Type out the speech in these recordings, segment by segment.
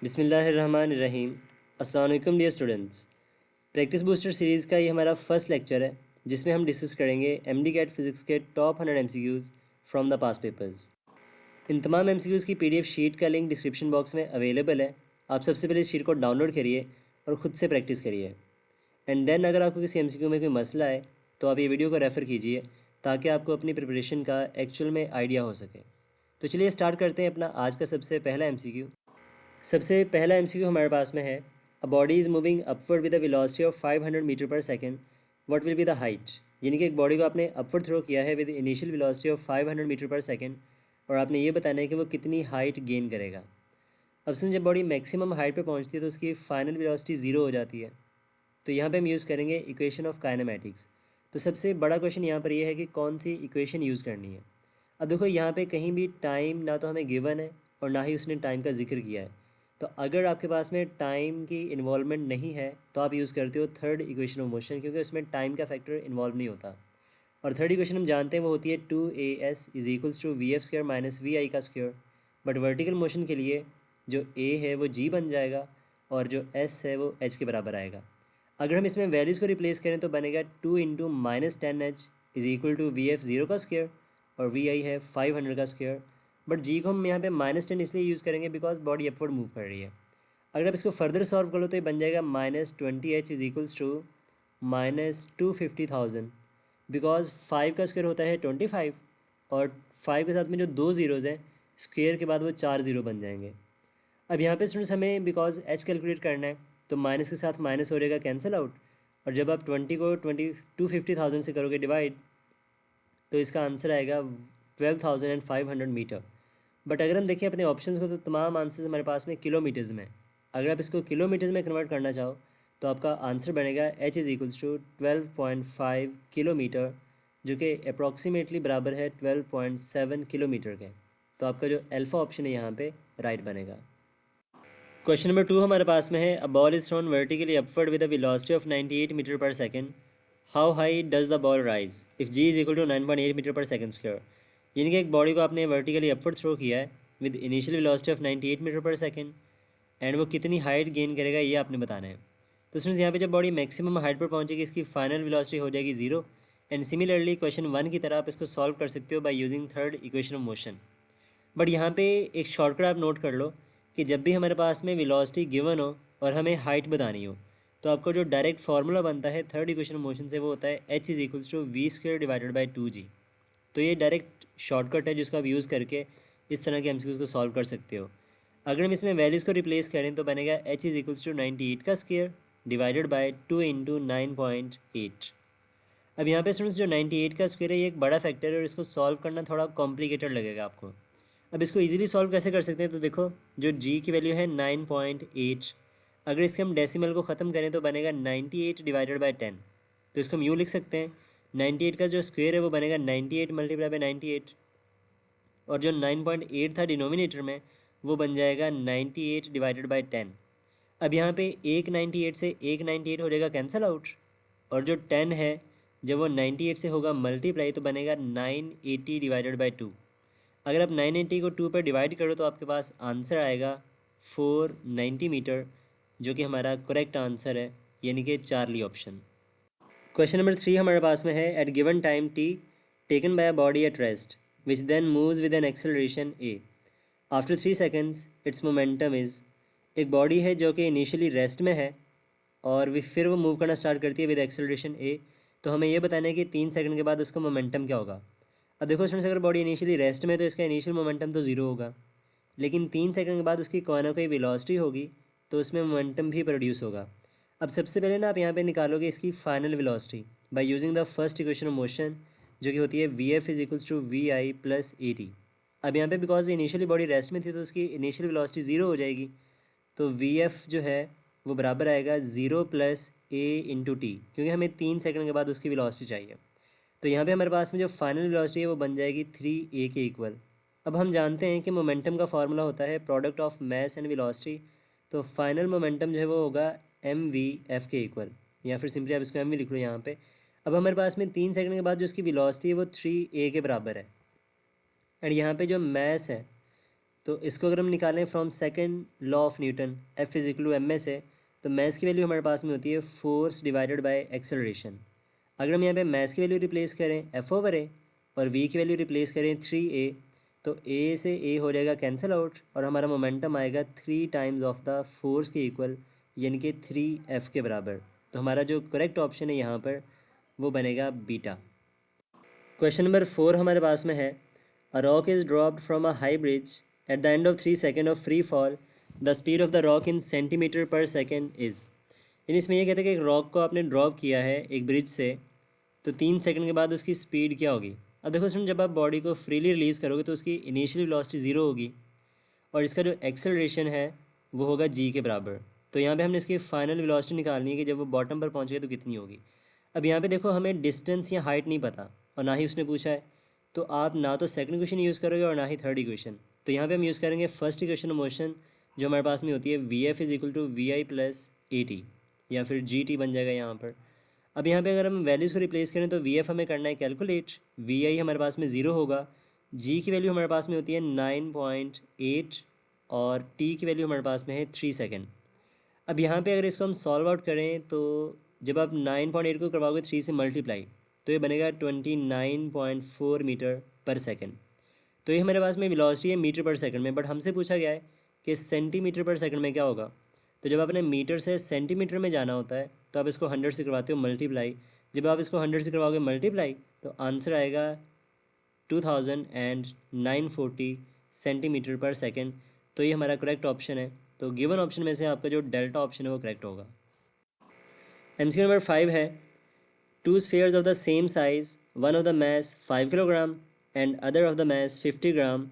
बिस्मिल्लाहिर्रहमानिर्रहीम। अस्सलाम वालेकुम dear students. Practice booster series का ये हमारा फर्स्ट लेक्चर है जिसमें हम डिस्कस करेंगे एमडी कैट फिज़िक्स के top 100 MCQs from the past papers. इन तमाम एमसीक्यूज़ की पीडीएफ शीट का लिंक डिस्क्रिप्शन बॉक्स में अवेलेबल है। आप सबसे पहले इस शीट को डाउनलोड करिए और ख़ुद से प्रैक्टिस करिए। एंड देन अगर आपको किसी एमसीक्यू में कोई मसला है तो आप ये वीडियो को रेफ़र कीजिए ताकि आपको अपनी प्रिपरेशन का एक्चुअल में आइडिया हो सके। तो चलिए स्टार्ट करते हैं अपना आज का सबसे पहला एमसीक्यू। सबसे पहला एमसीक्यू हमारे पास में है, a body is moving upward with a velocity of 500 metre per second, what will be the height. यानी कि एक बॉडी को आपने अपवर्ड थ्रो किया है with initial velocity of 500 metre per second और आपने ये बताना है कि वो कितनी हाइट गेन करेगा। अब सुन, जब बॉडी मैक्सिमम हाइट पे पहुंचती है तो उसकी फाइनल वेलोसिटी ज़ीरो हो जाती है। तो यहाँ पे हम यूज़ करेंगे इक्वेशन ऑफ काइनेमैटिक्स। तो सबसे बड़ा क्वेश्चन यहाँ पर ये है कि कौन सी इक्वेशन यूज़ करनी है। अब देखो यहाँ पे कहीं भी टाइम ना तो हमें गिवन है और ना ही उसने टाइम का जिक्र किया है। तो अगर आपके पास में टाइम की इन्वॉल्वमेंट नहीं है तो आप यूज़ करते हो थर्ड इक्वेशन ऑफ मोशन, क्योंकि उसमें टाइम का फैक्टर इन्वॉल्व नहीं होता। और थर्ड इक्वेशन हम जानते हैं वो होती है 2as is equals to V F square minus V I का स्क्वायर। बट वर्टिकल मोशन के लिए जो a है वो g बन जाएगा और जो s है वो h के बराबर आएगा। अगर हम इसमें वैल्यूज़ को रिप्लेस करें तो बनेगा 2 into minus 10h is equal to V F zero का स्क्वायर और वी आई है 500 का स्क्वायर। बट जी को हम यहाँ पे -10 इसलिए यूज़ करेंगे बिकॉज बॉडी अपवर्ड मूव कर रही है। अगर आप इसको फर्दर सॉल्व करो तो ये बन जाएगा -20h is equals to -250,000, because 5 का स्क्वायर होता है 25 और 5 के साथ में जो दो ज़ीरोज़ हैं स्क्वायर के बाद वो 4 ज़ीरो बन जाएंगे। अब यहाँ पे स्टूडेंट्स हमें बिकॉज एच कैलकुलेट करना है तो माइनस के साथ माइनस हो जाएगा कैंसिल आउट, और जब आप 20 को 250,000 से करोगे डिवाइड तो इसका आंसर आएगा 12,500 मीटर। बट अगर हम देखें अपने ऑप्शंस को तो तमाम आंसर्स हमारे पास में किलोमीटर्स में। अगर आप इसको किलोमीटर्स में कन्वर्ट करना चाहो तो आपका आंसर बनेगा h is equals to 12.5 kilometre, जो कि अप्रॉक्सीमेटली बराबर है 12.7 किलोमीटर के। तो आपका जो अल्फ़ा ऑप्शन है यहाँ पे राइट बनेगा। क्वेश्चन नंबर 2 हमारे पास में है, a ball is thrown vertically upward with a velocity of 98 metre per second, how high does the ball rise if g is equal to 9.8 meter per second square. यानी कि एक body को आपने vertically upward throw किया है with initial velocity of 98 metre per second and वो कितनी height gain करेगा ये आपने बताना है। तो स्टूडेंट्स यहाँ पे जब बॉडी मैक्सिमम हाइट पर पहुँचेगी इसकी फाइनल वेलोसिटी हो जाएगी ज़ीरो। एंड सिमिलरली क्वेश्चन 1 की तरह आप इसको सॉल्व कर सकते हो by using third equation of motion. But यहाँ पे एक शॉर्टकट आप नोट कर लो कि जब भी हमारे पास में वेलोसिटी गिवन हो और हमें हाइट बतानी हो तो आपको जो डायरेक्ट फार्मूला बनता है थर्ड इक्वेशन ऑफ मोशन से वो होता है h is equals to V square divided by 2g। तो ये डायरेक्ट शॉर्टकट है जिसको आप यूज़ करके इस तरह के एमसीक्यूज़ को सॉल्व कर सकते हो। अगर हम इसमें वैल्यूज़ को रिप्लेस करें तो बनेगा h इज़ इक्वल्स टू 98 का स्क्वायर डिवाइडेड बाई 2 इंटू 9.8। अब यहाँ पे स्टूडेंट्स जो 98 का स्क्वायर है ये एक बड़ा फैक्टर है और इसको सॉल्व करना थोड़ा कॉम्प्लिकेटेड लगेगा आपको। अब इसको इजीली सॉल्व कैसे कर सकते हैं, तो देखो जो g की वैल्यू है 9.8, अगर इसके हम डेसिमल को ख़त्म करें तो बनेगा 98 डिवाइडेड बाई 10। तो इसको हम यूँ लिख सकते हैं 98 का जो स्क्वायर है वो बनेगा 98 मल्टीप्लाई बाई 98 और जो 9.8 था डिनोमिनेटर में वो बन जाएगा 98 डिवाइडेड बाई 10। अब यहाँ पे एक 98 से एक 98 हो जाएगा कैंसिल आउट और जो 10 है जब वो 98 से होगा मल्टीप्लाई तो बनेगा 980 डिवाइडेड बाई 2। अगर आप 980 को 2 पर डिवाइड करो तो आपके पास आंसर आएगा 490 मीटर, जो कि हमारा करेक्ट आंसर है, यानी कि चार्ली ऑप्शन। क्वेश्चन नंबर 3 हमारे पास में है, at given time t taken by a body at rest which then moves with an acceleration a after 3 seconds its momentum is. एक बॉडी है जो कि इनिशियली रेस्ट में है और फिर वो मूव करना स्टार्ट करती है विद एक्सेलरेशन a। तो हमें ये बताना है कि 3 सेकंड के बाद उसका मोमेंटम क्या होगा। अब देखो स्टूडेंट्स, अगर बॉडी इनिशियली रेस्ट में तो इसका इनिशियल मोमेंटम तो ज़ीरो होगा, लेकिन 3 सेकंड के बाद उसकी कोई ना कोई वेलोसिटी होगी तो उसमें मोमेंटम भी प्रोड्यूस होगा। अब सबसे पहले ना आप यहाँ पे निकालोगे इसकी final velocity by using the first equation of motion, जो कि होती है V F is equals to V I plus A T. अब यहाँ पे बिकॉज इनिशियली बॉडी रेस्ट में थी तो उसकी इनिशियल वेलोसिटी ज़ीरो हो जाएगी, तो वी एफ जो है वो बराबर आएगा ज़ीरो प्लस ए इंटू टी, क्योंकि हमें 3 सेकंड के बाद उसकी वेलोसिटी चाहिए। तो यहाँ पे हमारे पास में जो फाइनल वेलोसिटी है वो बन जाएगी 3a के इक्वल। अब हम जानते हैं कि मोमेंटम का फार्मूला होता है product of mass and velocity, तो फाइनल मोमेंटम जो है वो होगा mv/f के इक्वल, या फिर सिंपली आप इसको mv लिख लो यहाँ पे। अब हमारे पास में 3 सेकंड के बाद जो उसकी वेलोसिटी है वो 3a के बराबर है। एंड यहाँ पे जो मास है तो इसको अगर हम निकालें from second law of Newton, F is equal to M S है, तो मैस की वैल्यू हमारे पास में होती है फोर्स डिवाइडेड बाय एक्सेलरेशन। अगर हम यहाँ पे मैस की वैल्यू रिप्लेस करें एफ ओवर ए और वी की वैल्यू रिप्लेस करें 3a, तो ए से ए हो जाएगा कैंसिल आउट और हमारा मोमेंटम आएगा 3 टाइम्स ऑफ द फोर्स के इक्वल, यानी कि 3f के बराबर। तो हमारा जो करेक्ट ऑप्शन है यहाँ पर वो बनेगा बीटा। क्वेश्चन नंबर 4 हमारे पास में है, a rock is dropped from a high bridge at the end of 3 second of free fall, the speed of the rock in centimetre पर सेकेंड इज़। यानी इसमें ये कहते हैं कि एक रॉक को आपने ड्रॉप किया है एक ब्रिज से, तो 3 सेकंड के बाद उसकी स्पीड क्या होगी। अब देखो स्टूडेंट, जब आप बॉडी को फ्रीली रिलीज़ करोगे तो उसकी इनिशियल वेलोसिटी ज़ीरो होगी और इसका जो एक्सेलरेशन है वो होगा जी के बराबर। तो यहाँ पे हमने इसकी फाइनल वेलोसिटी निकालनी है कि जब वो बॉटम पर पहुँचेगा तो कितनी होगी। अब यहाँ पे देखो हमें डिस्टेंस या हाइट नहीं पता और ना ही उसने पूछा है, तो आप ना तो सेकंड इक्वेशन यूज़ करोगे और ना ही थर्ड इक्वेशन। तो यहाँ पे हम यूज़ करेंगे फर्स्ट इक्वेशन ऑफ मोशन जो हमारे पास में होती है V F is equal to V I plus A T, या फिर जी टी बन जाएगा यहाँ पर। अब यहाँ पे अगर हम वैल्यूज़ को रिप्लेस करें तो वी एफ हमें करना है कैलकुलेट, वी आई हमारे पास में ज़ीरो होगा, जी की वैल्यू हमारे पास में होती है 9.8 और टी की वैल्यू हमारे पास में है 3 सेकेंड। अब यहाँ पे अगर इसको हम सॉल्व आउट करें तो जब आप 9.8 को करवाओगे 3 से मल्टीप्लाई तो ये बनेगा 29.4 मीटर पर सेकेंड। तो ये हमारे पास में वेलोसिटी है मीटर पर सेकंड में, बट हमसे पूछा गया है कि सेंटीमीटर पर सेकंड में क्या होगा। तो जब आपने मीटर से सेंटीमीटर में जाना होता है तो आप इसको 100 से करवाते हो मल्टीप्लाई, जब आप इसको 100 से करवाओगे मल्टीप्लाई तो आंसर आएगा 2940 सेंटीमीटर पर सेकंड। तो ये हमारा करेक्ट ऑप्शन है। तो गिवन ऑप्शन में से आपका जो डेल्टा ऑप्शन है वो करेक्ट होगा। एमसीक्यू नंबर 5 है, two spheres of the same size, one of the mass 5 kilogram and other of the mass 50 gram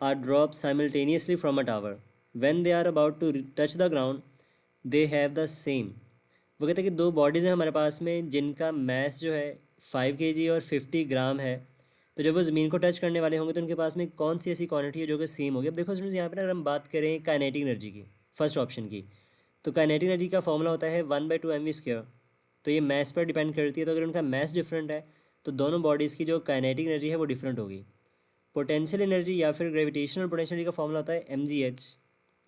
are dropped simultaneously from a tower. When they are about to touch the ground, they have the same. वो कहते हैं कि दो bodies हैं हमारे पास में जिनका मैस जो है 5 kg और 50 ग्राम है, तो जब वो ज़मीन को टच करने वाले होंगे तो उनके पास में कौन सी ऐसी क्वांटिटी है जो कि सेम होगी। अब देखो स्टूडेंट्स, यहाँ पर अगर हम बात करें काइनेटिक एनर्जी की, फर्स्ट ऑप्शन की, तो काइनेटिक एनर्जी का फॉर्मूला होता है 1/2 mv²। तो ये मैस पर डिपेंड करती है, तो अगर उनका मैस डिफरेंट है तो दोनों बॉडीज़ की जो काइनेटिक एनर्जी है वो डिफरेंट होगी। पोटेंशियल एनर्जी या फिर ग्रेविटेशनल पोटेंशियल एनर्जी का फॉर्मूला होता है mgh,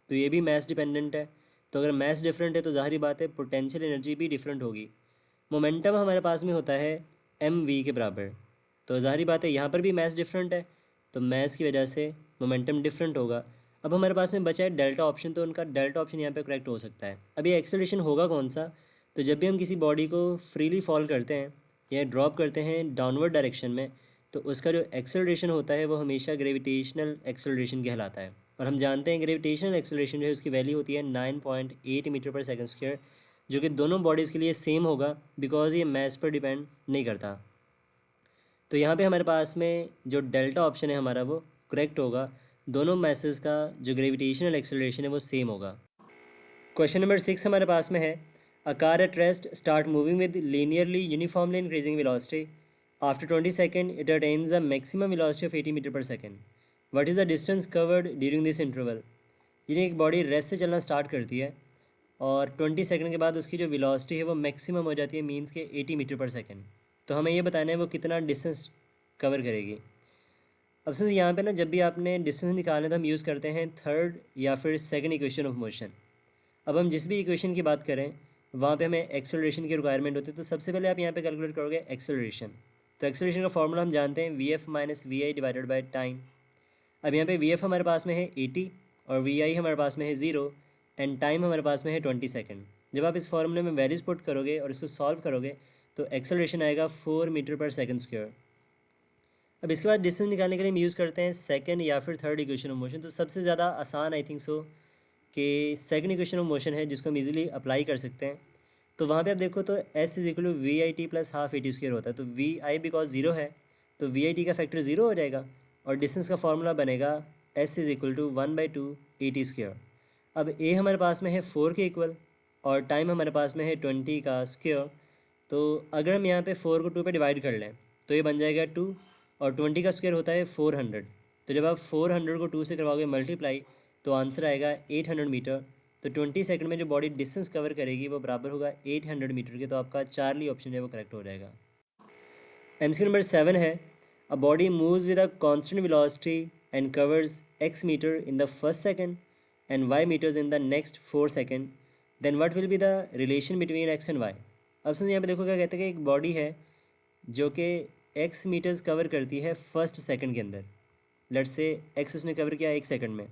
तो ये भी मैस डिपेंडेंट है। तो अगर मैस डिफरेंट है तो ज़ाहिर बात है पोटेंशियल एनर्जी भी डिफरेंट होगी। मोमेंटम हमारे पास में होता है mv के बराबर, तो ज़ाहिर बात है यहाँ पर भी मैस डिफरेंट है, तो मैस की वजह से मोमेंटम डिफरेंट होगा। अब हमारे पास में बचा है डेल्टा ऑप्शन, तो उनका डेल्टा ऑप्शन यहाँ पे करेक्ट हो सकता है। अब ये एक्सेलरेशन होगा कौन सा, तो जब भी हम किसी बॉडी को फ्रीली फॉल करते हैं या ड्रॉप करते हैं डाउनवर्ड डायरेक्शन में, तो उसका जो एक्सेलरेशन होता है वो हमेशा ग्रेविटेशनल एक्सेलरेशन कहलाता है। और हम जानते हैं ग्रेविटेशनल एक्सेलरेशन जो है उसकी वैल्यू होती है 9.8 मीटर पर सेकंड स्क्वायर, जो कि दोनों बॉडीज़ के लिए सेम होगा बिकॉज ये मैस पर डिपेंड नहीं करता। तो यहाँ पे हमारे पास में जो डेल्टा ऑप्शन है हमारा वो करेक्ट होगा, दोनों मैसेस का जो ग्रेविटेशनल एक्सेलरेशन है वो सेम होगा। क्वेश्चन नंबर 6 हमारे पास में है, a car at rest start moving with linearly uniformly increasing velocity, after 20 second it attains the maximum velocity of 80 meter per second, what is the distance covered during this interval. यानी एक body rest से चलना start करती है और 20 second के बाद उसकी जो वेलोसिटी है वो मैक्सिमम हो जाती है, मीन्स के 80 मीटर पर सेकेंड। तो हमें ये बताना है वो कितना डिस्टेंस कवर करेगी। अब सिंस यहाँ पे ना जब भी आपने डिस्टेंस निकालना है तो हम यूज़ करते हैं थर्ड या फिर सेकंड इक्वेशन ऑफ मोशन। अब हम जिस भी इक्वेशन की बात करें वहाँ पे हमें एक्सेलरेशन की रिक्वायरमेंट होती है, तो सबसे पहले आप यहाँ पे कैलकुलेट करोगे एक्सेलरेशन। तो एक्सेलरेशन का फॉर्मूला हम जानते हैं V F minus V I divided by time. अब यहाँ पे वी एफ हमारे पास में है 80 और वी आई हमारे पास में है 0 एंड टाइम हमारे पास में है 20 सेकेंड। जब आप इस फॉर्मूले में वैल्यूज पुट करोगे और इसको सॉल्व करोगे तो एक्सेलरेशन आएगा 4 मीटर पर सेकेंड स्क्वायर। अब इसके बाद डिस्टेंस निकालने के लिए हम यूज़ करते हैं सेकंड या फिर थर्ड इक्वेशन ऑफ मोशन। तो सबसे ज़्यादा आसान आई थिंक सो कि सेकंड इक्वेशन ऑफ मोशन है जिसको हम इजीली अप्लाई कर सकते हैं। तो वहाँ पे आप देखो तो S is equal to V I T plus half A T square होता है, तो वी आई बिकॉज ज़ीरो है तो वी आई टी का फैक्टर ज़ीरो हो जाएगा और डिस्टेंस का फॉर्मूला बनेगा S is equal to 1/2 A T square. अब ए हमारे पास में है 4 के इक्वल और टाइम हमारे पास में है 20 का स्क्र। तो अगर हम यहाँ पे 4 को 2 पे डिवाइड कर लें तो ये बन जाएगा 2 और 20 का स्क्वायर होता है 400। तो जब आप 400 को 2 से करवाओगे मल्टीप्लाई तो आंसर आएगा 800 मीटर। तो 20 सेकंड में जो बॉडी डिस्टेंस कवर करेगी वो बराबर होगा 800 मीटर के। तो आपका चार्ली ऑप्शन है वो करेक्ट हो जाएगा। एमसीक्यू नंबर 7 है, a body moves with a constant velocity and covers x meter in the first second and y meters in the next 4 second, then what will be the relation between x and y? अब सुनिए यहाँ पे देखो क्या कहते हैं कि एक बॉडी है जो कि x मीटर्स कवर करती है फर्स्ट सेकंड के अंदर। लेट्स से x उसने कवर किया 1 सेकंड में,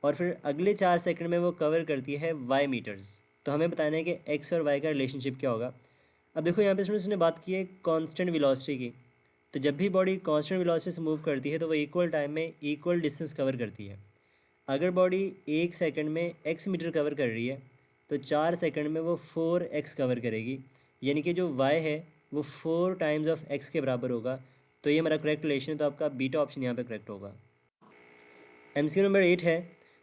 और फिर अगले 4 सेकंड में वो कवर करती है y मीटर्स। तो हमें बताना है कि x और y का रिलेशनशिप क्या होगा। अब देखो यहाँ पे स्टूडेंट्स ने बात की है कांस्टेंट वेलोसिटी की। तो जब भी बॉडी कांस्टेंट वेलोसिटी से मूव करती है तो वो इक्वल टाइम में इक्वल डिस्टेंस कवर करती है। अगर बॉडी 1 सेकंड में x मीटर कवर कर रही है तो 4 सेकंड में वो 4x कवर करेगी, यानी कि जो y है वो 4 टाइम्स ऑफ x के बराबर होगा। तो ये हमारा करेक्ट रिलेशन है, तो आपका बीटा ऑप्शन यहाँ पे करेक्ट होगा। MCQ नंबर 8 है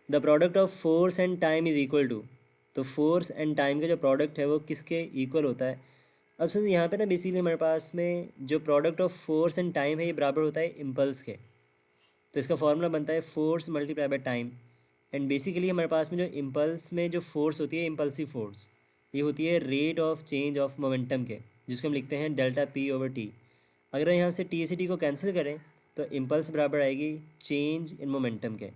the product of force and time is equal to. तो फोर्स एंड टाइम का जो प्रोडक्ट है वो किसके इक्वल होता है? अब सुन यहाँ पे ना बेसिकली हमारे पास में जो product of force and time है ये बराबर होता है इम्पल्स के। तो इसका फॉर्मूला बनता है force multiply by time. And basically हमारे पास में जो इम्पल्स में जो फोर्स होती है इम्पल्सिव फोर्स, ये होती है rate of change of momentum के, जिसको हम लिखते हैं डेल्टा पी ओवर टी। अगर यहाँ से टी से टी को कैंसिल करें तो इम्पल्स बराबर आएगी चेंज इन मोमेंटम के।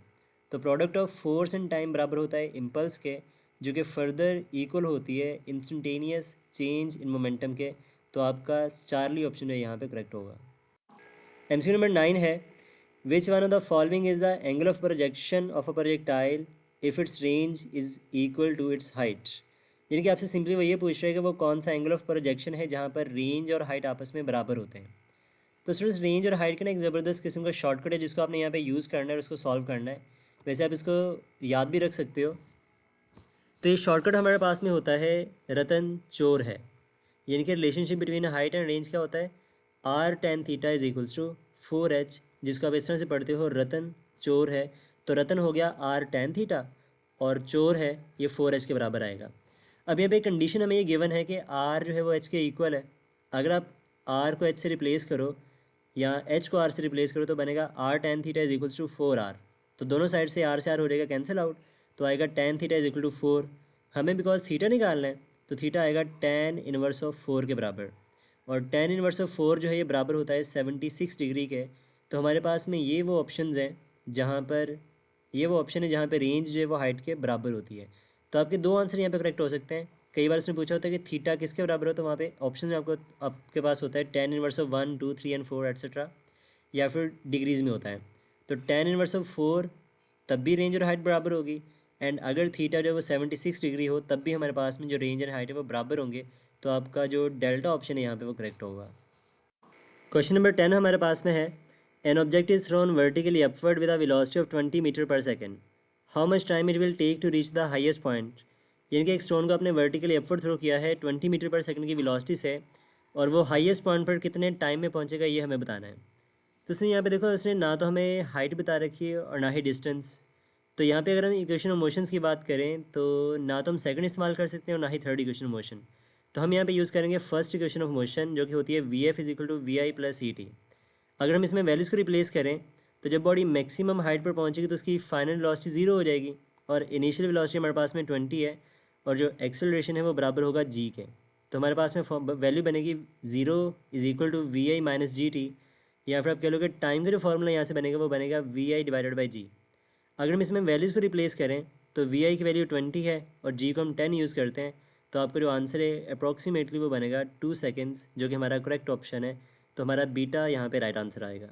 तो product of force and time बराबर होता है इम्पल्स के, जो कि फर्दर इक्वल होती है इंस्टेंटेनियस चेंज इन मोमेंटम के। तो आपका चार्ली ऑप्शन है यहाँ पे करेक्ट होगा। MCQ नंबर 9 है which one of the following is the angle of projection of a projectile if its range is equal to its height. यानी कि आपसे सिंपली वो ये पूछ रहा है कि वो कौन सा एंगल ऑफ प्रोजेक्शन है जहाँ पर रेंज और हाइट आपस में बराबर होते हैं। तो स्टूडेंट्स रेंज और हाइट का ना एक ज़बरदस्त किस्म का शॉर्टकट है जिसको आपने यहाँ पे यूज़ करना है और उसको सॉल्व करना है। वैसे आप इसको याद भी रख सकते हो। तो ये शॉर्टकट हमारे पास में होता है रतन चोर है, यानी कि relationship between height and range क्या होता है r tan theta is equals to 4h, जिसको आप इस तरह से पढ़ते हो रतन चोर है। तो रतन हो गया r tan थीटा और चोर है ये 4h के बराबर आएगा। अब यहाँ पे कंडीशन हमें ये गिवन है कि r जो है वो h के इक्वल है। अगर आप r को h से रिप्लेस करो या h को r से रिप्लेस करो तो बनेगा r tan theta is equals to 4r। तो दोनों साइड से r हो जाएगा कैंसिल आउट, तो आएगा tan theta is equal to 4। हमें बिकॉज थीटा निकालना है तो थीटा आएगा tan इनवर्स ऑफ 4 के बराबर, और tan इनवर्स ऑफ 4 जो है ये बराबर होता है 76 डिग्री के। तो हमारे पास में ये वो ऑप्शंस हैं जहाँ पर जहाँ पर रेंज जो है वो हाइट के बराबर होती है। तो आपके दो आंसर यहाँ पे करेक्ट हो सकते हैं। कई बार उसने पूछा होता है कि थीटा किसके बराबर हो, तो वहाँ पे ऑप्शन में आपके पास होता है tan inverse of 1 2 3 and 4 etcetera, या फिर डिग्रीज़ में होता है। तो tan इनवर्स ऑफ 4 तब भी रेंज और हाइट बराबर होगी, एंड अगर थीटा जो है वो 76 डिग्री हो तब भी हमारे पास में जो रेंज एंड हाइट है वो बराबर होंगे। तो आपका जो डेल्टा ऑप्शन है यहाँ पे वो करेक्ट होगा। क्वेश्चन नंबर 10 हमारे पास में है an object is thrown vertically upward with a velocity of 20 meter per second, how much time it will take to reach the highest point. यानी कि एक स्टोन को आपने वर्टिकली अपवर्ड थ्रो किया है 20 मीटर पर सेकेंड की velocity से, और वो हाईएस्ट पॉइंट पर कितने टाइम में पहुँचेगा ये हमें बताना है। तो उसने यहाँ पे देखो उसने ना तो हमें हाइट बता रखी है और ना ही डिस्टेंस। तो यहाँ पे अगर हम इक्वेशन ऑफ मोशंस की बात करें तो ना तो हम सेकंड इस्तेमाल कर सकते हैं और ना ही थर्ड इक्वेशन ऑफ मोशन। तो हम यहाँ पे यूज़ करेंगे फर्स्ट इक्वेशन ऑफ मोशन जो कि होती है V F is equal to V I plus C T. अगर हम इसमें वैल्यूज़ को रिप्लेस करें तो जब बॉडी मैक्सिमम हाइट पर पहुँचेगी तो उसकी फाइनल वेलोसिटी 0 हो जाएगी, और इनिशियल वेलोसिटी हमारे पास में 20 है, और जो एक्सेलरेशन है वो बराबर होगा जी के। तो हमारे पास में वैल्यू बनेगी 0 is equal to V I minus G T, या फिर आप कह लो कि टाइम का जो फॉर्मूला यहाँ से बनेगा वो बनेगा वी आई डिवाइडेड बाई जी। अगर हम इसमें वैल्यूज़ को रिप्लेस करें तो वी आई की वैल्यू 20 है और जी को हम 10 यूज़ करते हैं, तो आपका जो आंसर है अप्रॉक्सीमेटली वो बनेगा 2 सेकेंड्स, जो कि हमारा करेक्ट ऑप्शन है। तो हमारा बीटा यहाँ पे राइट आंसर आएगा।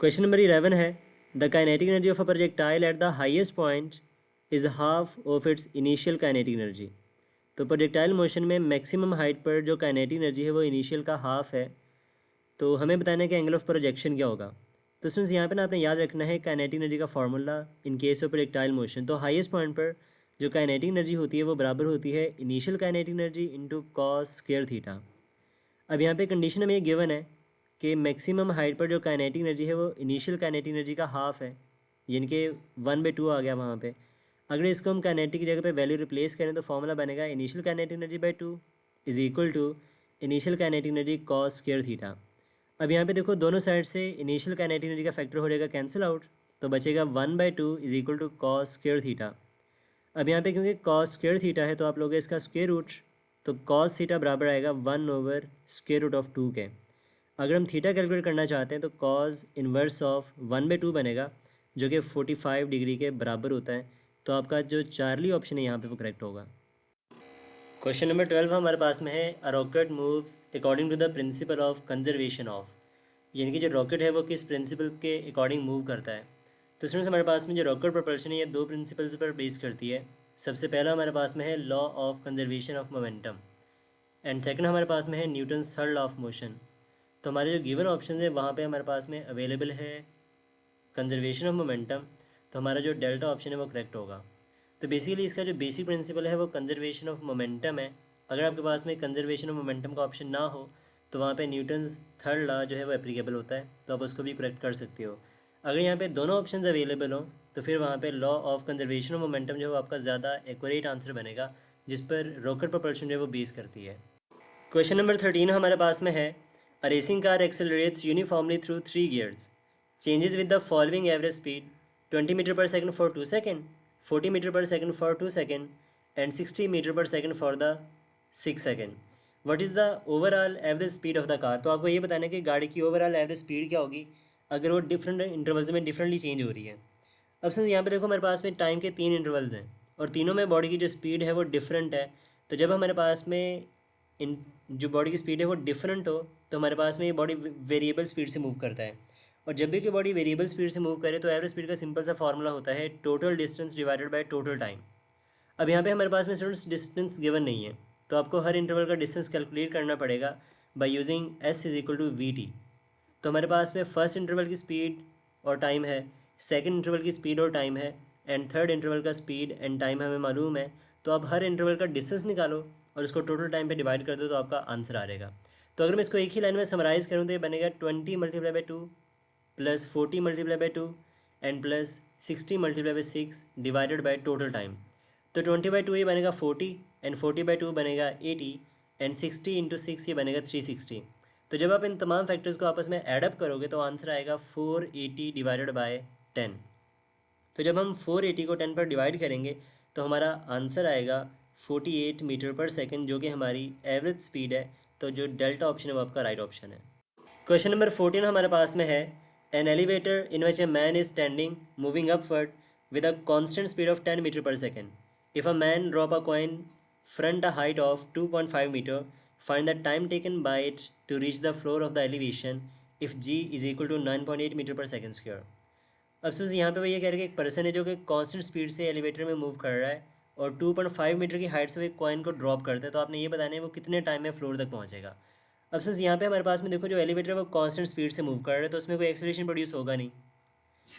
क्वेश्चन नंबर 11 है the kinetic energy of a projectile at the highest point is half of its initial kinetic energy. तो प्रोजेक्टाइल मोशन में मैक्सिमम हाइट पर जो काइनेटिक एनर्जी है वो इनिशियल का हाफ है। तो हमें बताना है कि एंगल ऑफ प्रोजेक्शन क्या होगा। तो स्टूडेंट्स यहाँ पे ना आपने याद रखना है काइनेटिक एनर्जी का formula in case of projectile motion. तो हाईएस्ट पॉइंट पर जो काइनेटिक एनर्जी होती है वो बराबर होती है initial kinetic energy into cos square theta. अब यहाँ पे कंडीशन हमें ये गिवन है कि मैक्सिमम हाइट पर जो काइनेटिक एनर्जी है वो इनिशियल काइनेटिक एनर्जी का हाफ है, यानी कि 1/2 आ गया वहाँ पे। अगर इसको हम काइनेटिक की जगह पे वैल्यू रिप्लेस करें तो फॉर्मूला बनेगा initial kinetic energy by 2 is equal to initial kinetic energy cos square theta. अब यहाँ पे देखो दोनों साइड से इनिशियल काइनेटिक एनर्जी का फैक्टर हो जाएगा कैंसिल आउट, तो बचेगा 1/2 is equal to cos square theta. अब यहाँ पे क्योंकि कॉस स्क्वायर थीटा है तो आप लोग इसका स्क्वायर रूट, तो कॉस थीटा बराबर आएगा 1/√2 के। अगर हम थीटा कैलकुलेट करना चाहते हैं तो कॉज इन्वर्स ऑफ 1/2 बनेगा, जो कि 45 डिग्री के बराबर होता है। तो आपका जो चार्ली ऑप्शन है यहाँ पे वो करेक्ट होगा। क्वेश्चन नंबर 12 हमारे पास में है, a rocket moves according to the principle of conservation of, यानी कि जो रॉकेट है वो किस प्रिंसिपल के अकॉर्डिंग मूव करता है। तो स्टूडेंट्स हमारे पास में जो रॉकेट प्रोपल्शन है ये दो प्रिंसिपल्स पर बेस करती है। सबसे पहला हमारे पास में है law of conservation of momentum, and second हमारे पास में है Newton's third law of motion. तो हमारे जो गिवन ऑप्शन है वहाँ पे हमारे पास में अवेलेबल है कंजर्वेशन ऑफ मोमेंटम, तो हमारा जो डेल्टा ऑप्शन है वो करेक्ट होगा। तो बेसिकली इसका जो बेसिक प्रिंसिपल है वो कंजर्वेशन ऑफ मोमेंटम है। अगर आपके पास में कंजर्वेशन ऑफ मोमेंटम का ऑप्शन ना हो तो वहाँ पे न्यूटन्स थर्ड लॉ जो है वो एप्लीकेबल होता है, तो आप उसको भी करेक्ट कर सकते हो। अगर यहाँ पे दोनों ऑप्शंस अवेलेबल हों तो फिर वहाँ पे law of conservation of momentum जो है वो आपका ज़्यादा एक्यूरेट आंसर बनेगा, जिस पर रॉकेट प्रोपल्शन जो है वो बेस करती है। क्वेश्चन नंबर 13 हमारे पास में है, a racing car accelerates uniformly through 3 gears, changes with the following average speed 20 meter per second for 2 second, 40 meter per second for 2 second and 60 meter per second for the 6 second. What is the overall average speed of the car. तो आपको ये बताना है कि गाड़ी की overall average speed क्या होगी अगर वो डिफरेंट इंटरवल्स में डिफरेंटली चेंज हो रही है। अब सुन यहाँ पे देखो हमारे पास में टाइम के 3 इंटरवल्स हैं और तीनों में बॉडी की जो स्पीड है वो डिफरेंट है। तो जब हमारे पास में इन जो बॉडी की स्पीड है वो डिफरेंट हो तो हमारे पास में ये बॉडी वेरिएबल स्पीड से मूव करता है। और जब भी कोई बॉडी वेरिएबल स्पीड से मूव करे तो एवरेज स्पीड का सिंपल सा फॉर्मूला होता है total distance divided by total time. अब यहाँ पे हमारे पास में स्टूडेंट्स डिस्टेंस गिवन नहीं है, तो आपको हर इंटरवल का डिस्टेंस कैलकुलेट करना पड़ेगा by using S is equal to V T. तो हमारे पास में फर्स्ट इंटरवल की स्पीड और टाइम है, सेकंड इंटरवल की स्पीड और टाइम है, एंड थर्ड इंटरवल का स्पीड एंड टाइम हमें मालूम है। तो आप हर इंटरवल का डिस्टेंस निकालो और उसको टोटल टाइम पे डिवाइड कर दो तो आपका आंसर आ रहेगा। तो अगर मैं इसको एक ही लाइन में समराइज़ करूँ तो ये बनेगा 20 multiply by 2 plus 40 multiply by 2 and plus 60 multiply by 6 divided by total time. तो 20/2 ये बनेगा 40 एंड 40/2 बनेगा 80 एंड 60 इंटू 6 ये बनेगा 360। तो जब आप इन तमाम फैक्टर्स को आपस में ऐड अप करोगे तो आंसर आएगा 480 डिवाइडेड बाय 10। तो जब हम 480 को 10 पर डिवाइड करेंगे तो हमारा आंसर आएगा 48 मीटर पर सेकंड, जो कि हमारी एवरेज स्पीड है। तो जो डेल्टा ऑप्शन है वो आपका राइट ऑप्शन है। क्वेश्चन नंबर 14 हमारे पास में है, an elevator in which a man is standing moving upward with a constant speed of 10 meter per second. If a man drop a coin front a height of 2.5 meter, find the time taken by it to reach the floor of the elevation if g is equal to 9.8 meter per second square. अब सोचिए यहाँ पे वो ये कह रहे हैं कि एक पर्सन है जो कि कांस्टेंट स्पीड से एलिवेटर में मूव कर रहा है और 2.5 मीटर की हाइट से वो एक कॉइन को ड्रॉप करता है। तो आपने ये बताना है वो कितने टाइम में फ्लोर तक पहुँचेगा। अब सोचिए यहाँ पे हमारे पास में देखो जो एलिवेटर है वो कांस्टेंट स्पीड से मूव कर रहा है तो उसमें कोई एक्सेलरेशन प्रोड्यूस होगा नहीं।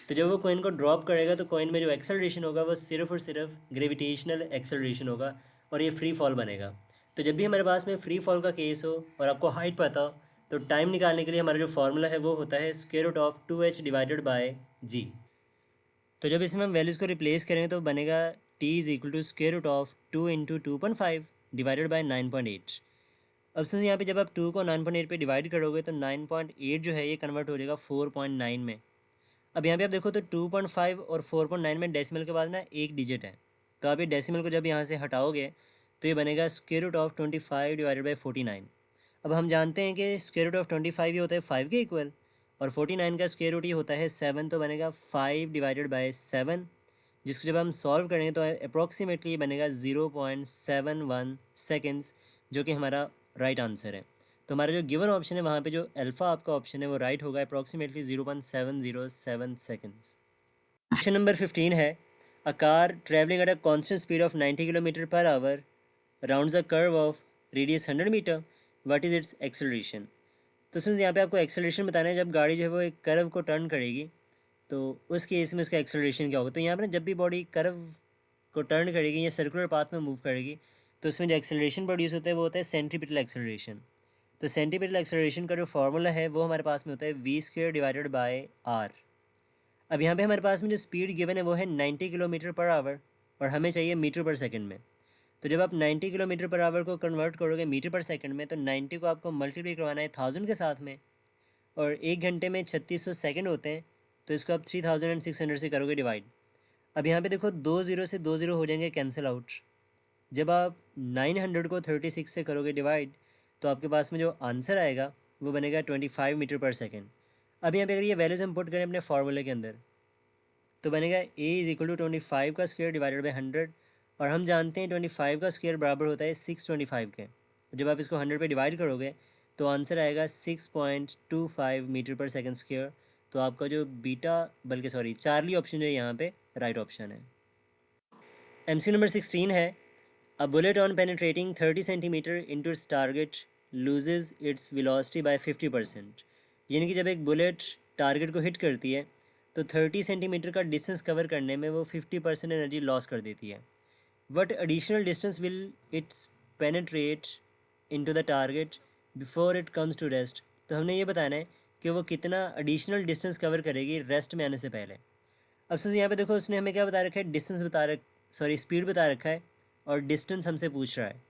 तो जब वो कॉइन को ड्रॉप करेगा तो कॉइन में जो एक्सेलरेशन होगा वो सिर्फ और सिर्फ ग्रेविटेशनल एक्सेलरेशन होगा और ये फ्री फॉल बनेगा। तो जब भी हमारे पास में फ्री फॉल का केस हो और आपको हाइट पता हो तो टाइम निकालने के लिए हमारा जो फार्मूला है वो होता है square root of 2h divided by g. तो जब इसमें हम वैल्यूज़ को रिप्लेस करेंगे तो बनेगा t is equal to square root of 2 into 2.5 divided by 9.8। अब सिंस यहाँ पे जब आप 2 को 9.8 पे डिवाइड करोगे तो 9.8 जो है ये कन्वर्ट हो जाएगा 4.9 में। अब यहाँ पे आप देखो तो 2.5 और 4.9 में डेसिमल के बाद ना एक डिजिट है, तो आप ये डेसिमल को जब यहाँ से हटाओगे तो ये बनेगा square root of 25 divided by 49। अब हम जानते हैं कि स्क्वायर रूट ऑफ 25 ये होता है 5 के इक्वल और 49 का स्क्वायर रूट ये होता है 7, तो बनेगा 5 डिवाइडेड बाई 7, जिसको जब हम सॉल्व करेंगे तो अप्रॉक्सीमेटली बनेगा 0.71 सेकेंड्स, जो कि हमारा राइट आंसर है। तो हमारा जो गिवन ऑप्शन है वहाँ पे जो अल्फ़ा आपका ऑप्शन है वो राइट होगा, अप्रॉक्सीमेटली 0.707 सेकेंड्स। क्वेश्चन नंबर 15 है, a car travelling at a constant speed of 90 kilometre per hour rounds a curve of radius 100 metre, what is its acceleration. तो सुन यहाँ पे आपको एक्सेलरेशन बताना है जब गाड़ी जो है वो एक कर्व को टर्न करेगी तो उस केस में उसका एक्सेलरेशन क्या होगा। तो यहाँ पर जब भी बॉडी कर्व को टर्न करेगी या सर्कुलर पाथ में मूव करेगी तो उसमें जो एक्सेलरेशन प्रोड्यूस होता है वो होता है सेंट्रीपिटल एक्सेलरेशन। तो सेंट्रीपिटल एक्सेलरेशन का जो फार्मूला है वो हमारे पास में होता है v² डिवाइडेड बाय आर। अब यहाँ पे हमारे पास में जो स्पीड गिवन है वो है 90 किलोमीटर पर आवर और हमें चाहिए मीटर पर सेकंड में। तो जब आप 90 किलोमीटर पर आवर को कन्वर्ट करोगे मीटर पर सेकंड में तो 90 को आपको मल्टीप्लाई करवाना है 1000 के साथ में, और 1 घंटे में 3600 सेकंड होते हैं तो इसको आप 3600 से करोगे डिवाइड। अब यहाँ पे देखो 2 ज़ीरो से 2 ज़ीरो हो जाएंगे कैंसिल आउट। जब आप 900 को 36 से करोगे डिवाइड तो आपके पास में जो आंसर आएगा वो बनेगा 25 मीटर पर सेकेंड। अब यहाँ पे अगर ये वैल्यूज़ हम पुट करें अपने फार्मूले के अंदर तो बनेगा A = 25 का स्क्वायर डिवाइडेड बाई 100, और हम जानते हैं 25 का स्क्वायर बराबर होता है 625 के। जब आप इसको 100 पे डिवाइड करोगे तो आंसर आएगा 6.25 मीटर पर सेकेंड स्क्वायर। तो आपका जो बीटा बल्कि सॉरी चार्ली ऑप्शन जो है यहाँ पे राइट ऑप्शन है। MCQ नंबर 16 है, a bullet on penetrating 30 centimetre into its target loses its velocity bye 50%। यानी कि जब एक बुलेट टारगेट को हिट करती है तो 30 सेंटीमीटर का डिस्टेंस कवर करने में वो 50% एनर्जी लॉस कर देती है। What additional distance will its penetrate into the target before it comes to rest. तो हमने ये बताना है कि वो कितना एडिशनल डिस्टेंस कवर करेगी रेस्ट में आने से पहले। अब सोचिए यहाँ पे देखो उसने हमें क्या बता रखा है, डिस्टेंस स्पीड बता रखा है और डिस्टेंस हमसे पूछ रहा है,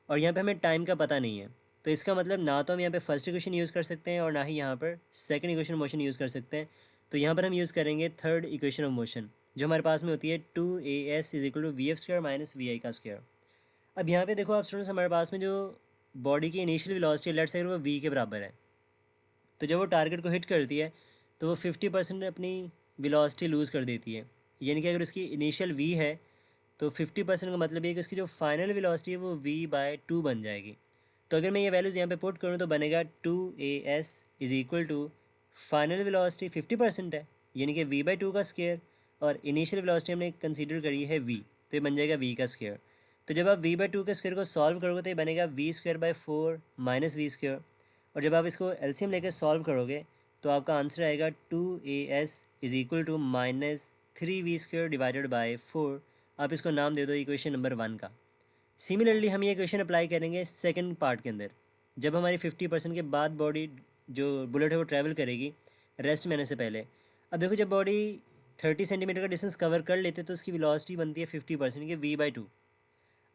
और यहाँ पे हमें टाइम का पता नहीं है। तो इसका मतलब ना तो हम यहाँ पे फर्स्ट इक्वेशन यूज़ कर सकते हैं और ना ही यहाँ पर सेकंड इक्वेशन मोशन यूज़ कर सकते हैं। तो यहाँ पर हम यूज़ करेंगे थर्ड इक्वेशन ऑफ मोशन जो हमारे पास में होती है 2AS = VF² - VI का स्क्वायर। अब यहाँ पे देखो आप स्टूडेंट्स, हमारे पास में जो बॉडी की इनिशियल वेलोसिटी लेट्स से वो v के बराबर है, तो जब वो टारगेट को हिट करती है तो वो 50% अपनी वेलोसिटी लूज़ कर देती है। यानी कि अगर उसकी इनिशियल v है तो 50% का मतलब ये कि उसकी जो फाइनल वेलोसिटी है वो v/2 बन जाएगी। तो अगर मैं ये वैल्यूज़ यहाँ पे पुट करूँ तो बनेगा 2AS = फाइनल वेलोसिटी 50% है, यानी कि v/2 का स्क्वायर, और इनिशियल वेलोसिटी हमने कंसीडर करी है v, तो ये बन जाएगा v का स्क्वायर। तो जब आप v/2 के स्क्वायर को सॉल्व करोगे तो ये बनेगा v²/4 - v², और जब आप इसको एलसीएम लेकर सॉल्व करोगे तो आपका आंसर आएगा 2AS = -3v² डिवाइडेड बाय 4। आप इसको नाम दे दो इक्वेशन नंबर 1 का। सिमिलरली हम ये इक्वेशन अप्लाई करेंगे सेकंड पार्ट के अंदर, जब हमारी 50% के बाद बॉडी जो बुलेट है वो ट्रैवल करेगी रेस्ट में आने से पहले। अब देखो जब बॉडी 30 सेंटीमीटर का डिस्टेंस कवर कर लेते तो उसकी वेलोसिटी बनती है 50% की v/2।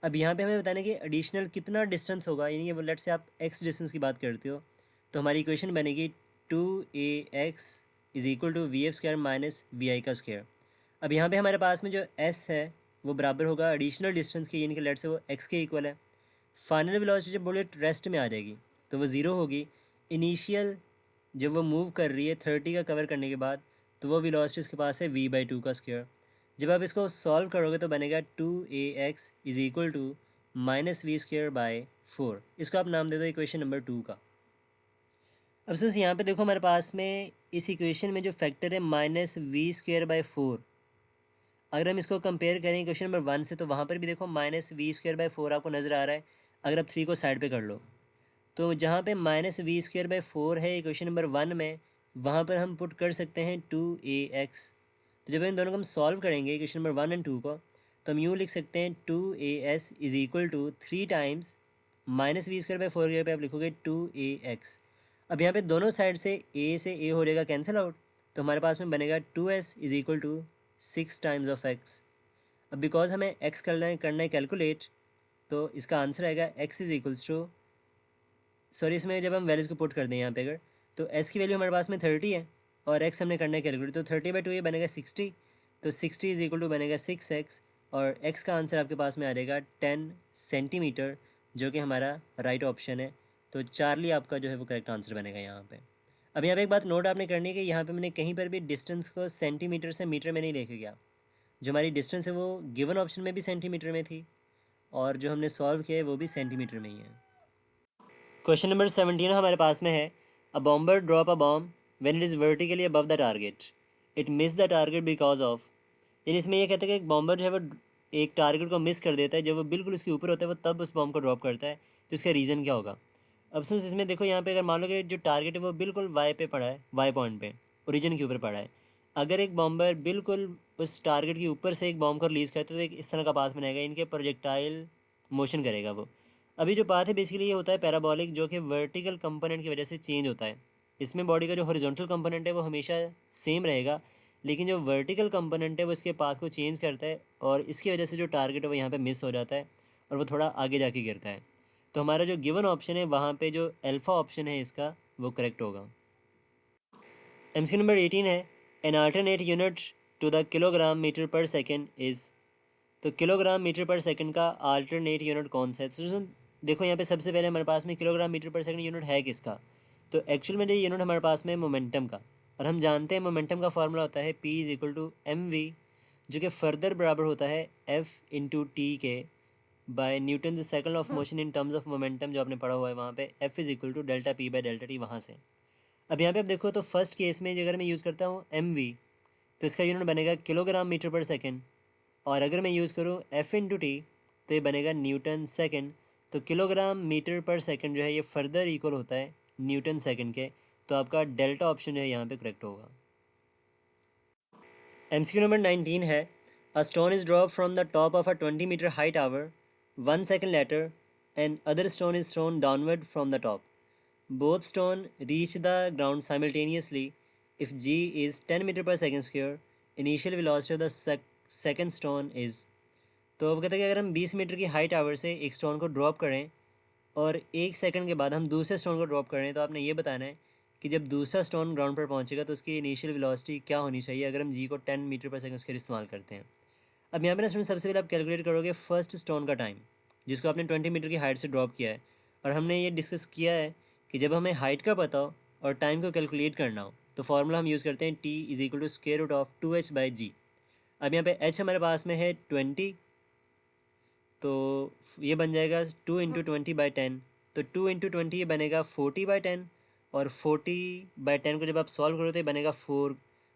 अब यहाँ पे हमें बताना है कि एडिशनल कितना डिस्टेंस होगा, यानी कि लेट से आप x डिस्टेंस की बात करते हो तो हमारी इक्वेशन बनेगी 2AX = VF² - VI का स्क्वायर। अब यहाँ पे हमारे पास में जो s है वो बराबर होगा एडिशनल डिस्टेंस के, यानी कि लेट से वो x के इक्वल है। फाइनल वेलोसिटी जब बुलेट रेस्ट में आ जाएगी तो वो ज़ीरो होगी। इनिशियल जब वो मूव कर रही है 30 का कवर करने के बाद तो वो वेलोसिटी उसके पास है v/2 का स्क्वायर। जब आप इसको सॉल्व करोगे तो बनेगा 2AX = -v²/4। इसको आप नाम दे दो इक्वेशन नंबर 2 का। अब सोच यहाँ पे देखो हमारे पास में इस इक्वेशन में जो फैक्टर है -v²/4, अगर हम इसको कंपेयर करें क्वेश्चन नंबर 1 से तो वहाँ पर भी देखो -v²/4 आपको नज़र आ रहा है। अगर आप 3 को साइड पे कर लो तो जहाँ पे -v²/4 है इक्वेशन नंबर 1 में, वहाँ पर हम पुट कर सकते हैं 2AX। तो जब इन दोनों को हम सॉल्व करेंगे इक्वेशन नंबर 1 और 2 को, तो हम यूँ लिख सकते हैं 2AS = 3 टाइम्स -v²/4 के पे आप लिखोगे 2AX। अब यहाँ पे दोनों साइड से a हो जाएगा कैंसिल आउट, तो हमारे पास में बनेगा 2S = 6 टाइम्स ऑफ x। अब बिकॉज हमें x करना है कैलकुलेट, तो इसका आंसर आएगा x = सॉरी इसमें जब हम वैल्यूज़ को पुट कर दें यहाँ पे अगर, तो s की वैल्यू हमारे पास में 30 है और x हमने करना है कैलकुलेट, तो 30/2 ये बनेगा 60, तो 60 = बनेगा 6x, और x का आंसर आपके पास में आ जाएगा 10 सेंटीमीटर, जो कि हमारा राइट ऑप्शन है। तो चार्ली आपका जो है वो करेक्ट आंसर बनेगा यहाँ पे। अब यहाँ पे एक बात नोट आपने करनी है कि यहाँ पे मैंने कहीं पर भी डिस्टेंस को सेंटीमीटर से मीटर में नहीं लेके गया। जो हमारी डिस्टेंस है वो गिवन ऑप्शन में भी सेंटीमीटर में थी और जो हमने सॉल्व किया है वो भी सेंटीमीटर में ही है। क्वेश्चन नंबर 17 हमारे पास में है, a bomber drop a bomb when it is vertically above the target, it miss the target because of. यानी इसमें ये कहते हैं कि एक बॉम्बर जो है वो एक टारगेट को मिस कर देता है, जब वो बिल्कुल उसके ऊपर होता है वो तब उस बॉम्ब को ड्रॉप करता है, तो इसका रीज़न क्या होगा। अब सुन इसमें देखो यहाँ पे अगर मान लो कि जो टारगेट है वो बिल्कुल वाई पे पड़ा है, वाई पॉइंट पे ओरिजिन के ऊपर पड़ा है। अगर एक बॉम्बर बिल्कुल उस टारगेट के ऊपर से एक बॉम्ब को रिलीज़ करता है तो एक इस तरह का पाथ बनाएगा, इनके प्रोजेक्टाइल मोशन करेगा वो। अभी जो पाथ है बेसिकली ये होता है पैराबोलिक, जो कि वर्टिकल कंपोनेंट की वजह से चेंज होता है। इसमें बॉडी का जो हॉरिजॉन्टल कंपोनेंट है वो हमेशा सेम रहेगा, लेकिन जो वर्टिकल कंपोनेंट है वो इसके पाथ को चेंज करता है और इसकी वजह से जो टारगेट है वो यहाँ पे मिस हो जाता है और वो थोड़ा आगे जाके गिरता है। तो हमारा जो गिवन ऑप्शन है वहाँ पे जो अल्फ़ा ऑप्शन है इसका वो करेक्ट होगा। MCQ नंबर 18 है, an alternate unit to the kilogram metre per second is. तो किलोग्राम मीटर पर सेकंड का अल्टरनेट यूनिट कौन सा है। तो देखो यहाँ पे सबसे पहले हमारे पास में kilogram metre per second unit है किसका, तो एक्चुअल में जो यूनिट हमारे पास में मोमेंटम का, और हम जानते हैं मोमेंटम का फॉर्मूला होता है P is equal to mv, जो कि फर्दर बराबर होता है F इंटू टी के by Newton second of motion in terms of momentum, जो आपने पढ़ा हुआ है वहाँ पे F is equal to delta P by delta T वहाँ से। अब यहाँ पे आप देखो तो फर्स्ट केस में अगर मैं यूज़ करता हूँ mv, तो इसका यूनिट बनेगा किलोग्राम मीटर पर सेकेंड, और अगर मैं यूज़ करूँ F इंटू टी तो ये बनेगा न्यूटन सेकेंड। तो किलोग्राम मीटर पर सेकंड जो है ये फर्दर इक्वल होता है न्यूटन सेकंड के, तो आपका डेल्टा ऑप्शन जो है यहाँ पे करेक्ट होगा। एमसीक्यू नंबर 19 है, a stone is drop from the top of a 20 metre high tower 1 second later and other stone is thrown downward from the top, both stone reach the ground simultaneously if g is 10 meter per second square, initial velocity of the second stone is. तो वो कहते हैं कि अगर हम 20 metre की high tower से एक स्टोन को ड्रॉप करें और 1 सेकंड के बाद हम दूसरे स्टोन को ड्रॉप करें, तो आपने ये बताना है कि जब दूसरा स्टोन ग्राउंड पर पहुंचेगा तो उसकी इनिशियल वेलोसिटी क्या होनी चाहिए अगर हम जी को 10 मीटर पर सेकंड उसके इस्तेमाल करते हैं। अब यहाँ पे ना स्टूडेंट सबसे पहले आप कैलकुलेट करोगे फर्स्ट स्टोन का टाइम, जिसको आपने 20 मीटर की हाइट से ड्रॉप किया है, और हमने ये डिस्कस किया है कि जब हमें हाइट का पता हो और टाइम को कैलकुलेट करना हो तो फॉर्मूला हम यूज़ करते हैं T is equal to square root of 2h by g. अब यहाँ पे h हमारे पास में है 20, तो ये बन जाएगा 2 × 20/10, तो 2 × 20 ये बनेगा 40/10, और 40/10 को जब आप सॉल्व करो तो ये बनेगा 4,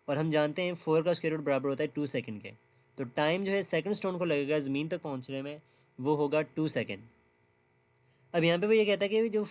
और हम जानते हैं 4 का स्क्वायर रूट बराबर होता है 2 सेकंड के। तो टाइम जो है सेकंड स्टोन को लगेगा ज़मीन तक पहुंचने में वो होगा 2 सेकंड। अब यहाँ पे वो ये कहता है कि जो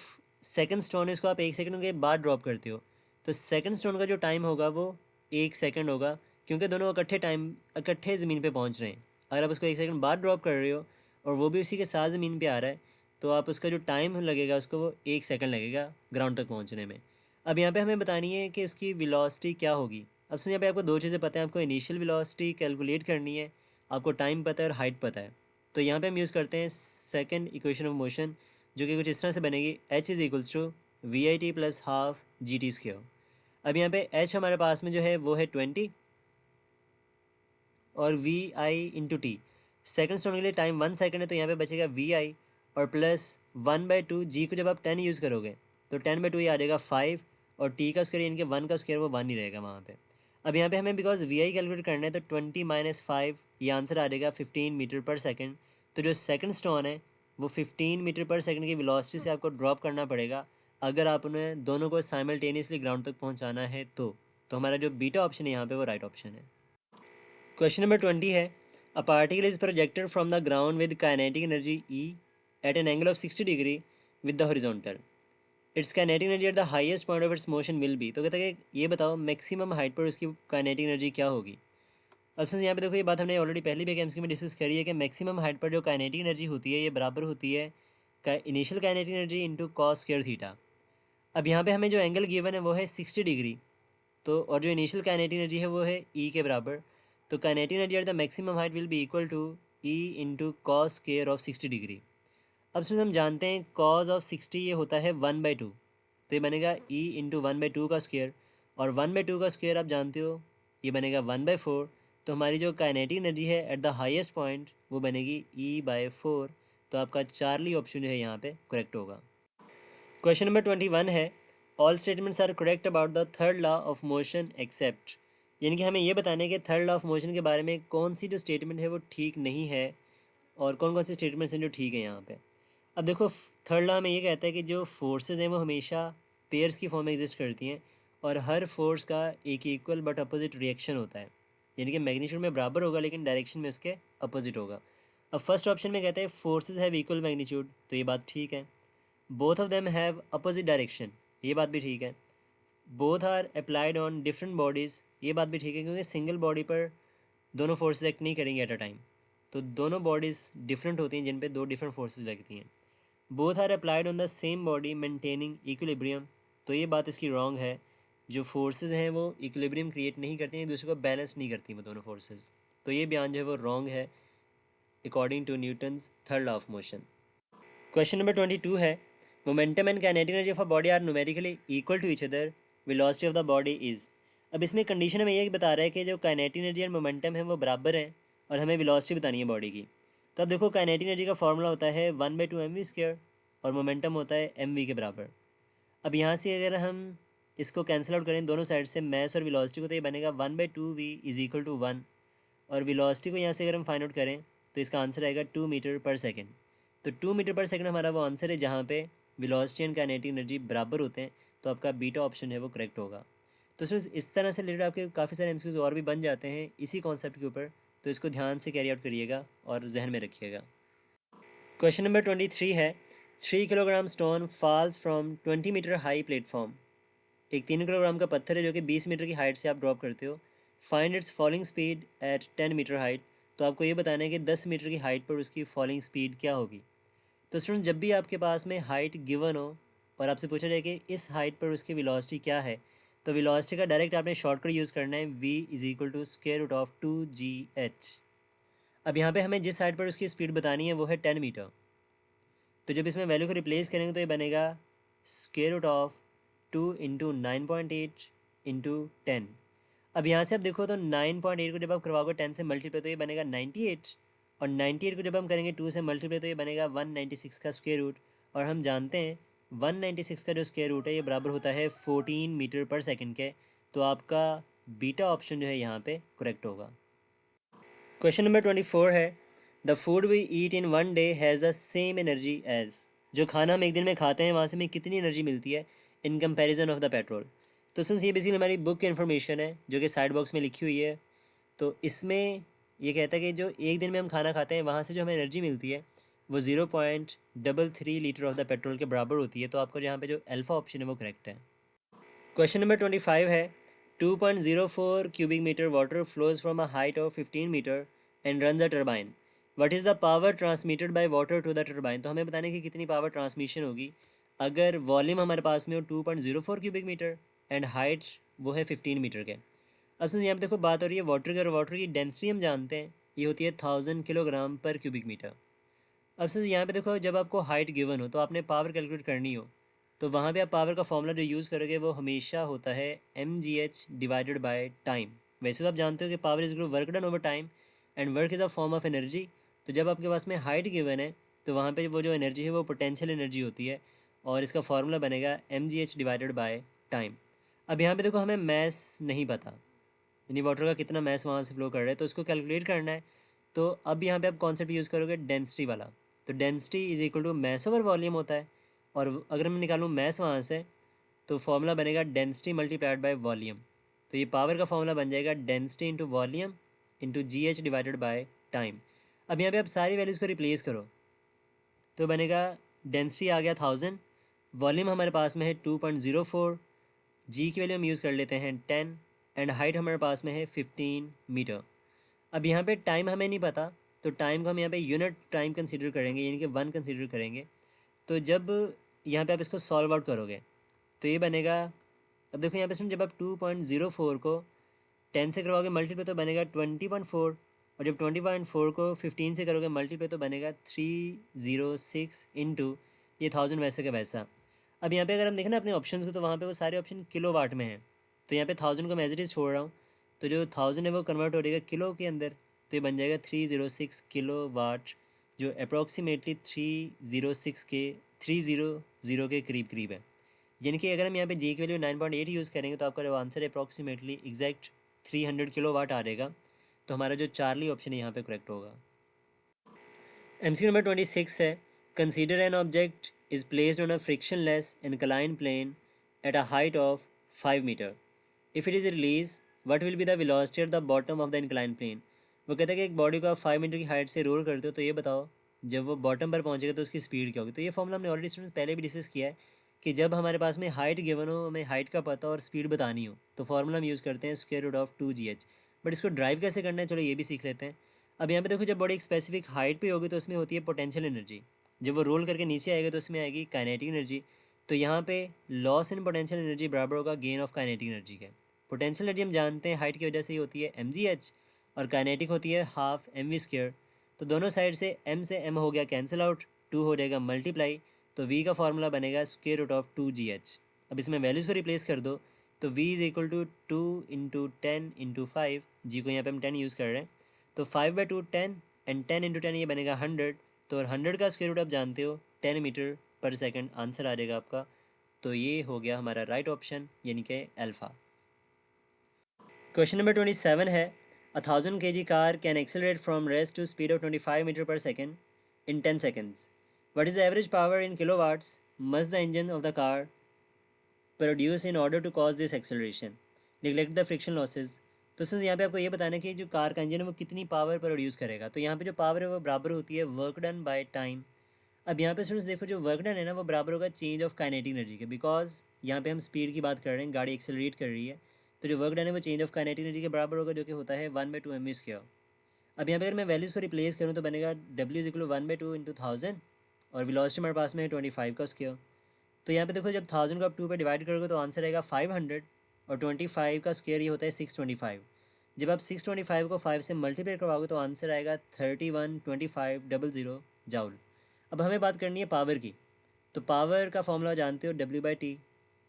सेकंड स्टोन है इसको आप 1 सेकंड के बाद ड्रॉप करते हो, तो सेकंड स्टोन का जो टाइम होगा वो 1 सेकंड होगा, क्योंकि दोनों इकट्ठे ज़मीन पे पहुँच रहे हैं। अगर आप उसको 1 सेकंड बाद ड्रॉप कर रहे हो और वो भी उसी के साथ ज़मीन पे आ रहा है, तो आप उसका जो टाइम लगेगा उसको वो 1 सेकंड लगेगा ग्राउंड तक पहुँचने में। अब यहाँ पे हमें बतानी है कि उसकी वेलोसिटी क्या होगी। अब सुनिए, यहाँ पे आपको दो चीज़ें पता है, आपको इनिशियल वेलोसिटी कैलकुलेट करनी है, आपको टाइम पता है और हाइट पता है। तो यहाँ पे हम यूज़ करते हैं सेकंड इक्वेशन ऑफ मोशन, जो कि कुछ इस तरह से बनेगी, h is equals to V I T plus half G T square. अब यहाँ पे h हमारे पास में जो है वो है 20, और V I into T, second stone के लिए टाइम 1 सेकंड है, तो यहाँ पे बचेगा वी आई और प्लस 1/2 जी को जब आप 10 यूज़ करोगे तो 10/2 ये आ जाएगा 5, और टी का स्क्वायर यानी कि 1 का स्क्वायर वो 1 ही रहेगा वहाँ पे। अब यहाँ पे हमें बिकॉज वी आई कैलकुलेट करना है, तो 20 - 5 ये आंसर आ जाएगा 15 मीटर पर सेकेंड। तो जो सेकेंड स्टोन है वो 15 मीटर पर सेकेंड की वेलोसिटी से आपको ड्रॉप करना पड़ेगा अगर आप उन्हें दोनों को साइमल्टेनियसली ग्राउंड तक पहुँचाना है तो हमारा जो बीटा ऑप्शन है यहाँ पे वो राइट ऑप्शन है। क्वेश्चन नंबर 20 है, a particle is projected from the ground with kinetic energy E at an angle of 60 degree with the horizontal, its kinetic energy at the highest point of its motion will be. तो कहता है कि ये बताओ maximum height पर उसकी kinetic energy क्या होगी। अब सुन, यहाँ पे देखो ये बात हमने ऑलरेडी पहली भी केमिस्ट्री में डिस्कस करी है कि मैक्सिमम हाइट पर जो काइनेटिक एनर्जी होती है ये बराबर होती है initial kinetic energy into cos square theta. अब यहाँ पे हमें जो एंगल गिवन है वो है 60 डिग्री, तो और जो इनिशियल काइनेटिक एनर्जी है वो है E के बराबर, तो kinetic energy at the maximum height will be equal to E into cos square of 60 degree. अब सुन, हम जानते हैं कॉस ऑफ 60 ये होता है 1/2, तो ये बनेगा E इंटू 1/2 का स्क्वायर, और 1/2 का स्क्वायर आप जानते हो ये बनेगा 1/4, तो हमारी जो काइनेटिक एनर्जी है एट द हाईएस्ट पॉइंट वो बनेगी E/4। तो आपका चार्ली ऑप्शन जो है यहाँ पे करेक्ट होगा। क्वेश्चन नंबर 21 है, all statements are correct about the third law of motion except, यानी कि हमें ये बताना है कि थर्ड लॉ ऑफ मोशन के बारे में कौन सी जो स्टेटमेंट है वो ठीक नहीं है और कौन कौन सी स्टेटमेंट्स हैं जो ठीक है यहाँ पे। अब देखो, थर्ड लॉ हमें ये कहता है कि जो फोर्सेस हैं वो हमेशा पेयर्स की फॉर्म में एग्जिस्ट करती हैं, और हर फोर्स का एक इक्वल बट अपोजिट रिएक्शन होता है, यानी कि मैग्नीट्यूड में बराबर होगा लेकिन डायरेक्शन में उसके अपोजिट होगा। अब फर्स्ट ऑप्शन में कहते हैं फोर्सेस हैव इक्वल मैग्नीट्यूड, तो ये बात ठीक है। Both of them have opposite direction, ये बात भी ठीक है। Both are applied on different bodies, ये बात भी ठीक है, क्योंकि सिंगल बॉडी पर दोनों फोर्सेस एक्ट नहीं करेंगे एट अ टाइम, तो दोनों बॉडीज़ डिफरेंट होती हैं जिन पे दो डिफरेंट फोर्सेस लगती हैं। Both are applied on the same body maintaining equilibrium, तो ये बात इसकी रॉन्ग है। जो फोर्सेस हैं वो इक्विलिब्रियम क्रिएट नहीं करती हैं, एक दूसरे को बैलेंस नहीं करती वो दोनों फोर्सेस, तो ये बयान जो है वो रॉन्ग है according to Newton's third law of motion. Question number 22 है, momentum and kinetic energy of a body are numerically equal to each other, velocity of the body is. अब इसमें कंडीशन हमें ये बता रहा है कि जो काइनेटिक एनर्जी एंड मोमेंटम है वो बराबर हैं और हमें वेलोसिटी बतानी है बॉडी की। तो अब देखो, काइनेटिक एनर्जी का फॉर्मूला होता है 1/2 mv स्क्वायर, और मोमेंटम होता है mv के बराबर। अब यहाँ से अगर हम इसको कैंसिल आउट करें दोनों साइड से, मैस और वेलोसिटी को, तो ये बनेगा 1/2v इज इक्वल टू 1। और वेलोसिटी को यहाँ से अगर हम फाइंड आउट करें तो इसका आंसर आएगा 2 मीटर पर सेकेंड। तो 2 मीटर पर सेकेंड हमारा वो आंसर है जहाँ पे वेलोसिटी एंड काइनेटिक एनर्जी बराबर होते हैं, तो आपका बीटा ऑप्शन है वो करेक्ट होगा। तो सिर्फ इस तरह से रिलेटेड आपके काफ़ी सारे एमसीक्यूज और भी बन जाते हैं इसी कॉन्सेप्ट के ऊपर, तो इसको ध्यान से कैरी आउट करिएगा और जहन में रखिएगा। क्वेश्चन नंबर 23 है, 3 kilogram stone falls from 20 metre high platform. एक 3 किलोग्राम का पत्थर है जो कि 20 मीटर की हाइट से आप ड्रॉप करते हो। Find its falling speed at 10 metre height. तो आपको ये बताना है कि 10 मीटर की हाइट पर उसकी फॉलिंग स्पीड क्या होगी। तो स्टूडेंट, जब भी आपके पास में हाइट गिवन हो और आपसे पूछा जाए कि इस हाइट पर उसकी वेलोसिटी क्या है, तो वेलोसिटी का डायरेक्ट आपने शॉर्टकट यूज़ करना है, v is equal to square root of 2gh। अब यहाँ पे हमें जिस हाइट पर उसकी स्पीड बतानी है वो है 10 मीटर। तो जब इसमें वैल्यू को रिप्लेस करेंगे तो ये बनेगा square root of 2 into 9.8 into 10। अब यहाँ से आप देखो तो 9.8 को जब आप करवाओगे 10 से मल्टीप्लाई तो ये बनेगा 98, और 98 को जब हम करेंगे 2 से मल्टीप्लाई तो ये बनेगा 196 का स्क्वायर रूट। और हम जानते हैं 196 का जो स्क्वायर रूट है ये बराबर होता है 14 मीटर पर सेकंड के। तो आपका बीटा ऑप्शन जो है यहाँ पे करेक्ट होगा। क्वेश्चन नंबर 24 है, the food we eat in one day has the same energy as. जो खाना हम एक दिन में खाते हैं वहाँ से हमें कितनी एनर्जी मिलती है in comparison of the petrol. तो सुन, ये बेसिकली हमारी बुक की इन्फॉर्मेशन है जो कि साइड बॉक्स में लिखी हुई है। तो इसमें ये कहता है कि जो एक दिन में हम खाना खाते हैं वहाँ से जो हमें एनर्जी मिलती है वो 0.33 लीटर ऑफ द पेट्रोल के बराबर होती है। तो आपको यहाँ पे जो अल्फा ऑप्शन है वो करेक्ट है। क्वेश्चन नंबर 25 है, 2.04 cubic meter water flows from a height of 15 meter and runs a turbine. What is the power transmitted by water to the turbine? तो हमें बताने की कितनी पावर ट्रांसमिशन होगी अगर वॉल्यूम हमारे पास में हो 2.04 क्यूबिक मीटर एंड हाइट वो है 15 मीटर के। अब सुन, यहाँ पे देखो बात हो रही है वाटर की, और वाटर की डेंसिटी हम जानते हैं ये होती है 1000 किलोग्राम पर क्यूबिक मीटर। अब सुन, यहाँ पे देखो जब आपको हाइट गिवन हो तो आपने पावर कैलकुलेट करनी हो, तो वहाँ पे आप पावर का फॉर्मूला जो यूज़ करोगे वो हमेशा होता है mgh डिवाइडेड बाय टाइम। वैसे तो आप जानते हो कि power is equal work done over time and work is a form of energy. तो जब आपके पास में हाइट गिवन है तो वहाँ पे वो जो एनर्जी है वो पोटेंशियल एनर्जी होती है, और इसका फार्मूला बनेगा mgh डिवाइडेड बाय टाइम। अब यहाँ पे देखो हमें मैस नहीं पता, यानी वाटर का कितना मैस वहाँ से फ्लो कर रहा है, तो उसको कैलकुलेट करना है। तो अब यहाँ पे आप कॉन्सेप्ट यूज़ करोगे डेंसिटी वाला। तो density is equal to mass over volume होता है, और अगर मैं निकालूँ मैस वहाँ से तो फॉर्मूला बनेगा डेंसिटी मल्टीप्लाइड बाय वॉल्यूम। तो ये पावर का फॉर्मूला बन जाएगा density into volume into GH divided by time. अब यहाँ पे आप सारी वैल्यूज़ को रिप्लेस करो तो बनेगा डेंसिटी आ गया 1000, वॉल्यूम हमारे पास में है 2.04, जी की वैल्यू हम यूज़ कर लेते हैं 10 एंड हाइट हमारे पास में है 15 मीटर। अब यहाँ पे टाइम हमें नहीं पता, तो टाइम को हम यहाँ पे यूनिट टाइम कंसीडर करेंगे, यानी कि 1 कंसीडर करेंगे। तो जब यहाँ पे आप इसको सॉल्व आउट करोगे तो ये बनेगा, अब देखो यहाँ पे सुन, जब आप 2.04 को 10 से करवाओगे मल्टीप्लाई तो बनेगा 20.4, और जब 20.4 को 15 से करोगे मल्टीप्लाई तो बनेगा 306 इंटू ये 1000 वैसे का वैसा। अब यहाँ पे अगर हम देखें ना अपने ऑप्शंस को तो वहाँ पे वो सारे ऑप्शन किलो वाट में हैं, तो यहाँ पे 1000 को मैं एज इट इज़ छोड़ रहा हूँ, तो जो 1000 है वो कन्वर्ट हो जाएगा किलो के अंदर, तो ये बन जाएगा 306 किलो वाट, जो अप्रॉक्सीमेटली 300 के करीब करीब है। यानी कि अगर हम यहाँ पे जी की वैल्यू 9.8 यूज़ करेंगे तो आपका जो आंसर है अप्रॉक्सीमेटली एग्जैक्ट 300 किलो वाट आ जाएगा। तो हमारा जो चार्ली ऑप्शन है यहाँ पे करेक्ट होगा। MCQ नंबर 26 है, consider an object is placed on a frictionless inclined plane at a height of 5 metre. If it is release what will be the velocity at the bottom of the incline plane. वो कहता है कि एक body को आप 5 metre की height से role करते हो, तो ये बताओ जब वो बॉटम पर पहुँचेगा तो उसकी स्पीड क्या होगी। तो ये फॉर्मूला हमने ऑलरेडी स्टूडेंट पहले भी डिस्कस किया है कि जब हमारे पास में हाइट गिवन हो, हमें हाइट का पता और स्पीड बतानी हो, तो फॉर्मूला हम यूज़ करते हैं square root of 2gh। But इसको ड्राइव कैसे करना है चलो ये भी सीख लेते हैं। अब यहाँ पे देखो जब बॉडी एक स्पेसिफिक हाइट पे होगी तो उसमें होती है पोटेंशियल एनर्जी, जब वो रोल करके नीचे आएगा तो उसमें आएगी काइनेटिक एनर्जी। तो यहाँ पे लॉस इन पोटेंशियल एनर्जी बराबर होगा गेन ऑफ काइनेटिक एनर्जी के। पोटेंशियल एनर्जी हम जानते हैं हाइट की वजह से ही होती है mgh, और काइनेटिक होती है हाफ mv²। तो दोनों साइड से m से m हो गया कैंसिल आउट, 2 हो जाएगा मल्टीप्लाई, तो v का फार्मूला बनेगा स्क्वायर रूट ऑफ 2gh। अब इसमें वैल्यूज़ को रिप्लेस कर दो तो v is equal to 2 into 10 into 5, G को यहाँ पे हम 10 यूज़ कर रहे हैं, तो 5/2 10 एंड 10 इंटू 10 ये बनेगा 100। तो और 100 का स्क्वायर रूट आप जानते हो 10 मीटर पर सेकंड आंसर आ जाएगा आपका। तो ये हो गया हमारा राइट ऑप्शन यानी कि अल्फ़ा। क्वेश्चन नंबर 27 है 1000 kg car can accelerate from rest to speed of 25 metre per second in 10 seconds. What is the average power in kilowatts must the engine of the car produce in order to cause this acceleration? Neglect the friction losses. तो since यहाँ पे आपको ये बताना है कि जो car का इंजन है वो कितनी पावर प्रोड्यूस करेगा, तो यहाँ पे जो पावर है वो बराबर होती है वर्क डन बाय टाइम। अब यहाँ पे स्टूडेंट्स देखो जो वर्क डन है ना वो बराबर होगा चेंज ऑफ काइनेटिक एनर्जी के, बिकॉज यहाँ पे हम स्पीड की बात कर रहे हैं, गाड़ी एक्सेलरेट कर रही है, तो जो वर्क डन है वो चेंज ऑफ काइनेटिक एनर्जी के बराबर होगा, जो कि होता है 1/2 mv²। अब यहाँ पे अगर मैं वैल्यूज़ को रिप्लेस करूँ तो बनेगा W = 1/2 × 1000 और वेलोसिटी हमारे पास में है 25 का स्क्वायर। तो यहाँ पे देखो जब 1000 को आप 2 पे डिवाइड करोगे तो आंसर आएगा 500 और 25 का स्क्वायर ये होता है 625। जब आप 625 को 5 से मल्टीप्लाई करवाओगे तो आंसर आएगा 312500 जाउल। अब हमें बात करनी है पावर की, तो पावर का फॉर्मूला जानते हो W/T।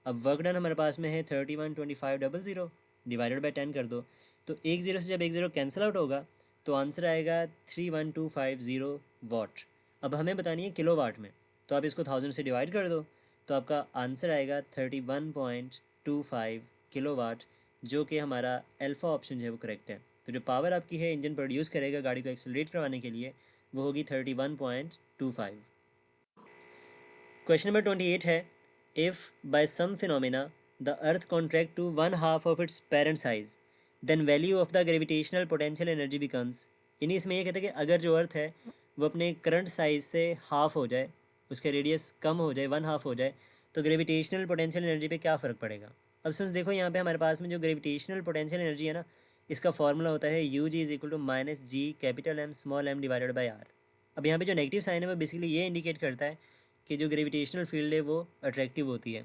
अब वर्क डन हमारे पास में है 312500 डिवाइडेड बाई 10 कर दो, तो एक ज़ीरो से जब एक ज़ीरो कैंसिल आउट होगा तो आंसर आएगा 31250 वाट। अब हमें बतानी है किलो वाट में, तो आप इसको 1000 से डिवाइड कर दो तो आपका आंसर आएगा 31.25 किलो वाट, जो कि हमारा अल्फ़ा ऑप्शन जो है वो करेक्ट है। तो जो पावर आपकी है इंजन प्रोड्यूस करेगा गाड़ी को एक्सेलरेट करवाने के लिए वो होगी 31.25। क्वेश्चन नंबर 28 है if by some phenomena the earth contract to 1/2 of its parent size then value of the gravitational potential energy becomes. यानी इसमें ये कहते हैं कि अगर जो अर्थ है वो अपने करंट साइज से हाफ हो जाए, उसके रेडियस कम हो जाए, 1/2 हो जाए, तो ग्रेविटेशनल पोटेंशियल एनर्जी पे क्या फ़र्क पड़ेगा। अब सुन देखो यहाँ पे हमारे पास में जो ग्रेविटेशनल पोटेंशियल एनर्जी है ना, इसका फॉर्मूला होता है UG = -G M divided by R। अब यहाँ पे जो नेगेटिव साइन है वो बेसिकली ये इंडिकेट करता है कि जो ग्रेविटेशनल फील्ड है वो अट्रैक्टिव होती है।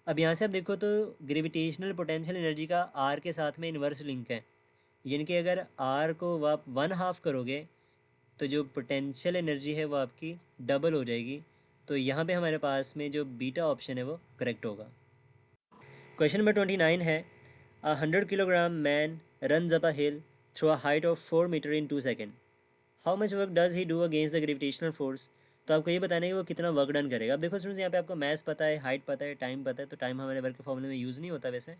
अब यहाँ से आप देखो तो ग्रेविटेशनल पोटेंशियल एनर्जी का R के साथ में इन्वर्स लिंक है, यानी कि अगर R को आप 1/2 करोगे तो जो पोटेंशियल एनर्जी है वो आपकी डबल हो जाएगी। तो यहाँ पे हमारे पास में जो बीटा ऑप्शन है वो करेक्ट होगा। क्वेश्चन नंबर 29 है 100 kilogram man run up a hill through a height of 4 metre in 2 second. How much work does he do against the gravitational force. तो आपको ये बताना है कि वो कितना वर्क डन करेगा। अब देखो स्टूडेंट्स यहाँ पे आपको मैथ्स पता है, हाइट पता है, टाइम पता है, तो टाइम हमारे वर्क के फॉर्मूले में यूज़ नहीं होता वैसे।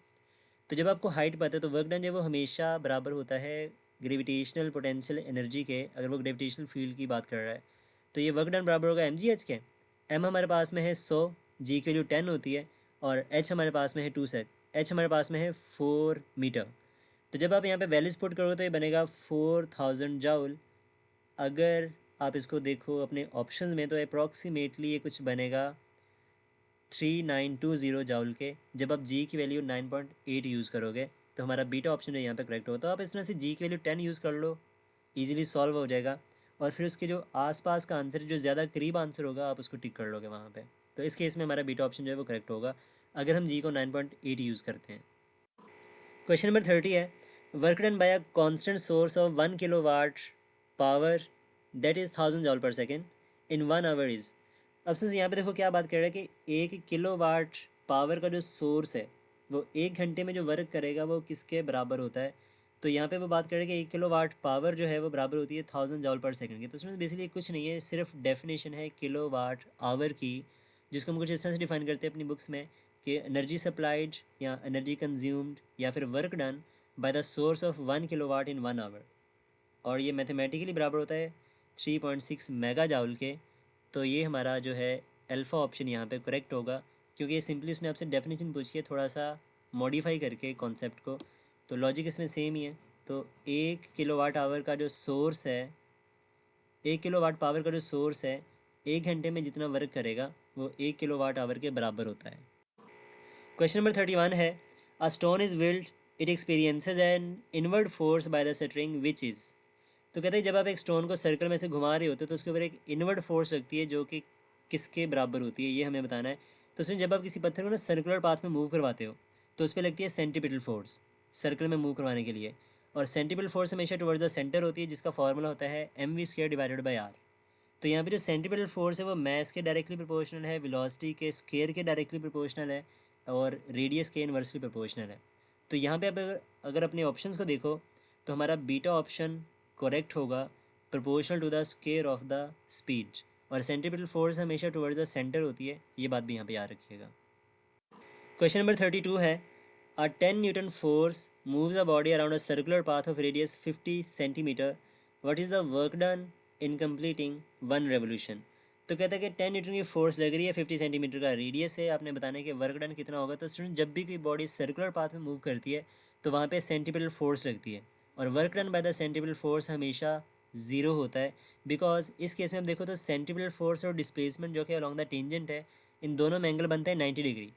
तो जब आपको हाइट पता है तो वर्क डन जो है वो हमेशा बराबर होता है ग्रेविटेशनल पोटेंशियल एनर्जी के। अगर वो ग्रेविटेशनल फील्ड की बात कर रहा है तो ये वर्क डन बराबर होगा mgh के। m हमारे पास में है 100, g की वैल्यू 10 होती है और h हमारे पास में है 2 सेट, h हमारे पास में है 4 मीटर। तो जब आप यहाँ पे वैल्यूज पुट करोगे तो ये बनेगा 4000 जाउल। अगर आप इसको देखो अपने ऑप्शन में तो अप्रॉक्सीमेटली ये कुछ बनेगा 3920 जाउल के। जब आप जी की वैल्यू 9.8 यूज़ करोगे तो हमारा बीटा ऑप्शन जो यहाँ पे करेक्ट होगा। तो आप इस तरह से जी की वैल्यू 10 यूज़ कर लो, इजीली सॉल्व हो जाएगा, और फिर उसके जो आसपास का आंसर जो ज़्यादा करीब आंसर होगा आप उसको टिक कर लोगे वहाँ पे। तो इस केस में हमारा बीटा ऑप्शन जो है वो करेक्ट होगा अगर हम जी को 9.8 यूज़ करते हैं। क्वेश्चन नंबर 30 है work done bye a constant source of 1 kilowatt power that is 1000 जॉल पर सेकेंड इन 1 आवर इज़। अब सिंस यहाँ पे देखो क्या बात कर रहा है कि 1 किलोवाट पावर का जो सोर्स है वो 1 घंटे में जो वर्क करेगा वो किसके बराबर होता है। तो यहाँ पे वो बात कर रहे हैं कि 1 किलोवाट पावर जो है वो बराबर होती है 1000 जॉल पर सेकेंड की। तो उसमें बेसिकली कुछ नहीं है, सिर्फ डेफिनेशन है किलोवाट आवर की, जिसको हम कुछ इस तरह से डिफाइन करते हैं अपनी बुक्स में कि एनर्जी सप्लाइड या एनर्जी कंज्यूम्ड या फिर work done by the source of 1 kilowatt in 1 hour, और ये मैथमेटिकली बराबर होता है 3.6 मेगा जाउल के। तो ये हमारा जो है अल्फ़ा ऑप्शन यहाँ पे करेक्ट होगा, क्योंकि ये सिंपली उसने आपसे डेफिनेशन पूछी है थोड़ा सा मॉडिफाई करके कॉन्सेप्ट को, तो लॉजिक इसमें सेम ही है। तो 1 किलोवाट आवर का जो सोर्स है, 1 किलोवाट पावर का जो सोर्स है 1 घंटे में जितना वर्क करेगा वो 1 किलोवाट आवर के बराबर होता है। क्वेश्चन नंबर 31 है a stone is whirled it experiences an inward force by the string which is. तो कहते हैं जब आप एक स्टोन को सर्कल में से घुमा रहे होते हो तो उसके ऊपर एक इनवर्ड फोर्स लगती है जो कि किसके बराबर होती है ये हमें बताना है। तो उसमें जब आप किसी पत्थर को ना सर्कुलर पाथ में मूव करवाते हो तो उस पर लगती है सेंटीपिटल फोर्स सर्कल में मूव करवाने के लिए, और सेंटीपिटल फोर्स हमेशा टुवर्ड्स द सेंटर होती है जिसका फॉर्मूला होता है mv² डिवाइडेड बाई r। तो यहाँ पे जो सेंटीपिटल फोर्स है वो मास के डायरेक्टली प्रोपोर्शनल है, वेलोसिटी के स्क्वायर के डायरेक्टली प्रोपोर्शनल है, और रेडियस के इन्वर्सली प्रोपोर्शनल है। तो यहाँ पे आप अगर अपने ऑप्शंस को देखो तो हमारा बीटा ऑप्शन करेक्ट होगा proportional to the square of the speed, और सेंटीपिटल फोर्स हमेशा टुवर्ड्स द सेंटर होती है, ये बात भी यहाँ पे याद रखिएगा। क्वेश्चन नंबर 32 है, अ 10 Newton force moves a body around a circular path of radius 50 centimetre, what is the work done in completing one revolution. तो कहता है कि 10 न्यूटन की फोर्स लग रही है, 50 सेंटीमीटर का रेडियस है, आपने बताना है कि वर्क डन कितना होगा। तो स्टूडेंट जब भी कोई बॉडी सर्कुलर पाथ में मूव करती है तो वहाँ पे सेंटीपिटल फोर्स लगती है, और work done by the centripetal force हमेशा ज़ीरो होता है। बिकॉज इस केस में आप देखो तो सेंटीपिटल फोर्स और डिस्प्लेसमेंट जो कि अलॉन्ग द टेंजेंट है, इन दोनों में एंगल बनता है 90 डिग्री।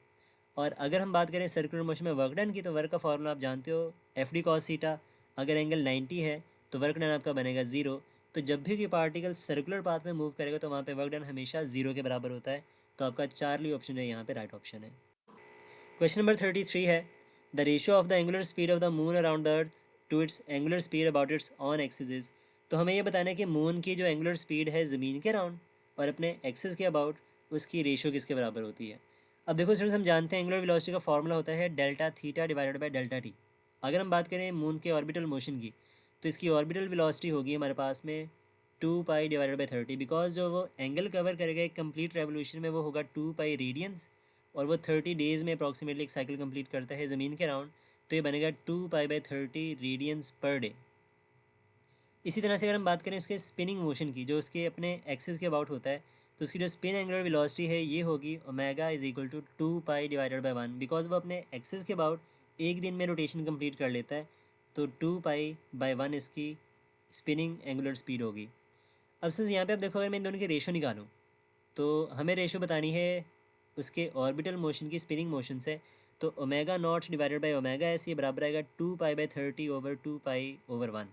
और अगर हम बात करें सर्कुलर मोशन में वर्क डन की, तो वर्क का फॉर्मूला आप जानते हो, एफ डी कॉस थीटा। अगर एंगल 90 है तो वर्क डन आपका बनेगा ज़ीरो। तो जब भी कोई पार्टिकल सर्कुलर पाथ में मूव करेगा तो वहाँ पे वर्क डन हमेशा ज़ीरो के बराबर होता है। तो आपका चार्ली ऑप्शन जो है यहाँ पे राइट ऑप्शन है। क्वेश्चन नंबर 33 है, the ratio of the angular speed of the moon around the earth to its angular speed about its own axis is. तो हमें ये बताना है कि मून की जो एंगुलर स्पीड है ज़मीन के अराउंड और अपने एक्सिस के अबाउट, उसकी रेशियो किसके बराबर होती है। अब देखो स्टूडेंट्स, हम जानते हैं एंगुलर वेलोसिटी का फॉर्मूला होता है delta theta divided by delta T. अगर हम बात करें मून के ऑर्बिटल मोशन की, तो इसकी ऑर्बिटल वेलोसिटी होगी हमारे पास में 2 पाई डिवाइडेड बाई 30, बिकॉज जो वो एंगल कवर करेगा एक कंप्लीट रेवोल्यूशन में वो होगा 2 पाई रेडियंस, और वो 30 डेज़ में अप्रॉक्सीमेटली एक साइकिल कंप्लीट करता है ज़मीन के राउंड। तो ये बनेगा 2 pi by 30 radiance per day. इसी तरह से अगर हम बात करें उसके स्पिनिंग मोशन की, जो उसके अपने एक्सिस के अबाउट होता है, तो उसकी जो स्पिन एंगुलर वेलोसिटी है ये होगी omega is equal to 2 pi divided by 1, because वो अपने एक्सिस के अबाउट एक दिन में रोटेशन कंप्लीट कर लेता है। तो 2 पाई बाई 1 इसकी स्पिनिंग एंगुलर स्पीड होगी। अब सिंस यहाँ पे आप देखो, अगर मैं इन दोनों की रेशो निकालूँ तो हमें रेशो बतानी है उसके ऑर्बिटल मोशन की स्पिनिंग मोशन से। तो omega naught divided by omega S, ये बराबर आएगा 2 pi by 30 over 2 pi over 1।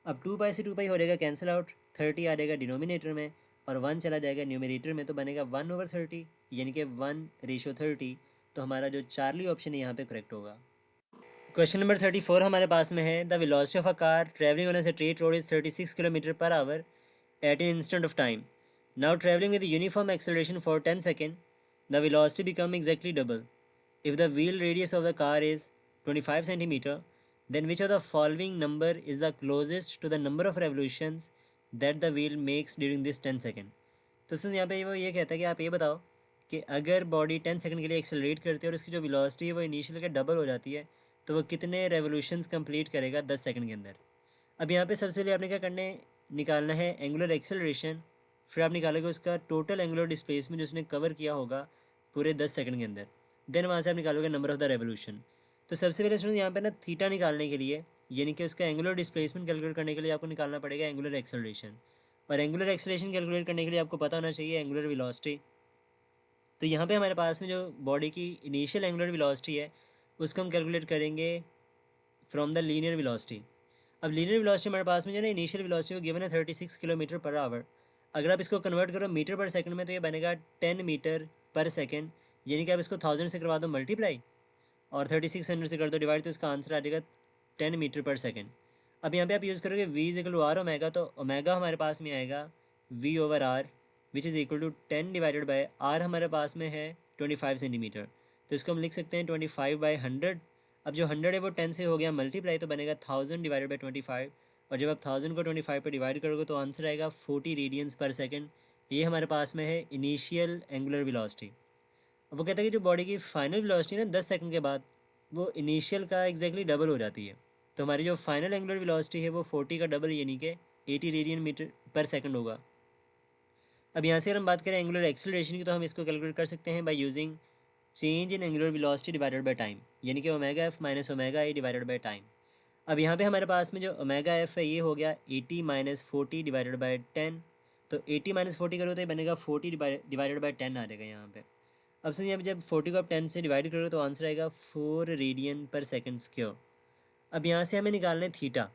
अब 2 पाई से 2 पाई हो जाएगा कैंसिल आउट, 30 आ जाएगा डिनोमिनेटर में और 1 चला जाएगा न्यूमिनेटर में, तो बनेगा 1/30, यानी कि 1:30। तो हमारा जो चार्ली ऑप्शन है यहाँ पे करेक्ट होगा। क्वेश्चन नंबर 34 हमारे पास में है, the velocity of a car travelling on a straight road is 36 kilometre per our at an instant of time. Now traveling with a uniform acceleration for 10 seconds, the velocity becomes exactly double. If the wheel radius of the car is 25 centimeter, then which of the following number is the closest to the number of revolutions that the wheel makes during this 10 second? तो सिर्फ यहाँ पे वो ये कहता है कि आप ये बताओ कि अगर बॉडी 10 सेकंड के लिए एक्सेलरेट करती है और उसकी जो वेलोसिटी है वो इनिशियल के डबल हो जाती है, तो वो कितने रेवोल्यूशंस कंप्लीट करेगा 10 सेकंड के अंदर। अब यहाँ पे सबसे पहले आपने क्या करना है, निकालना है एंगुलर एक्सेलरेशन, फिर आप निकालोगे उसका टोटल एंगुलर डिस्प्लेसमेंट जो उसने कवर किया होगा पूरे 10 सेकंड के अंदर। देन वहाँ से आप निकालोगे नंबर ऑफ द रेवोल्यूशन। तो सबसे पहले स्टूडेंट यहाँ पे ना थीटा निकालने के लिए, यानी कि उसका एंगुलर डिस्प्लेसमेंट कैलकुलेट करने के लिए आपको निकालना पड़ेगा एंगुलर एक्सेलरेशन, और एंगुलर एक्सेलरेशन कैलकुलेट करने के लिए आपको पता होना चाहिए एंगुलर वेलोसिटी। तो यहाँ पे हमारे पास में जो बॉडी की इनिशियल एंगुलर वेलोसिटी है उसको हम कैलकुलेट करेंगे फ्रॉम द लीनियर वेलोसिटी। अब लीनियर वेलोसिटी हमारे पास में जो है ना, इनिशियल वेलोसिटी वो गिवन है 36 किलोमीटर पर आवर। अगर आप इसको कन्वर्ट करो मीटर पर सेकंड में तो ये बनेगा 10 मीटर पर सेकंड, यानी कि आप इसको 1000 से करवा दो मल्टीप्लाई और 3600 से कर दो डिवाइड, तो इसका आंसर आ जाएगा 10 मीटर पर सेकंड। अब यहाँ पे आप यूज़ करोगे v is equal to R omega, तो ओमेगा हमारे पास में आएगा v over R which is equal to 10 divided by R हमारे पास में है 25 सेंटीमीटर, तो इसको हम लिख सकते हैं 25/100। अब जो 100 है वो 10 से हो गया मल्टीप्लाई, तो बनेगा 1000 डिवाइडेड बाई 25, और जब आप 1000 को 25 पर डिवाइड करोगे तो आंसर आएगा 40 रेडियंस पर सेकंड। ये हमारे पास में है इनिशियल एंगुलर वेलोसिटी। वो कहता है कि जो बॉडी की फाइनल वेलोसिटी ना 10 सेकंड के बाद वो इनिशियल का एग्जैक्टली डबल हो जाती है। तो हमारी जो फाइनल एंगुलर वेलोसिटी है वो 40 का डबल, यानी कि 80 रेडियन मीटर पर सेकंड होगा। अब यहाँ से अगर हम बात करें एंगुलर एक्सेलरेशन की, तो हम इसको कैलकुलेट कर सकते हैं by using change in angular velocity divided by time, यानी कि omega F minus omega A divided by time. अब यहाँ पे हमारे पास में जो ओमेगा एफ है ये हो गया 80 माइनस 40 डिवाइडेड बाय 10। तो 80 माइनस 40 करो तो ये बनेगा 40 डिवाइडेड बाय 10 आ जाएगा यहाँ पे। अब सुनिए, अब जब 40 को आप 10 से डिवाइड करोगे तो आंसर आएगा 4 रेडियन पर सेकंड स्क्वायर। अब यहाँ से हमें निकालना है थीटा,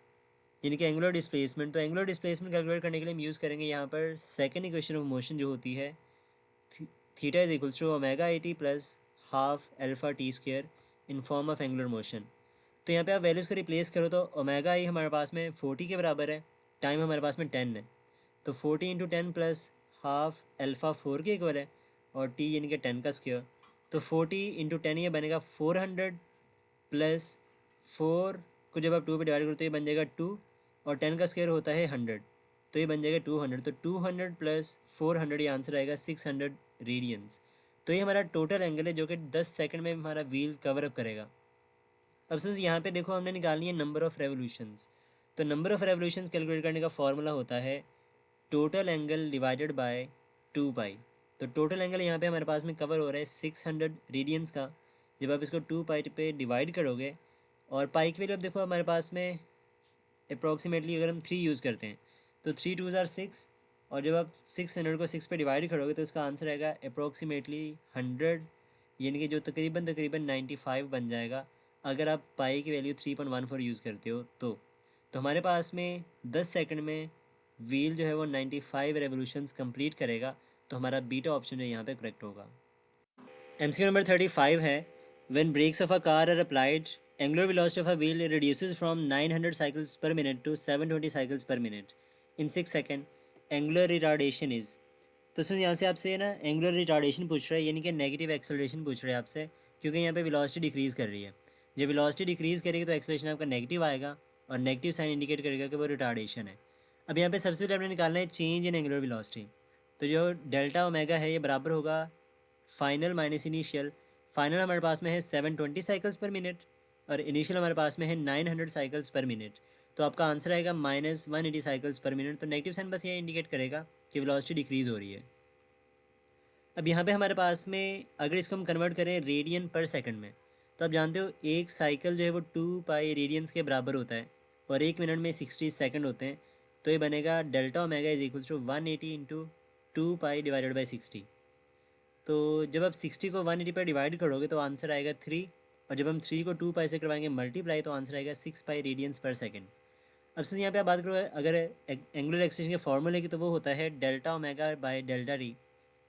यानी कि एंगुलर डिस्प्लेसमेंट। तो एंगुलर डिस्प्लेसमेंट कैलकुलेट करने के लिए हम यूज़ करेंगे यहाँ पर सेकंड इक्वेशन ऑफ मोशन जो होती है, theta is equals to omega 80 plus half alpha T square in form of angular motion. तो यहाँ पे आप वैल्यूज़ को रिप्लेस करो तो ओमेगा आई हमारे पास में 40 के बराबर है, टाइम हमारे पास में 10 है, तो 40 इंटू 10 प्लस हाफ अल्फ़ा 4 के इक्वल है, और टी यानी कि 10 का स्क्वायर। तो 40 इंटू 10 ये बनेगा 400 प्लस 4 को जब आप 2 पे डिवाइड करो तो ये बन जाएगा 2, और 10 का स्क्वायर होता है 100, तो ये बन जाएगा 200। तो 200 प्लस 400, ये आंसर आएगा 600 रेडियंस। तो ये हमारा टोटल एंगल है जो कि 10 सेकंड में हमारा व्हील कवर अप करेगा। अब सिंस यहाँ पे देखो हमने निकालनी है नंबर ऑफ़ रेवोल्यूशंस, तो नंबर ऑफ़ रेवोल्यूशंस कैलकुलेट करने का फॉर्मूला होता है टोटल एंगल डिवाइडेड बाय 2 पाई। तो टोटल एंगल यहाँ पे हमारे पास में कवर हो रहा है 600 रेडियंस का। जब आप इसको 2 पाई पे डिवाइड करोगे, और पाई की वैल्यू अब देखो हमारे पास में अप्रॉक्सीमेटली अगर हम 3 यूज़ करते हैं तो 3 2 6, और जब आप 600 को 6 पे डिवाइड करोगे तो इसका आंसर आएगा अप्रॉक्सीमेटली 100, यानी कि जो तकरीबन तकरीबन 95 बन जाएगा अगर आप पाई की वैल्यू 3.14 यूज़ करते हो तो हमारे पास में 10 सेकंड में व्हील जो है वो 95 रेवोल्यूशंस कंप्लीट करेगा। तो हमारा बीटा ऑप्शन है यहाँ पे करेक्ट होगा। MCQ नंबर 35 है, when brakes of a car are applied angular velocity of a wheel reduces from 900 cycles per minute to 720 cycles per minute in 6 second, angular retardation is. तो सुन यहाँ से आपसे ना एंगुलर रिटार्डेशन पूछ रहा है, यानी कि नेगेटिव एक्सेलरेशन पूछ रहा है आपसे, क्योंकि यहाँ पे वेलोसिटी डिक्रीज़ कर रही है। जब वेलोसिटी डिक्रीज़ करेगी तो एक्सेलरेशन आपका नेगेटिव आएगा, और नेगेटिव साइन इंडिकेट करेगा कि वो रिटार्डेशन है। अब यहाँ पे सबसे पहले हमने निकालना है चेंज इन एंगुलर वेलोसिटी। तो जो डेल्टा ओमेगा है ये बराबर होगा फाइनल माइनस इनिशियल। फाइनल हमारे पास में है 720 साइकिल्स पर मिनट, और इनिशियल हमारे पास में है 900 साइकिल्स पर मिनट। तो आपका आंसर आएगा -180 साइकिल्स पर मिनट। तो नेगेटिव साइन बस ये इंडिकेट करेगा कि वेलोसिटी डिक्रीज़ हो रही है। अब यहाँ पे हमारे पास में अगर इसको हम कन्वर्ट करें रेडियन पर सेकंड में, तो आप जानते हो एक साइकिल जो है वो 2 पाई रेडियंस के बराबर होता है, और 1 मिनट में 60 सेकंड होते हैं। तो ये बनेगा delta omega is equals to 180 into 2 pi divided by 60। तो जब आप 60 को 180 पर डिवाइड करोगे तो आंसर आएगा 3, और जब हम 3 को 2 पाई से करवाएंगे मल्टीप्लाई तो आंसर आएगा 6 पाई रेडियंस पर सेकेंड। अब से यहाँ पे आप बात करो अगर एंगुलर एक्सटेंशन के फॉर्मूले की, तो वो होता है delta omega by delta T.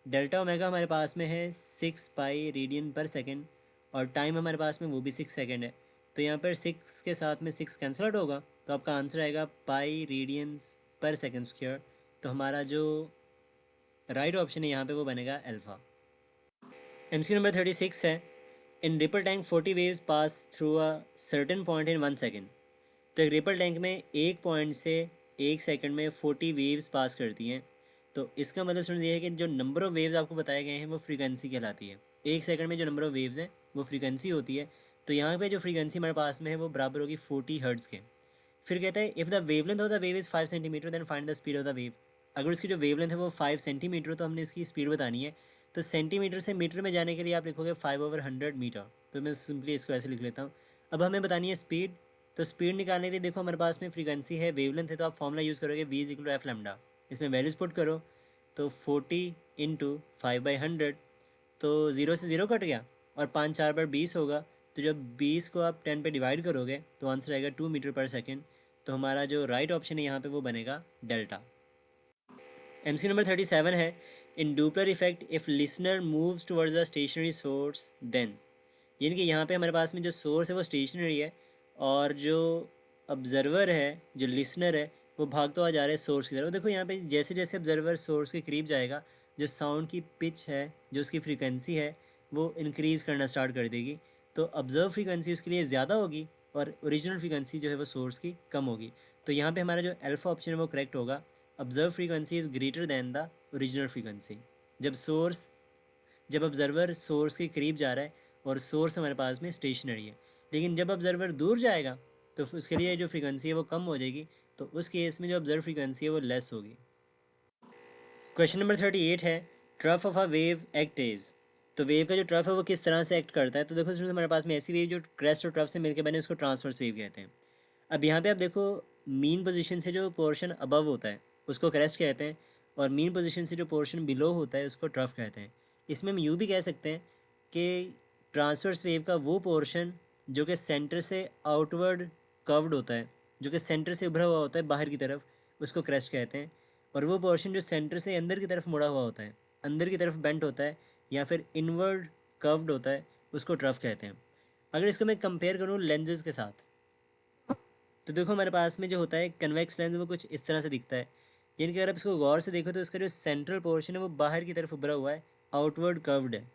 Delta omega हमारे पास में है 6 पाई रेडियन पर सेकेंड, और टाइम हमारे पास में वो भी 6 सेकेंड है। तो यहाँ पर 6 के साथ में 6 कैंसल आउट होगा, तो आपका आंसर आएगा पाई रेडियंस पर सेकेंड स्क्वायर। तो हमारा जो राइट ऑप्शन है यहाँ पे वो बनेगा अल्फ़ा। MCQ नंबर 36 है, in ripple tank 40 waves pass through a certain point in 1 second. तो एक रिपल टैंक में एक पॉइंट से 1 सेकंड में 40 वेव्स पास करती हैं। तो इसका मतलब समझ ये है कि जो नंबर ऑफ़ वेव्स आपको बताए गए हैं वो फ्रीक्वेंसी कहलाती है। 1 सेकंड में जो नंबर ऑफ़ वेव्स हैं वो फ्रीक्वेंसी होती है। तो यहाँ पे जो फ्रीक्वेंसी हमारे पास में है वो बराबर होगी 40 हर्ट्ज़ के। फिर कहता है if the wavelength of the wave is 5 centimetre then find the speed of the wave. अगर उसकी जो वेवलेंथ है वो 5 सेंटीमीटर, तो हमने इसकी स्पीड बतानी है। तो सेंटीमीटर से मीटर में जाने के लिए आप लिखोगे 5/100 मीटर। तो मैं सिंपली इसको ऐसे लिख लेता हूँ। अब हमें बतानी है स्पीड। तो स्पीड निकालने के लिए देखो हमारे पास में फ्रीक्वेंसी है, वेवलेंथ है, तो आप फॉर्मूला यूज़ करोगे v is equal to F lambda. इसमें वैल्यूज़ पुट करो, तो 40 इंटू 5/100, तो 0 से 0 कट गया, और 5 4 बार 20 होगा। तो जब 20 को आप 10 पे डिवाइड करोगे तो आंसर आएगा 2 मीटर पर सेकेंड। तो हमारा जो राइट ऑप्शन है यहाँ पे वो बनेगा डेल्टा। MCQ नंबर 37 है, in Doppler effect if listener moves towards the stationary source then. यानी कि यहाँ पे हमारे पास में जो सोर्स है वो स्टेशनरी है, और जो ऑब्जर्वर है, जो लिसनर है, वो भागता हुआ जा रहा है सोर्स की तरफ। देखो यहाँ पे जैसे जैसे ऑब्जर्वर सोर्स के करीब जाएगा, जो साउंड की पिच है, जो उसकी फ्रीक्वेंसी है, वो इंक्रीज़ करना स्टार्ट कर देगी। तो ऑब्जर्व फ्रीक्वेंसी उसके लिए ज़्यादा होगी, और ओरिजिनल फ्रीक्वेंसी जो है वो सोर्स की कम होगी। तो यहाँ पे हमारा जो अल्फ़ा ऑप्शन है वो करेक्ट होगा। Observe frequency is greater than the original frequency. जब ऑब्जर्वर सोर्स के करीब जा रहा है और सोर्स हमारे पास में स्टेशनरी है, लेकिन जब ऑब्जर्वर दूर जाएगा तो उसके लिए जो फ्रीक्वेंसी है वो कम हो जाएगी। तो उस केस में जो ऑब्जर्व फ्रीक्वेंसी है वो लेस होगी। क्वेश्चन नंबर 38 है, trough of a wave act is. तो वेव का जो ट्रफ है वो किस तरह से एक्ट करता है। तो देखो इसमें हमारे पास में ऐसी वेव जो क्रेस्ट और ट्रफ से मिलकर बने उसको ट्रांसवर्स वेव कहते हैं। अब यहाँ पे आप देखो मीन पोजीशन से जो पोर्शन अबव होता है उसको क्रेस्ट कहते हैं, और मीन पोजीशन से जो पोर्शन बिलो होता है उसको ट्रफ कहते हैं। इसमें हम यूँ भी कह सकते हैं कि ट्रांसवर्स वेव का वो पोर्शन जो कि सेंटर से आउटवर्ड कर्व्ड होता है, जो कि सेंटर से उभरा हुआ होता है बाहर की तरफ, उसको क्रेस्ट कहते हैं। और वो पोर्शन जो सेंटर से अंदर की तरफ मुड़ा हुआ होता है, अंदर की तरफ बेंट होता है, या फिर इनवर्ड कर्व्ड होता है, उसको ट्रफ कहते हैं। अगर इसको मैं कंपेयर करूँ लेंजेस के साथ, तो देखो हमारे पास में जो होता है कन्वेक्स लेंस वो कुछ इस तरह से दिखता है। यानी कि अगर आप इसको गौर से देखो तो इसका जो सेंट्रल पोर्शन है वो बाहर की तरफ उभरा हुआ है, आउटवर्ड कर्व्ड है।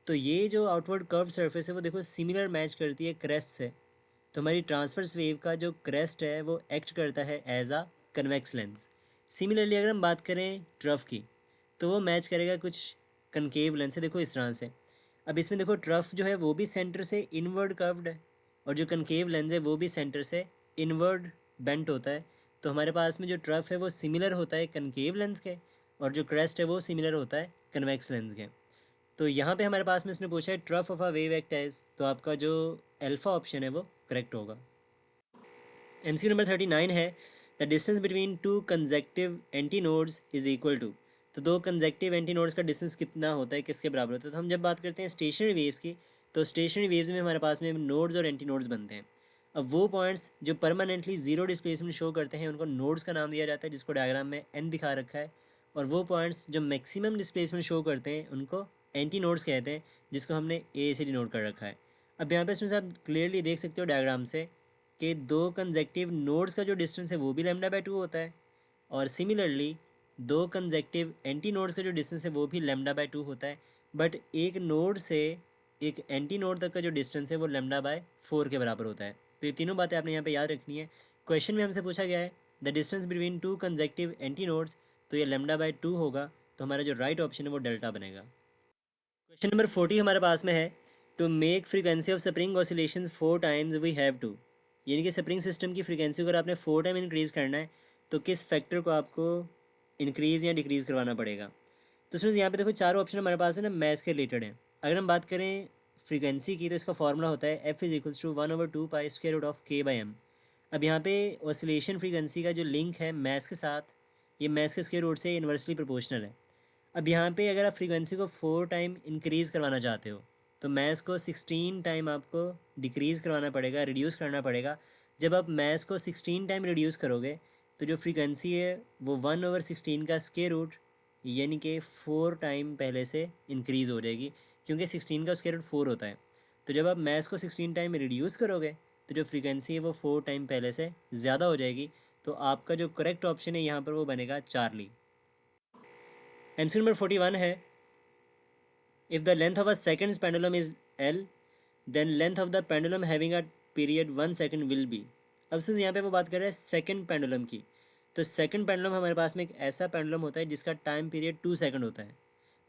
तो ये जो आउटवर्ड कर्व सरफेस है वो देखो सिमिलर मैच करती है क्रेस्ट से। तो हमारी ट्रांसवर्स वेव का जो क्रेस्ट है वो एक्ट करता है एज आ कन्वेक्स लेंस। सिमिलरली अगर हम बात करें ट्रफ की, तो वो मैच करेगा कुछ कनकेव लेंस है, देखो इस तरह से। अब इसमें देखो ट्रफ जो है वो भी सेंटर से इनवर्ड कर्व्ड है, और जो कनकेव लेंस है वो भी सेंटर से इनवर्ड बेंट होता है। तो हमारे पास में जो ट्रफ है वो सिमिलर होता है कनकेव लेंस के, और जो क्रेस्ट है वो सिमिलर होता है कन्वेक्स लेंस के। तो यहाँ पे हमारे पास में उसने पूछा है trough of a wave act as, तो आपका जो अल्फा ऑप्शन है वो करेक्ट होगा। एमसीक्यू नंबर 39 है, the distance between two consecutive antinodes is equal to. तो दो कंजेक्टिव एंटी नोड्स का डिस्टेंस कितना होता है, किसके बराबर होता है। तो हम जब बात करते हैं स्टेशनरी वेव्स की, तो स्टेशनरी वेव्स में हमारे पास में नोड्स और एंटी नोड्स बनते हैं। अब वो पॉइंट्स जो परमानेंटली जीरो डिस्प्लेसमेंट शो करते हैं उनको नोड्स का नाम दिया जाता है, जिसको डायग्राम में एन दिखा रखा है। और वो पॉइंट्स जो मैक्सिमम डिस्प्लेसमेंट शो करते हैं उनको एंटी नोड्स कहते हैं, जिसको हमने ए से डिनोट कर रखा है। अब यहाँ पे स्टूडेंट्स आप क्लियरली देख सकते हो डायग्राम से कि दो कंजेक्टिव नोड्स का जो डिस्टेंस है वो भी λ/2 होता है, और सिमिलरली दो कंजेक्टिव एंटी नोड्स का जो डिस्टेंस है वो भी λ/2 होता है। बट एक नोड से एक एंटी नोड तक का जो डिस्टेंस है वो λ/4 के बराबर होता है। तो ये तीनों बातें आपने यहाँ पे याद रखनी है। क्वेश्चन में हमसे पूछा गया है the distance between two consecutive anti nodes, तो ये λ/2 होगा। तो हमारा जो राइट ऑप्शन है वो डेल्टा बनेगा। क्वेश्चन नंबर 40 हमारे पास में है, to make frequency of spring oscillation 4 times we have to. यानी कि स्प्रिंग सिस्टम की फ्रीक्वेंसी अगर आपने 4 टाइम इंक्रीज़ करना है तो किस फैक्टर को आपको इंक्रीज़ या डिक्रीज़ करवाना पड़ेगा। तो स्टूडेंट्स यहाँ पे देखो चारों ऑप्शन हमारे पास है ना मैथ्स के रिलेटेड है। अगर हम बात करें फ्रीक्वेंसी की, तो इसका फॉर्मूला होता है F is equals to 1/2 pi square root of k/m। अब यहाँ पे ऑसिलेशन फ्रीक्वेंसी का जो लिंक है मैथ्स के साथ, ये मैथ्स के स्क्वायर रूट से इन्वर्सली प्रोपोर्शनल है। अब यहाँ पे अगर आप फ्रीक्वेंसी को 4 टाइम इंक्रीज़ करवाना चाहते हो तो मैथ्स को 16 टाइम आपको डिक्रीज़ करवाना पड़ेगा, रिड्यूस करना पड़ेगा। जब आप मैथ्स को 16 टाइम रिड्यूस करोगे तो जो फ्रीक्वेंसी है वो 1/16 का स्क्वायर रूट, यानी कि 4 टाइम पहले से इंक्रीज़ हो जाएगी, क्योंकि 16 का स्क्वायर रूट 4 होता है। तो जब आप मैथ्स को 16 टाइम रिड्यूस करोगे तो जो फ्रीक्वेंसी है वो 4 टाइम पहले से ज़्यादा हो जाएगी। तो आपका जो करेक्ट ऑप्शन है यहाँ पर वो बनेगा चार्ली। एमसीक्यू नंबर 41 है, if the length of a second's pendulum is L, then length of the pendulum having a period 1 second will be। अब सिंस यहाँ पे वो बात कर रहे हैं सेकंड पेंडुलम की, तो सेकंड पेंडुलम हमारे पास में एक ऐसा पेंडुलम होता है जिसका टाइम पीरियड 2 सेकंड होता है।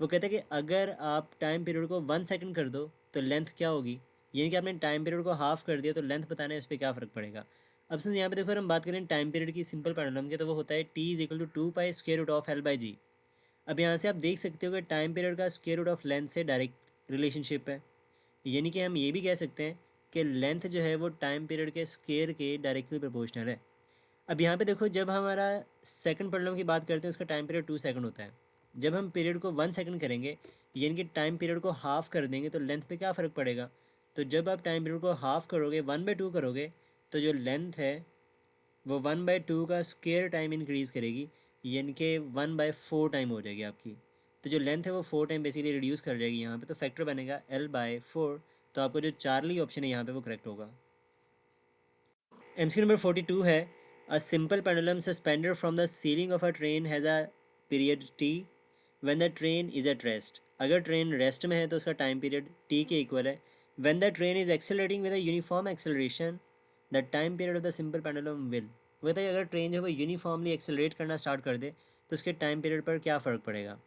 वो कहते हैं कि अगर आप टाइम पीरियड को 1 सेकंड कर दो तो लेंथ क्या होगी, यानी कि आपने टाइम पीरियड को हाफ कर दिया तो लेंथ बताना है उस पर क्या फ़र्क पड़ेगा। अब सिंस यहाँ पे देखो अगर हम बात करें टाइम पीरियड की सिंपल पेंडुलम की, तो वो होता है T is equal to 2 pi square root of L/G। अब यहाँ से आप देख सकते हो कि टाइम पीरियड का स्क्वायर रूट ऑफ लेंथ से डायरेक्ट रिलेशनशिप है, यानी कि हम ये भी कह सकते हैं कि लेंथ जो है वो टाइम पीरियड के स्क्वायर के डायरेक्टली प्रोपोर्शनल है। अब यहाँ पे देखो जब हमारा सेकंड प्रॉब्लम की बात करते हैं उसका टाइम पीरियड 2 सेकंड होता है। जब हम पीरियड को 1 सेकंड करेंगे यानी कि टाइम पीरियड को हाफ कर देंगे तो लेंथ पे क्या फ़र्क पड़ेगा। तो जब आप टाइम पीरियड को हाफ करोगे 1/2 करोगे तो जो लेंथ है वो 1/2 का स्क्वायर टाइम इंक्रीज़ करेगी, यानी कि 1/4 टाइम हो जाएगी आपकी। तो जो लेंथ है वो 4 टाइम बेसिकली रिड्यूस कर जाएगी यहाँ पे, तो फैक्टर बनेगा L/4। तो आपको जो चार्ली ऑप्शन है यहाँ पे वो करेक्ट होगा। एमसीक्यू नंबर 42 है, अ simple pendulum suspended from the ceiling of a train has a period T when the train is at rest. अगर ट्रेन रेस्ट में है तो उसका टाइम पीरियड T के इक्वल है। When the train is accelerating with a uniform acceleration the time period of the simple pendulum will. बताइए अगर train जो है वो यूनिफॉर्मली एक्सेलरेट करना स्टार्ट कर दे तो उसके टाइम पीरियड पर क्या फ़र्क पड़ेगा।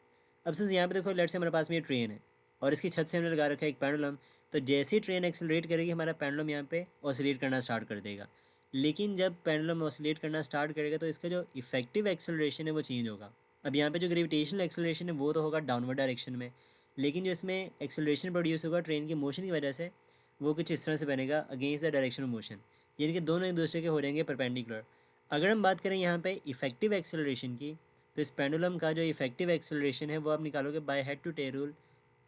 अब सिर्फ यहाँ पे देखो लेट से हमारे पास में ये ट्रेन है और इसकी छत से हमने लगा रखा है एक पेंडुलम। तो जैसे ही ट्रेन एक्सेलरेट करेगी हमारा पेंडुलम यहाँ पे ऑसिलेट करना स्टार्ट कर देगा। लेकिन जब पेंडुलम ऑसिलेट करना स्टार्ट करेगा तो इसका जो इफेक्टिव एक्सेलरेशन है वो चेंज होगा। अब यहाँ पे जो ग्रेविटेशनल एक्सेलरेशन है वो तो होगा डाउनवर्ड डायरेक्शन में, लेकिन जो इसमें एक्सेलरेशन प्रोड्यूस होगा ट्रेन की मोशन की वजह से वो कुछ इस तरह से बनेगा against the direction of motion, यानी कि दोनों एक दूसरे के हो जाएंगे परपेंडिकुलर। अगर हम बात करें यहाँ पे इफेक्टिव एक्सेलरेशन की, तो इस पेंडुलम का जो इफेक्टिव एक्सेलरेशन है वो आप निकालोगे by head to tail rule,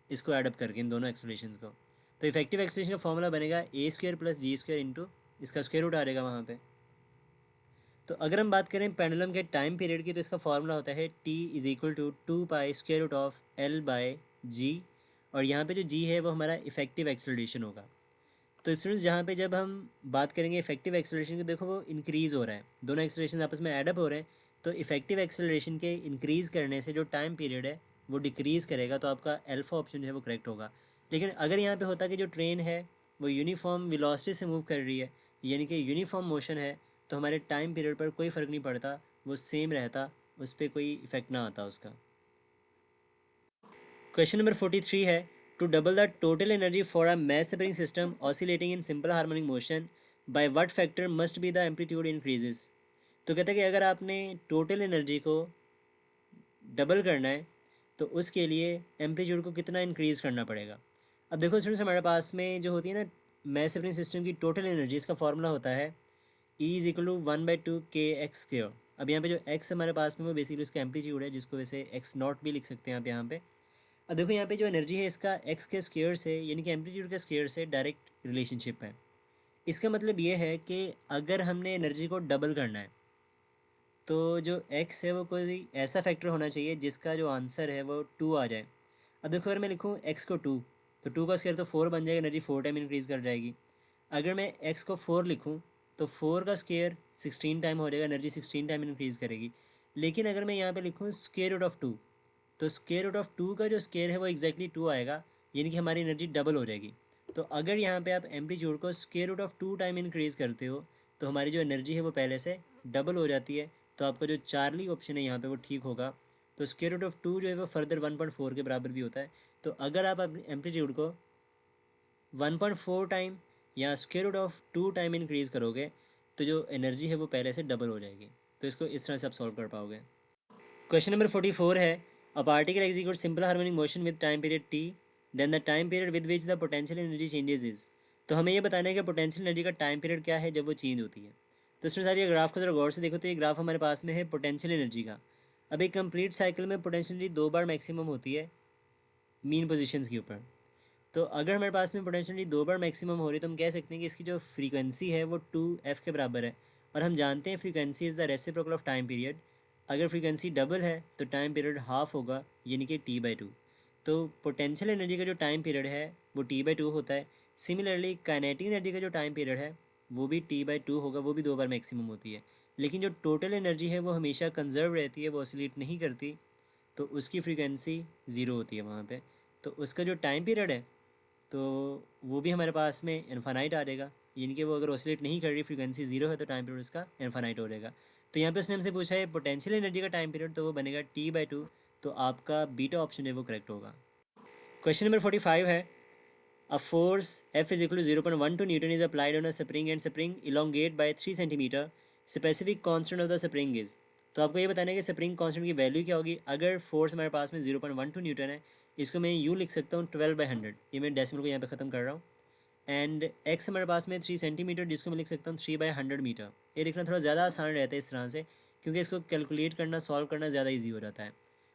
इसको एडअप करके इन दोनों एक्सेलरेशन को। तो इफेक्टिव एक्सेलरेशन का फॉर्मूला बनेगा A² + G² इंटू इसका स्क्वायर रूट आ जाएगा वहाँ पे। तो अगर हम बात करें पेंडुलम के टाइम पीरियड की, तो इसका फॉर्मूला होता है T is equal to 2 pi square root of L/G, और यहाँ पे जो G है वो हमारा इफेक्टिव एक्सेलरेशन होगा। तो स्टूडेंट्स जहाँ पे जब हम बात करेंगे इफेक्टिव एक्सेलरेशन की, देखो वो इंक्रीज़ हो रहा है, दोनों एक्सेलरेशन आपस में एडअप हो रहे हैं। तो इफेक्टिव एक्सेलरेशन के इंक्रीज़ करने से जो टाइम पीरियड है वो डिक्रीज़ करेगा, तो आपका अल्फा ऑप्शन जो है वो करेक्ट होगा। लेकिन अगर यहाँ पे होता कि जो ट्रेन है वो यूनिफॉर्म वेलोसिटी से मूव कर रही है, यानी कि यूनिफॉर्म मोशन है, तो हमारे टाइम पीरियड पर कोई फ़र्क नहीं पड़ता, वो सेम रहता, उस पर कोई इफ़ेक्ट ना आता उसका। क्वेश्चन नंबर 43 है, to double the total energy for a mass spring system oscillating in simple harmonic motion by what factor must be the amplitude increases. तो कहता है कि अगर आपने टोटल एनर्जी को डबल करना है तो उसके लिए एम्पलीट्यूड को कितना इंक्रीज़ करना पड़ेगा। अब देखो स्टूडेंट्स, हमारे पास में जो होती है ना मैस सेपरिंग सिस्टम की टोटल एनर्जी, इसका फॉर्मूला होता है E=1/2 kx²। अब यहाँ पे जो x हमारे पास में वो बेसिकली उसका एम्पलीट्यूड है, जिसको वैसे x नॉट भी लिख सकते हैं आप यहाँ पे। अब देखो यहाँ पे जो एनर्जी है इसका x के स्क्वायर से यानी कि एम्पलीट्यूड के स्क्वायर से डायरेक्ट रिलेशनशिप है। इसका मतलब ये है कि अगर हमने एनर्जी को डबल करना है तो जो x है वो कोई ऐसा फैक्टर होना चाहिए जिसका जो आंसर है वो 2 आ जाए। अब देखो अगर मैं लिखूँ x को 2, तो 2 का स्क्वायर तो 4 बन जाएगा, एनर्जी 4 टाइम इंक्रीज़ कर जाएगी। अगर मैं x को 4 लिखूँ तो 4 का स्क्वायर 16 टाइम हो जाएगा, एनर्जी 16 टाइम इंक्रीज़ करेगी। लेकिन अगर मैं यहाँ पे लिखूँ स्क्वायर रूट ऑफ 2, तो स्क्वायर रूट ऑफ 2 का जो स्क्वायर है वो एग्जैक्टली 2 आएगा, यानी कि हमारी एनर्जी डबल हो जाएगी। तो अगर यहाँ पे आप एम्पलीट्यूड को square root of 2 time increase करते हो तो हमारी जो एनर्जी है वो पहले से डबल हो जाती है। तो आपका जो चार्ली ऑप्शन है यहाँ पे वो ठीक होगा। तो स्क्वायर रूट ऑफ 2 जो है वो फर्दर 1.4 के बराबर भी होता है। तो अगर आप एम्पलीट्यूड को 1.4 टाइम या square root of 2 time increase करोगे तो जो एनर्जी है वो पहले से डबल हो जाएगी। तो इसको इस तरह से आप सॉल्व कर पाओगे। क्वेश्चन नंबर 44 है, a particle execute simple harmonic motion with time period t, then the time period with which the potential energy changes is. तो हमें ये बताना है कि पोटेंशियल एनर्जी का टाइम पीरियड क्या है जब वो चेंज होती है। तो स्टूडेंट्स, आप ये ग्राफ को जरा गौर से देखो तो ये ग्राफ हमारे पास में है पोटेंशियल एनर्जी का। अब एक कंप्लीट साइकिल में पोटेंशियल एनर्जी 2 बार मैक्सिमम होती है मीन पोजीशंस के ऊपर। तो अगर हमारे पास में पोटेंशियल एनर्जी 2 बार मैक्सिमम हो रही है तो हम कह सकते हैं कि इसकी जो फ्रीक्वेंसी है वो 2f के बराबर है। और हम जानते हैं frequency is the reciprocal of time period. अगर फ्रीक्वेंसी डबल है तो टाइम पीरियड हाफ होगा, यानी कि t/2। तो पोटेंशियल एनर्जी का जो टाइम पीरियड है वो t/2 होता है। सिमिलरली काइनेटिक एनर्जी का जो टाइम पीरियड है वो भी t/2 होगा, वो भी 2 बार मैक्सिमम होती है। लेकिन जो टोटल एनर्जी है वो हमेशा कंजर्व रहती है, वो ऑसिलेट नहीं करती, तो उसकी फ्रीक्वेंसी ज़ीरो होती है वहाँ पे। तो उसका जो टाइम पीरियड है तो वो भी हमारे पास में इन्फानाइट आ जाएगा, यानी कि वो अगर ऑसिलेट नहीं कर रही, फ्रीक्वेंसी ज़ीरो है, तो टाइम पीरियड उसका इन्फानाइट हो जाएगा। तो यहाँ पे उसने हमसे पूछा है पोटेंशियल एनर्जी का टाइम पीरियड, तो वो बनेगा t/2। तो आपका बीटा ऑप्शन है वो करेक्ट होगा। क्वेश्चन नंबर 45 है, a force F=0.12 Newton is applied on a spring and spring elongate by 3 centimetre, specific constant of the spring is. तो आपको ये बताना है कि स्प्रिंग कांस्टेंट की वैल्यू क्या होगी। अगर फोर्स हमारे पास में 0.12 न्यूटन है, इसको मैं यूँ लिख सकता हूँ 12/100, ये मैं डेसिमल को यहाँ पे ख़त्म कर रहा हूँ। एंड एक्स हमारे पास में 3 सेंटीमीटर, जिसको मैं लिख सकता हूँ 3/100 मीटर। ये लिखना थोड़ा ज़्यादा आसान रहता है इस तरह से, क्योंकि इसको कैलकुलेट करना, सॉल्व करना ज़्यादा ईजी हो जाता है।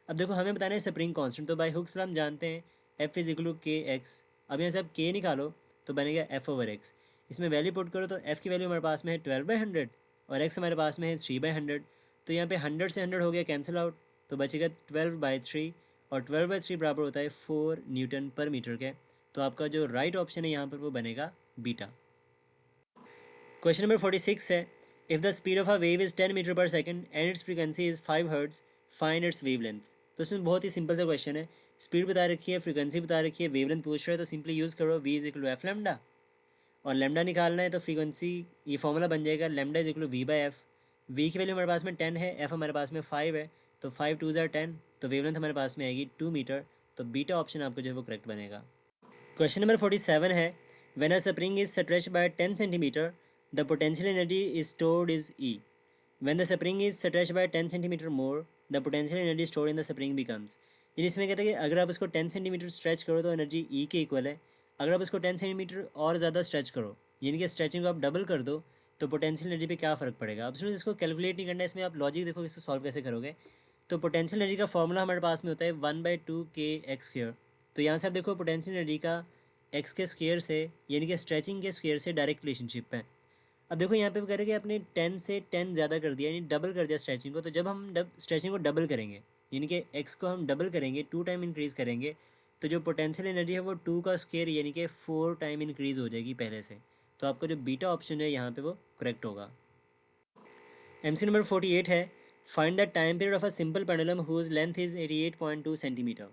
अब देखो हमें बताना है स्प्रिंग कांस्टेंट, तो बाय हुक्स लॉ हम जानते हैं F=kx। अब यहाँ से आप k निकालो तो बनेगा F/x। इसमें वैल्यू पुट करो तो f की वैल्यू हमारे पास में है 12/100 और x हमारे पास में है 3/100। तो यहाँ पे 100 से 100 हो गया कैंसिल आउट, तो बचेगा 12/3, और 12/3 बराबर होता है 4 न्यूटन पर मीटर के। तो आपका जो राइट ऑप्शन है यहाँ पर वो बनेगा बीटा। क्वेश्चन नंबर 46 है, if the speed of a wave is 10 meter per second and its frequency is 5 hertz, find its wavelength. तो इसमें बहुत ही सिंपल सा क्वेश्चन है, स्पीड बता रखी है, फ्रीक्वेंसी बता रखी है, वेवलेंथ पूछ रहा है, तो सिंपली यूज़ करो v=f लैम्डा। और लैम्डा निकालना है तो फ्रीक्वेंसी, ये फॉर्मूला बन जाएगा λ=v/f। v की वैल्यू हमारे पास में 10 है, f हमारे पास में 5 है, तो 5 2 ज़ार 10, तो वेवलेंथ हमारे पास में आएगी 2 मीटर। तो बीटा ऑप्शन आपको जो है वो करेक्ट बनेगा। क्वेश्चन नंबर 47 है, when a spring is stretched by 10 centimetre the potential energy is stored is E। When the spring is stretched by 10 centimetre more the potential energy stored in the spring becomes. यानी इसमें कहते हैं कि अगर आप इसको 10 centimetre stretch करो तो एनर्जी E के इक्वल है। अगर आप इसको 10 सेंटीमीटर और ज़्यादा स्ट्रेच करो, यानी कि स्ट्रेचिंग को आप डबल कर दो, तो पोटेंशियल एनर्जी पे क्या फ़र्क पड़ेगा। अब स्टूडेंट्स इसको कैलकुलेट नहीं करना है, इसमें आप लॉजिक देखो इसको सॉल्व कैसे करोगे। तो पोटेंशियल एनर्जी का फॉर्मूला हमारे पास में होता है 1/2 kx²। तो यहाँ से आप देखो पोटेंशियल एनर्जी का एक्स के स्क्वायर से, यानी कि स्ट्रेचिंग के स्क्वायर से डायरेक्ट रिलेशनशिप है। अब देखो यहाँ पे वो कह रहे हैं कि आपने 10 से 10 ज़्यादा कर दिया, यानी डबल कर दिया स्ट्रेचिंग को। तो जब हम स्ट्रेचिंग को डबल करेंगे, यानी कि एक्स को हम डबल करेंगे, 2 टाइम इंक्रीज़ करेंगे, तो जो पोटेंशियल एनर्जी है वो 2 का स्क्वायर, यानी कि 4 टाइम इंक्रीज़ हो जाएगी पहले से। तो आपका जो बीटा ऑप्शन है यहाँ पे वो करेक्ट होगा। MC नंबर 48 है, find the time period of a simple pendulum whose length is 88.2 centimeter.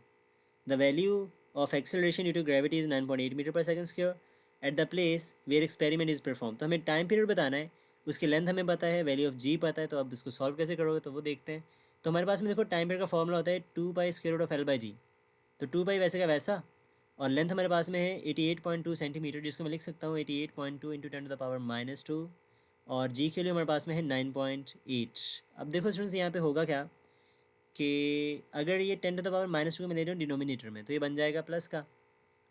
The value of acceleration due to gravity is 9.8 meter per second square at the place where experiment is perform. तो हमें time period बताना है, उसकी length हमें पता है, value of जी पता है। तो अब इसको सॉल्व कैसे करोगे तो वो देखते हैं। तो हमारे पास में देखो टाइम पीरियड का फॉर्मूला होता है 2 pi square root of L/g। तो 2 पाई वैसे का वैसा, और लेंथ हमारे पास में है 88.2 सेंटीमीटर, जिसको मैं लिख सकता हूँ 88.2 इंटू 10⁻⁻², और जी के लिए हमारे पास में है 9.8। अब देखो स्टूडेंट्स यहाँ पे होगा क्या कि अगर ये 10⁻⁻² में ले रहे हो डिनोमिनेटर में, तो ये बन जाएगा प्लस का,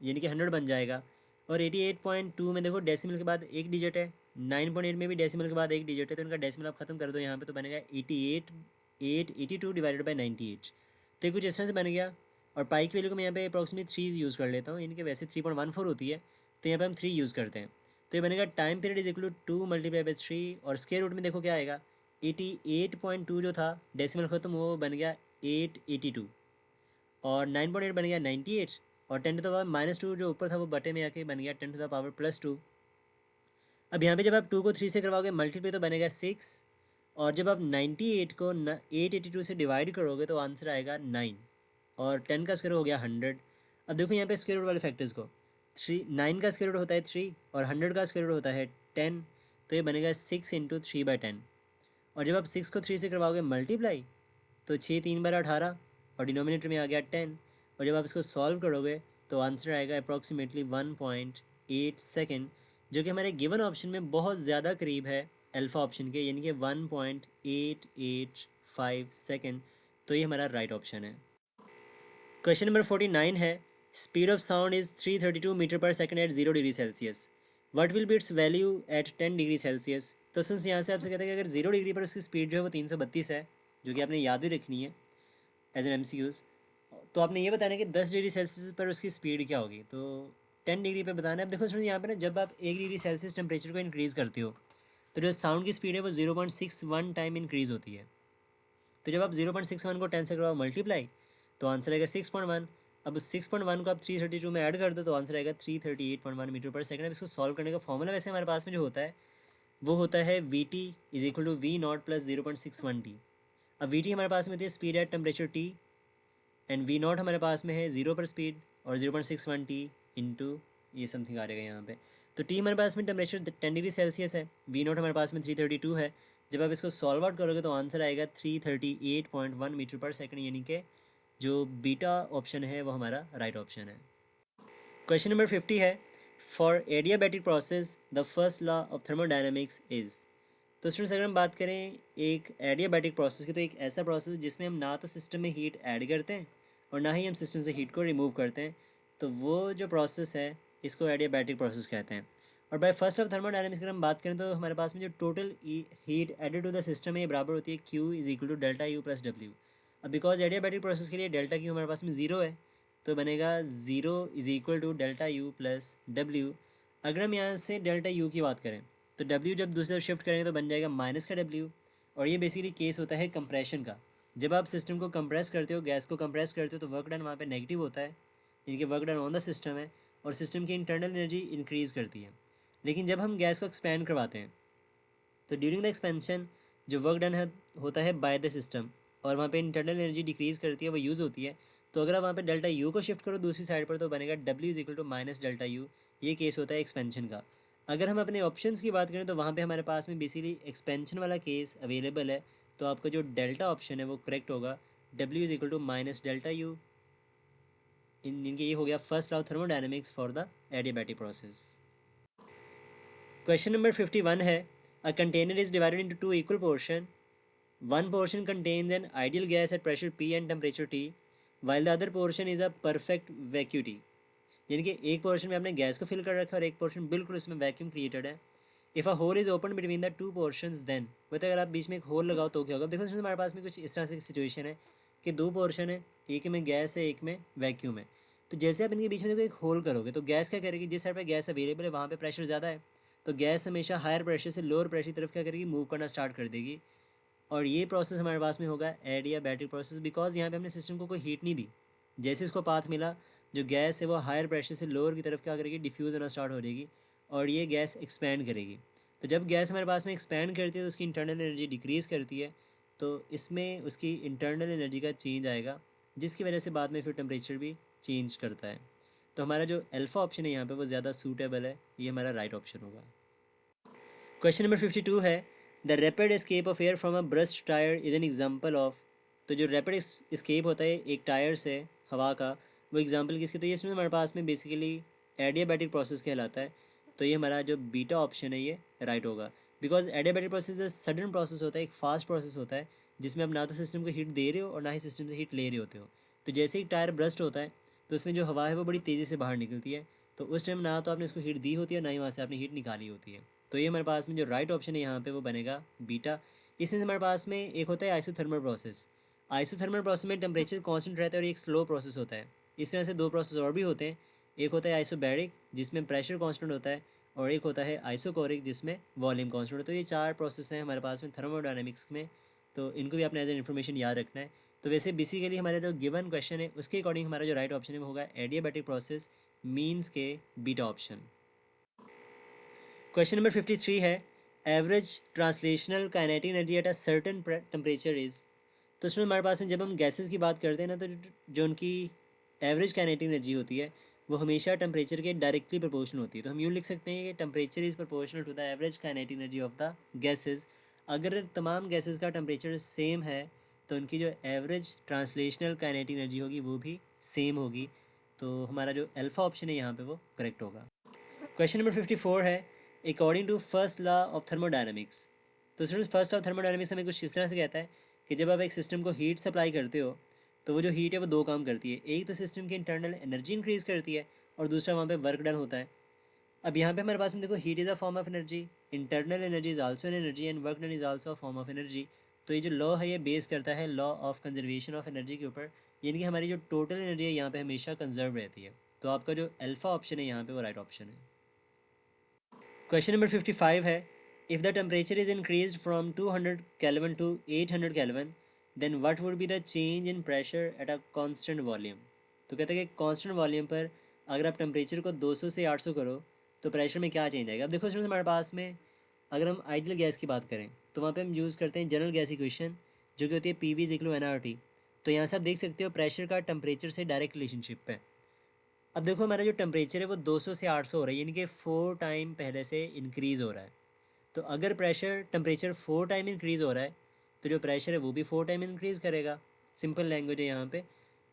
यानी कि 100 बन जाएगा। और 88.2 में देखो डेसिमल के बाद एक डिजिट है, 9.8 में भी डेसिमल के बाद एक डिजिट है, तो इनका डेसिमल आप खत्म कर दो यहाँ पे, तो बनेगा 82 डिवाइडेड बाई 98। तो ये कुछ इस तरह से बन गया। और पाई की वैल्यू को मैं यहाँ पे अप्रॉक्सीमेटली 3 यूज़ कर लेता हूँ, इनके वैसे 3.14 होती है, तो यहाँ पे हम 3 यूज़ करते हैं। तो ये बनेगा time period is equal to 2 multiply by 3, और स्क्वायर रूट में देखो क्या आएगा, 88.2 जो था डेसिमल खत्म वो बन गया 882, और 9.8 बन गया 98, और 10⁻⁻² जो ऊपर था वो बटे में आके बन गया 10⁻+2। अब यहाँ पे जब आप 2 को 3 से करवाओगे मल्टीप्लाई तो बनेगा 6, और जब आप 98 को 882 से डिवाइड करोगे तो आंसर आएगा 9, और 10 का स्क्वायर हो गया 100। अब देखो यहाँ पे स्क्वायर रूट वाले फैक्टर्स को, 9 का स्क्वायर रूट होता है 3, और 100 का स्क्वायर रूट होता है 10, तो ये बनेगा 6 इंटू 3/10। और जब आप 6 को 3 से करवाओगे मल्टीप्लाई तो 6 3 बार 18, और डिनोमिनेटर में आ गया 10, और जब आप इसको सॉल्व करोगे तो आंसर आएगा अप्रॉक्सीमेटली 1.8 सेकेंड, जो कि हमारे गिवन ऑप्शन में बहुत ज़्यादा करीब है अल्फ़ा ऑप्शन के, यानी कि 1.885 सेकेंड। तो ये हमारा राइट ऑप्शन है। क्वेश्चन नंबर 49 है, speed of sound is 332 meter per second at 0 degree Celsius, what will be its value at 10 degree Celsius. तो सिंस यहाँ से आपसे कहते हैं कि अगर 0 डिग्री पर उसकी स्पीड जो है वो 332 है, जो कि आपने याद भी रखनी है एज एन MCQs, तो आपने ये बताना है कि 10 डिग्री सेल्सियस पर उसकी स्पीड क्या होगी, तो 10 डिग्री पे बताना है। अब देखो सुनिए यहाँ पे ना, जब आप 1 डिग्री सेल्सियस टेम्परेचर को इंक्रीज़ करते हो तो जो साउंड की स्पीड है वो 0.61 टाइम इंक्रीज़ होती है। तो जब आप 0.61 को 10 से करवाओ मल्टीप्लाई तो आंसर आएगा 6.1। अब 6.1 को आप 332 में ऐड कर दो तो आंसर आएगा 338.1 मीटर पर सेकंड। अब इसको सॉल्व करने का फॉर्मूला वैसे हमारे पास में जो होता है वो होता है VT is equal to V0 plus 0.61T। अब VT हमारे पास में होती है speed at temperature T, and V0 हमारे पास में है 0 पर स्पीड, और 0.61T इंटू ये समथिंग आ रहेगा यहाँ पे। तो T हमारे पास में टेम्परेचर 10 डिग्री सेल्सियस है, V0 हमारे पास में 332 है। जब आप इसको सॉल्व आउट करोगे तो आंसर आएगा 338.1 मीटर पर सेकंड, यानी कि जो बीटा ऑप्शन है वो हमारा राइट ऑप्शन है। क्वेश्चन नंबर 50 है, for adiabatic process the first law of thermodynamics is. तो स्टूडेंट्स अगर हम बात करें एक एडियाबैटिक प्रोसेस की, तो एक ऐसा प्रोसेस जिसमें हम ना तो सिस्टम में हीट ऐड करते हैं और ना ही हम सिस्टम से हीट को रिमूव करते हैं, तो वो जो प्रोसेस है इसको एडियाबैटिक प्रोसेस कहते हैं। और बाय फर्स्ट ऑफ थर्मोडायनामिक्स अगर हम बात करें तो हमारे पास में जो total heat added to the system है ये बराबर होती है Q is equal to delta U plus W। अब बिकॉज एडियाबैटिक प्रोसेस के लिए डेल्टा Q हमारे पास में 0 है, तो बनेगा 0 is equal to delta U plus W। अगर हम यहाँ से डेल्टा U की बात करें तो W जब दूसरी तरफ शिफ्ट करेंगे तो बन जाएगा माइनस का W। और ये बेसिकली केस होता है कंप्रेशन का। जब आप सिस्टम को कंप्रेस करते हो, गैस को कंप्रेस करते हो, तो वर्क डन वहाँ पे नेगेटिव होता है, इनके work done on the system है, और सिस्टम की इंटरनल एनर्जी इंक्रीज़ करती है। लेकिन जब हम गैस को एक्सपेंड करवाते हैं तो ड्यूरिंग द एक्सपेंशन जो वर्क डन है होता है बाय द सिस्टम, और वहाँ पे इंटरनल एनर्जी डिक्रीज़ करती है, वो यूज़ होती है। तो अगर आप वहाँ पे डेल्टा U को शिफ्ट करो दूसरी साइड पर तो बनेगा W is equal to minus delta U। ये केस होता है एक्सपेंशन का। अगर हम अपने ऑप्शंस की बात करें तो वहाँ पे हमारे पास में बेसिकली एक्सपेंशन वाला केस अवेलेबल है, तो आपका जो डेल्टा ऑप्शन है वो करेक्ट होगा, W is equal to minus delta U। इनके ये हो गया first law of thermodynamics for the adiabatic process. Question number 51 है, a container is divided into 2 equal portion, one portion contains an ideal gas at pressure P and temperature T while the other portion is a perfect vacuum T। यानी कि एक portion में आपने gas को fill कर रखा है और एक पोर्शन बिल्कुल उसमें वैक्यूम क्रिएटेड है। If a hole is open between the two portions then, मतलब अगर आप बीच में एक होल लगाओ तो क्या होगा। देखो इसमें हमारे पास में कुछ इस तरह से सिचुएशन है कि दो पोर्शन है, एक में गैस है एक में वैक्यूम है। तो जैसे आप इनके बीच में देखो एक होल करोगे तो गैस क्या करेगी, जिस साइड पर गैस अवेलेबल है वहाँ पर प्रेशर ज़्यादा है, तो गैस हमेशा हायर प्रेशर से लोअर प्रेशर की तरफ क्या करेगी, मूव करना स्टार्ट कर देगी। और ये प्रोसेस हमारे पास में होगा एडियाबैटिक प्रोसेस, बिकॉज यहाँ पे हमने सिस्टम को कोई हीट नहीं दी। जैसे इसको पाथ मिला, जो गैस है वो हायर प्रेशर से लोअर की तरफ क्या करेगी, डिफ्यूज़ होना स्टार्ट हो जाएगी, और ये गैस एक्सपैंड करेगी। तो जब गैस हमारे पास में एक्सपैंड करती है तो उसकी इंटरनल एनर्जी डिक्रीज़ करती है, तो इसमें उसकी इंटरनल एनर्जी का चेंज आएगा, जिसकी वजह से बाद में फिर टेम्परेचर भी चेंज करता है। तो हमारा जो अल्फ़ा ऑप्शन है यहाँ पे वो ज़्यादा सूटेबल है, ये हमारा राइट ऑप्शन होगा। क्वेश्चन नंबर 52 है, the rapid escape of air from a burst tyre is an example of. तो जो रैपिड एस्केप होता है एक टायर से हवा का, वो एग्जांपल किसकी, तो ये इसमें हमारे पास में बेसिकली एडियाबैटिक प्रोसेस कहलाता है। तो ये हमारा जो बीटा ऑप्शन है ये राइट होगा, because adiabatic process sudden process होता है, एक फास्ट प्रोसेस होता है, जिसमें आप ना तो सिस्टम को हीट दे रहे हो और ना ही सिस्टम से हीट ले रहे होते हो। तो जैसे ही टायर ब्रस्ट होता है तो उसमें जो हवा है वो बड़ी तेज़ी से बाहर निकलती है, तो उस टाइम ना तो आपने उसको हीट दी होती है, ना ही वहाँ से आपने हीट निकाली होती है। तो ये हमारे पास में जो राइट ऑप्शन है यहाँ पे वो बनेगा बीटा। इसमें से हमारे पास में एक होता है आइसोथर्मल प्रोसेस। आइसोथर्मल प्रोसेस में टेम्परेचर कांस्टेंट रहता है और एक स्लो प्रोसेस होता है। इस तरह से दो प्रोसेस और भी होते हैं, एक होता है आइसोबैरिक जिसमें प्रेशर कांस्टेंट होता है, और एक होता है आइसोकोरिक जिसमें वॉल्यूम कांस्टेंट होता है। तो ये चार प्रोसेस हैं हमारे पास में थर्मोडायनेमिक्स में, तो इनको भी आपने एज एन इन्फॉर्मेशन याद रखना है। तो वैसे बेसिकली हमारा जो गिवन क्वेश्चन है उसके अकॉर्डिंग हमारा जो राइट ऑप्शन है वो होगा एडियाबैटिक प्रोसेस मीन्स के बीटा ऑप्शन। क्वेश्चन नंबर 53 है average translational kinetic energy at a certain temperature is. तो उसमें हमारे पास में जब हम गैसेस की बात करते हैं ना, तो जो उनकी एवरेज काइनेटिक एनर्जी होती है वो हमेशा टेम्परेचर के डायरेक्टली प्रोपोर्शनल होती है। तो हम यूँ लिख सकते हैं कि temperature is proportional to the average kinetic energy of the gases. अगर तमाम गैसेस का टेम्परेचर सेम है तो उनकी जो एवरेज ट्रांसलेशनल काइनेटिक एनर्जी होगी वो भी सेम होगी। तो हमारा जो अल्फा ऑप्शन है यहाँ पे वो करेक्ट होगा। क्वेश्चन नंबर 54 है according to first law of thermodynamics. तो students first law of thermodynamics हमें कुछ इस तरह से कहता है कि जब आप एक सिस्टम को हीट सप्लाई करते हो तो वो जो हीट है वो दो काम करती है, एक तो सिस्टम की इंटरनल एनर्जी इंक्रीज़ करती है और दूसरा वहाँ पे वर्क डन होता है। अब यहाँ पे हमारे पास में देखो heat is a form of energy, internal energy is also an energy and work done is also a form of energy. तो ये जो लॉ है ये बेस करता है law of conservation of energy के ऊपर, यानी कि हमारी जो टोटल एनर्जी है यहाँ पे हमेशा कंजर्व रहती है। तो आपका जो अल्फा ऑप्शन है यहाँ पे वो राइट ऑप्शन है। क्वेश्चन नंबर 55 है if the temperature is increase from 200 kelvin to 800 kelvin then what would be the change in pressure at a constant volume. तो कहते हैं कि कांस्टेंट वॉल्यूम पर अगर आप टेम्परेचर को 200 से 800 करो तो प्रेशर में क्या चेंज आएगा। अब देखो स्टूडेंट्स हमारे पास में अगर हम आइडियल गैस की बात करें तो वहाँ पे हम यूज़ करते हैं जनरल गैस इक्वेशन जो कि होती है P V is equal to NRT। तो यहाँ से आप देख सकते हो प्रेशर का टेम्परेचर से डायरेक्ट रिलेशनशिप है। अब देखो हमारा जो टेम्परेचर है वो 200 से 800 हो रहा है, यानी कि 4 टाइम पहले से इंक्रीज़ हो रहा है। तो अगर टेम्परेचर 4 टाइम इंक्रीज़ हो रहा है तो जो प्रेशर है वो भी 4 टाइम इंक्रीज़ करेगा। सिंपल लैंग्वेज है यहाँ पे।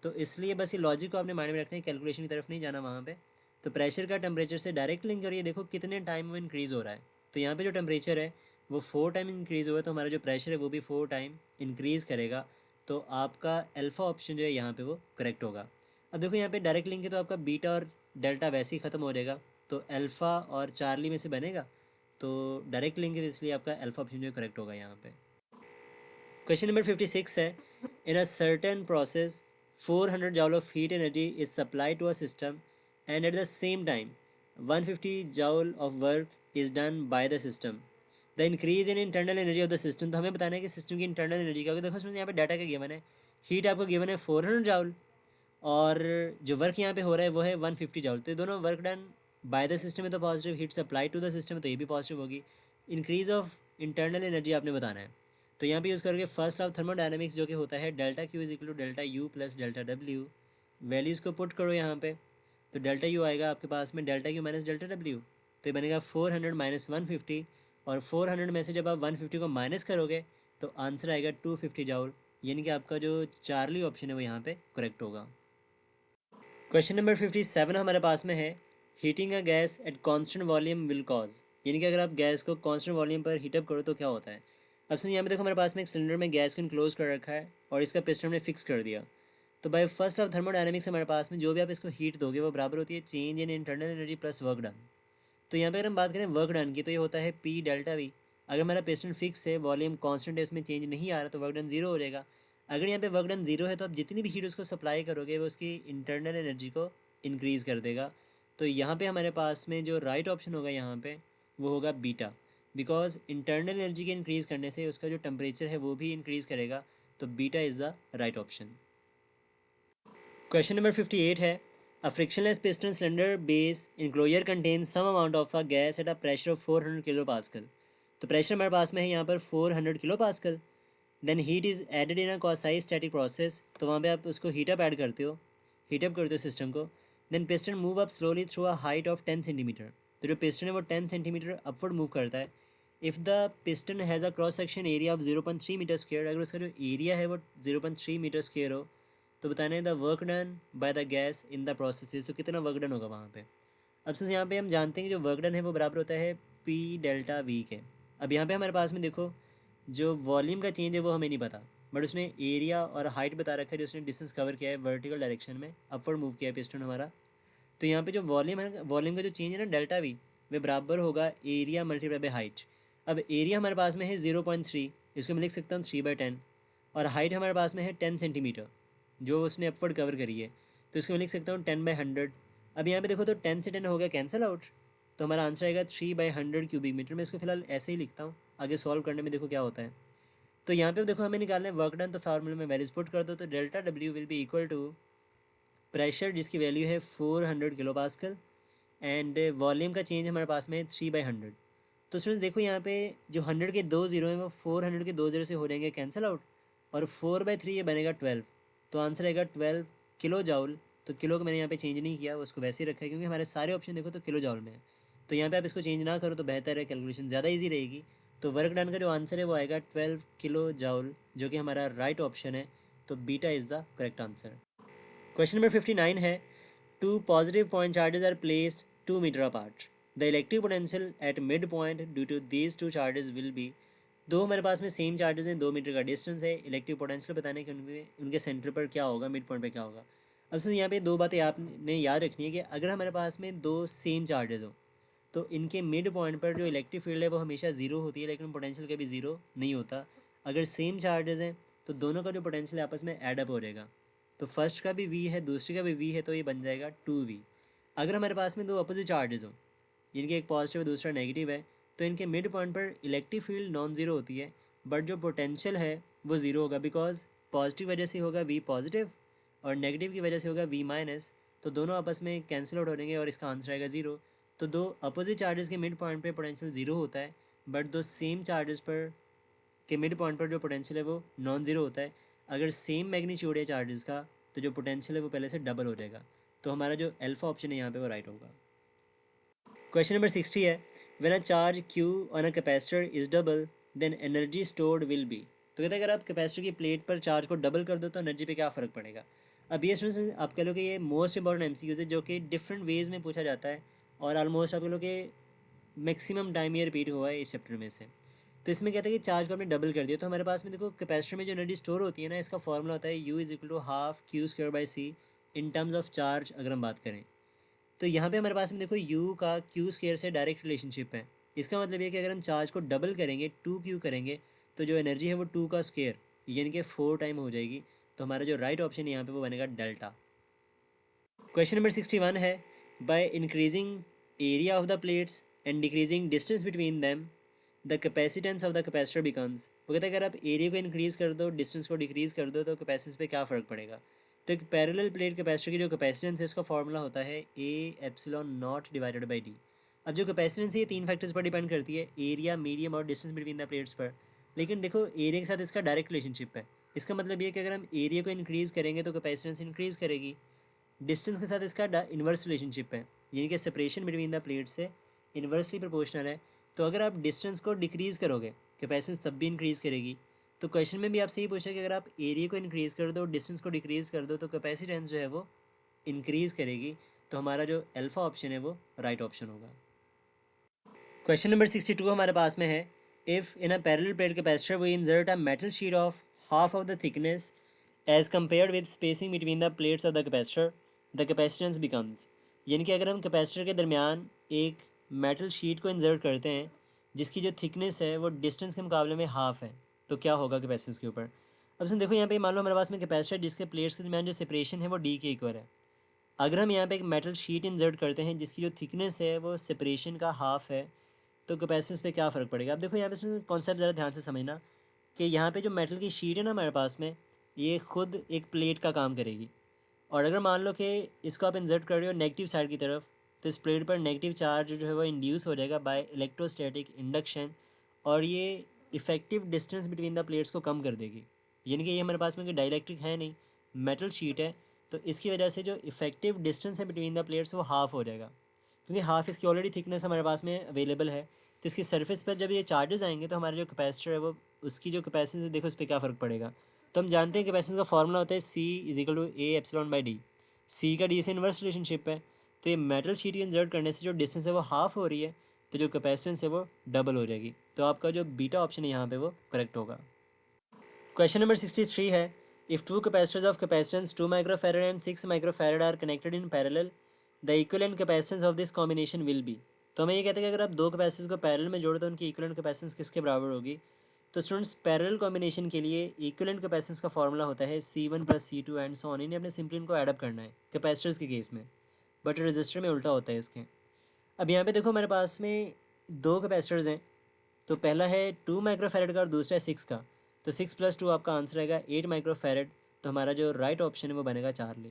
तो इसलिए बस ये लॉजिक को आपने माइंड में रखना है, कैलकुलेशन की तरफ नहीं जाना वहाँ पे। तो प्रेशर का टेम्परेचर से डायरेक्ट लिंक करिए, देखो कितने टाइम वो इंक्रीज़ हो रहा है। तो यहाँ पे जो टेम्परेचर है वो 4 टाइम इंक्रीज़ हुआ है, तो हमारा जो प्रेशर है वो भी 4 टाइम इंक्रीज़ करेगा। तो आपका अल्फ़ा ऑप्शन जो है यहाँ पे वो करेक्ट होगा। अब देखो यहाँ पे डायरेक्ट लिंक है तो आपका बीटा और डेल्टा वैसे ही ख़त्म हो जाएगा, तो अल्फ़ा और चार्ली में से बनेगा। तो डायरेक्ट लिंक है इसलिए आपका अल्फ़ा ऑप्शन जो करेक्ट होगा यहाँ पे। क्वेश्चन नंबर 56 है in a certain process 400 joule of heat energy is supply to a system and at the same time 150 joule of work is done by the system the increase in internal energy of the system. तो हमें बताना है कि system की internal energy क्या होगी। देखो सुनिए यहाँ पे डाटा का गिवन है, हीट आपको गिवन है 400 जॉल और जो वर्क यहाँ पे हो रहा है वो है 150 जॉल। तो ये दोनों work done by the system है तो positive, heat supply to the system है तो ये भी पॉजिटिव होगी। इंक्रीज ऑफ इंटरनल एनर्जी आपने बताना है, तो यहाँ पे यूज़ करोगे फर्स्ट ऑफ थर्मोडायनेमिक्स जो कि होता है delta Q is equal to delta U plus delta W. Values को पुट करो यहाँ पे, तो डेल्टा यू आएगा आपके पास में delta Q minus delta W, तो ये बनेगा 400 माइनस 150, और 400 में से जब आप 150 को माइनस करोगे तो आंसर आएगा 250 जाउल, यानी कि आपका जो चार्ली ऑप्शन है वो यहाँ पे करेक्ट होगा। क्वेश्चन नंबर 57 हमारे पास में है heating a gas at constant volume will cause, यानी कि अगर आप गैस को कांस्टेंट वॉल्यूम पर हीटअप करो तो क्या होता है। अब सुनिए यहाँ पे देखो हमारे पास में एक सिलेंडर में गैस को इनक्लोज कर रखा है और इसका पिस्टन हमने फिक्स कर दिया। तो बाय फर्स्ट ऑफ थर्मोडायनेमिक्स हमारे पास में जो भी आप इसको हीट दोगे वो बराबर होती है change in internal energy plus work done. तो यहाँ पे अगर हम बात करें वर्क डन की तो ये होता है पी डेल्टा वी। अगर हमारा पिस्टन फिक्स है, वॉल्यूम कांस्टेंट है, उसमें चेंज नहीं आ रहा तो वर्क डन जीरो हो जाएगा। अगर यहाँ पे वर्क डन जीरो है तो आप जितनी भी हीट उसको सप्लाई करोगे वो उसकी इंटरनल एनर्जी को इंक्रीज़ कर देगा। तो यहाँ पे हमारे पास में जो राइट ऑप्शन होगा यहाँ पे वो होगा बीटा, बिकॉज इंटरनल एनर्जी के इंक्रीज़ करने से उसका जो टेम्परेचर है वो भी इंक्रीज़ करेगा। तो beta is the right option. Question number 58 है a frictionless piston cylinder base enclosure contain some amount of a gas at a pressure of 400 kilo pascal. तो प्रेशर हमारे पास में है यहाँ पर 400 kilo pascal. Then heat is added in a quasi static process, तो वहाँ पे आप उसको हीटअप ऐड करते हो, हीटअप करते हो सिस्टम को। Then piston move up slowly through a height of 10 centimetre, तो जो पिस्टन है वो 10 सेंटीमीटर अपवर्ड मूव करता है। If the piston has a cross section area of 0.3 metre square, अगर उसका जो एरिया है वो 0.3 मीटर स्क्वेयर हो तो बताना है the work done by the gas in the processes, तो कितना वर्क डन होगा वहाँ पे। अब सिंस यहाँ पे हम जानते हैं कि जो वर्क डन है वो बराबर होता है पी डेल्टा वी के। अब यहाँ पे हमारे पास में देखो जो वॉल्यूम का चेंज है वो हमें नहीं पता, बट उसने एरिया और हाइट बता रखा है, जो उसने डिस्टेंस कवर किया है वर्टिकल डायरेक्शन में, अपवर्ड मूव किया है पिस्टन हमारा। तो यहाँ पे जो वॉल्यूम है, वॉल्यूम का जो चेंज है ना डेल्टा वी, वे बराबर होगा एरिया मल्टीप्लाई बाई हाइट। अब एरिया हमारे पास में है 0.3, इसको मैं लिख सकता हूँ 3/10, और हाइट हमारे पास में है 10 सेंटीमीटर जो उसने अपवर्ड कवर करी है, तो इसको मैं लिख सकता हूँ 10/100। अब यहाँ पे देखो तो 10 से 10 हो गया कैंसिल आउट, तो हमारा आंसर आएगा 3/100 क्यूबिक मीटर। मैं इसको फिलहाल ऐसे ही लिखता हूँ, आगे सॉल्व करने में देखो क्या होता है। तो यहाँ पे देखो हमें निकालना है वर्क डन, तो फार्मूले में वैल्यूज पुट कर दो, तो delta W will be equal to pressure जिसकी वैल्यू है 400 किलो पास्कल, एंड वॉल्यूम का चेंज हमारे पास में है 3/100। तो स्टूडेंट देखो यहाँ पे जो 100 के 2 जीरो हैं वो 400 के 2 जीरो से हो जाएंगे कैंसिल आउट, और 4/3 ये बनेगा 12, तो आंसर आएगा 12 किलो जाउल। तो किलो को मैंने यहाँ पे चेंज नहीं किया, उसको वैसे ही रखा है क्योंकि हमारे सारे ऑप्शन देखो तो किलो जाउल में है। तो यहाँ पे आप इसको चेंज ना करो तो बेहतर है, कैलकुलेशन ज़्यादा ईजी रहेगी। तो वर्क डन का जो आंसर है वो आएगा 12 किलो जाउल, जो कि हमारा राइट ऑप्शन है। तो beta is the correct answer. Question number 59 है, two positive point charges are placed 2 metre apart, the electric potential at mid point due to these two charges will be. दो हमारे पास में सेम चार्जेस हैं, 2 metre का distance है, electric potential बताने कि उनके सेंटर पर क्या होगा, मिड पॉइंट पर क्या होगा। अब सुन यहाँ पे दो बातें आपने याद रखनी है कि अगर हमारे पास में दो सेम चार्जेस हो तो इनके मिड पॉइंट पर जो इलेक्ट्रिक फील्ड है वो हमेशा ज़ीरो होती है, लेकिन पोटेंशियल कभी ज़ीरो नहीं होता। अगर सेम चार्जेस हैं तो दोनों का जो पोटेंशियल आपस में एडअप हो जाएगा, तो फर्स्ट का भी वी है दूसरे का भी वी है, तो ये बन जाएगा 2v। अगर हमारे पास में दो अपोजिट चार्जेस हो, इनके एक पॉजिटिव है दूसरा नेगेटिव है, तो इनके मिड पॉइंट पर इलेक्ट्रिक फील्ड नॉन ज़ीरो होती है, बट जो पोटेंशियल है वो ज़ीरो होगा, बिकॉज पॉजिटिव वजह से होगा वी पॉजिटिव और नेगेटिव की वजह से होगा वी माइनस, तो दोनों आपस में कैंसिल आउट हो जाएंगे और इसका आंसर आएगा ज़ीरो। तो दो अपोजिट चार्जेस के मिड पॉइंट पर पोटेंशियल ज़ीरो होता है, बट दो सेम चार्जेस पर के मिड पॉइंट पर जो पोटेंशियल है वो नॉन ज़ीरो होता है। अगर सेम मैग्नीट्यूड है चार्जेस का तो जो पोटेंशियल है वो पहले से डबल हो जाएगा, तो हमारा जो अल्फा ऑप्शन है यहाँ पे वो राइट होगा। क्वेश्चन नंबर 60 है, when a charge Q on a capacitor is double then energy stored will be. तो कहते हैं अगर आप कैपेसिटर की प्लेट पर चार्ज को डबल कर दो तो एनर्जी पे क्या फ़र्क पड़ेगा। अब ये स्टूडेंट्स आप कह लो कि ये मोस्ट इंपॉर्टेंट एमसीक्यूज है जो कि डिफरेंट वेज में पूछा जाता है, और ऑलमोस्ट आप कह लो कि मैक्सिमम टाइम ये रिपीट हुआ है इस चैप्टर में से। तो इसमें कहते हैं कि चार्ज को हमने डबल कर दिया, तो हमारे पास में देखो कैपेसिटर में जो एनर्जी स्टोर होती है ना, इसका फॉर्मूला होता है U is equal to half Q square by C in terms of charge. अगर हम बात करें तो यहाँ पे हमारे पास में देखो u का क्यू स्क्वायर से डायरेक्ट रिलेशनशिप है। इसका मतलब ये कि अगर हम चार्ज को डबल करेंगे 2q करेंगे तो जो एनर्जी है वो 2 का स्क्वायर यानी कि 4 टाइम हो जाएगी, तो हमारा जो राइट ऑप्शन है यहाँ पे वो बनेगा डेल्टा। क्वेश्चन नंबर 61 है, by increasing area of the plates and decreasing distance between them the capacitance of the capacitor becomes. वो कहता है अगर आप एरिया को इंक्रीज़ कर दो डिस्टेंस को डिक्रीज़ कर दो तो कैपेसिटेंस पे क्या फ़र्क पड़ेगा। तो एक पैरेलल प्लेट कैपेसिटर की जो कैपेसिटेंस है उसका फॉर्मूला होता है A epsilon not divided by D. अब जो कैपेसिटेंस है ये 3 फैक्टर्स पर डिपेंड करती है, एरिया, मीडियम और डिस्टेंस बिटवीन द प्लेट्स पर। लेकिन देखो एरिया के साथ इसका डायरेक्ट रिलेशनशिप है, इसका मतलब ये कि अगर हम एरिया को इंक्रीज़ करेंगे तो कैपेसिटेंस इंक्रीज़ करेगी। डिस्टेंस के साथ इसका इन्वर्स रिलेशनशिप है, यानी कि सेपरेशन बिटवीन द प्लेट से इन्वर्सली प्रोपोर्शनल है। तो अगर आप डिस्टेंस को डिक्रीज़ करोगे कैपेसिटेंस तब भी इंक्रीज़ करेगी। तो क्वेश्चन में भी आपसे ये पूछा कि अगर आप एरिया को इंक्रीज़ कर दो डिस्टेंस को डिक्रीज़ कर दो तो कैपेसिटेंस जो है वो इंक्रीज़ करेगी, तो हमारा जो अल्फा ऑप्शन है वो राइट ऑप्शन होगा। क्वेश्चन नंबर 62 हमारे पास में है, if in a parallel plate capacitor we insert a metal sheet of half of the thickness as compared with spacing between the plates of the capacitor the capacitance becomes. यानी कि अगर हम capacitor के दरमियान एक मेटल शीट को insert करते हैं जिसकी जो थिकनेस है वो डिस्टेंस के मुकाबले में हाफ है, तो क्या होगा कैपेसिटेंस के ऊपर। अब सुन देखो यहाँ पे मान लो हमारे पास में कैपेसिटर जिसके प्लेट्स के दरमियान जो सेपरेशन है वो डी के इक्वल है। अगर हम यहाँ पे एक मेटल शीट इंसर्ट करते हैं जिसकी जो थिकनेस है वो सेपरेशन का हाफ है, तो कैपेसिटेंस पे क्या फ़र्क पड़ेगा। अब देखो यहाँ पे कॉन्सेप्ट ज़रा ध्यान से समझना कि यहाँ पे जो मेटल की शीट है ना हमारे पास में, ये खुद एक प्लेट का काम करेगी, और अगर मान लो कि इसको आप इंसर्ट कर रहे हो नेगेटिव साइड की तरफ, तो इस प्लेट पर नेगेटिव चार्ज जो है वो इंड्यूस हो जाएगा बाय इलेक्ट्रोस्टैटिक इंडक्शन, और ये effective distance between the plates को कम कर देगी। यानी कि ये हमारे पास में कोई डाइलेक्ट्रिक है नहीं, मेटल शीट है, तो इसकी वजह से जो इफ़ेक्टिव डिस्टेंस है बिटवीन द प्लेट्स वो हाफ़ हो जाएगा, क्योंकि हाफ़ इसकी ऑलरेडी थिकनेस हमारे पास में अवेलेबल है। तो इसकी सरफेस पर जब ये चार्जेस आएंगे तो हमारा जो कैपेसिटर है वो उसकी जो कैपेसिटी है देखो उस पर क्या फ़र्क पड़ेगा। तो हम जानते हैं कैपेसिटेंस का फॉर्मूला होता है C is equal to A epsilon by D. C का डी से इन्वर्स रिलेशनशिप है, तो ये मेटल शीट इंसर्ट करने से जो डिस्टेंस है वो हाफ हो रही है, तो जो कैपेसिटेंस है वो डबल हो जाएगी। तो आपका जो बीटा ऑप्शन है यहाँ पे वो करेक्ट होगा। क्वेश्चन नंबर 63 है, if two capacitors of capacitance 2 microfarad and 6 microfarad are connected in parallel, the equivalent capacitance of this combination will be. तो हमें ये कहते हैं कि अगर आप दो कैपेसिटर्स को पैरेलल में जोड़ो तो उनकी इक्विवेलेंट कैपेसिटेंस किसके बराबर होगी। तो स्टूडेंट्स पैरेलल कॉम्बिनेशन के लिए इक्विवेलेंट कैपेसिटेंस का फॉर्मूला होता है C1 + C2 and so on. इन्हें अपने सिंपली इनको एडअप करना है कैपेसिटर्स के केस में, बट रजिस्टर में उल्टा होता है इसके। अब यहाँ पे देखो हमारे पास में दो कैपेसिटर्स हैं, तो पहला है 2 माइक्रोफैरड का और दूसरा है 6 का। तो 6 + 2 आपका आंसर आएगा 8 माइक्रोफैरड। तो हमारा जो राइट ऑप्शन है वो बनेगा चार्ली।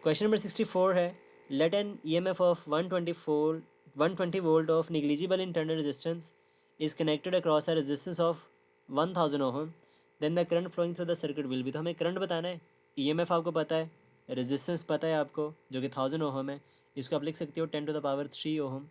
क्वेश्चन नंबर 64 है, let an EMF of 120 volt of negligible internal resistance is connected across a resistance of 1000 ohm, then the current flowing through the circuit will be. तो हमें current बताना है, EMF आपको पता है, रेजिस्टेंस पता है आपको जो कि 1000 ओहम है, इसको आप लिख सकते हो 10⁻³ ओहम,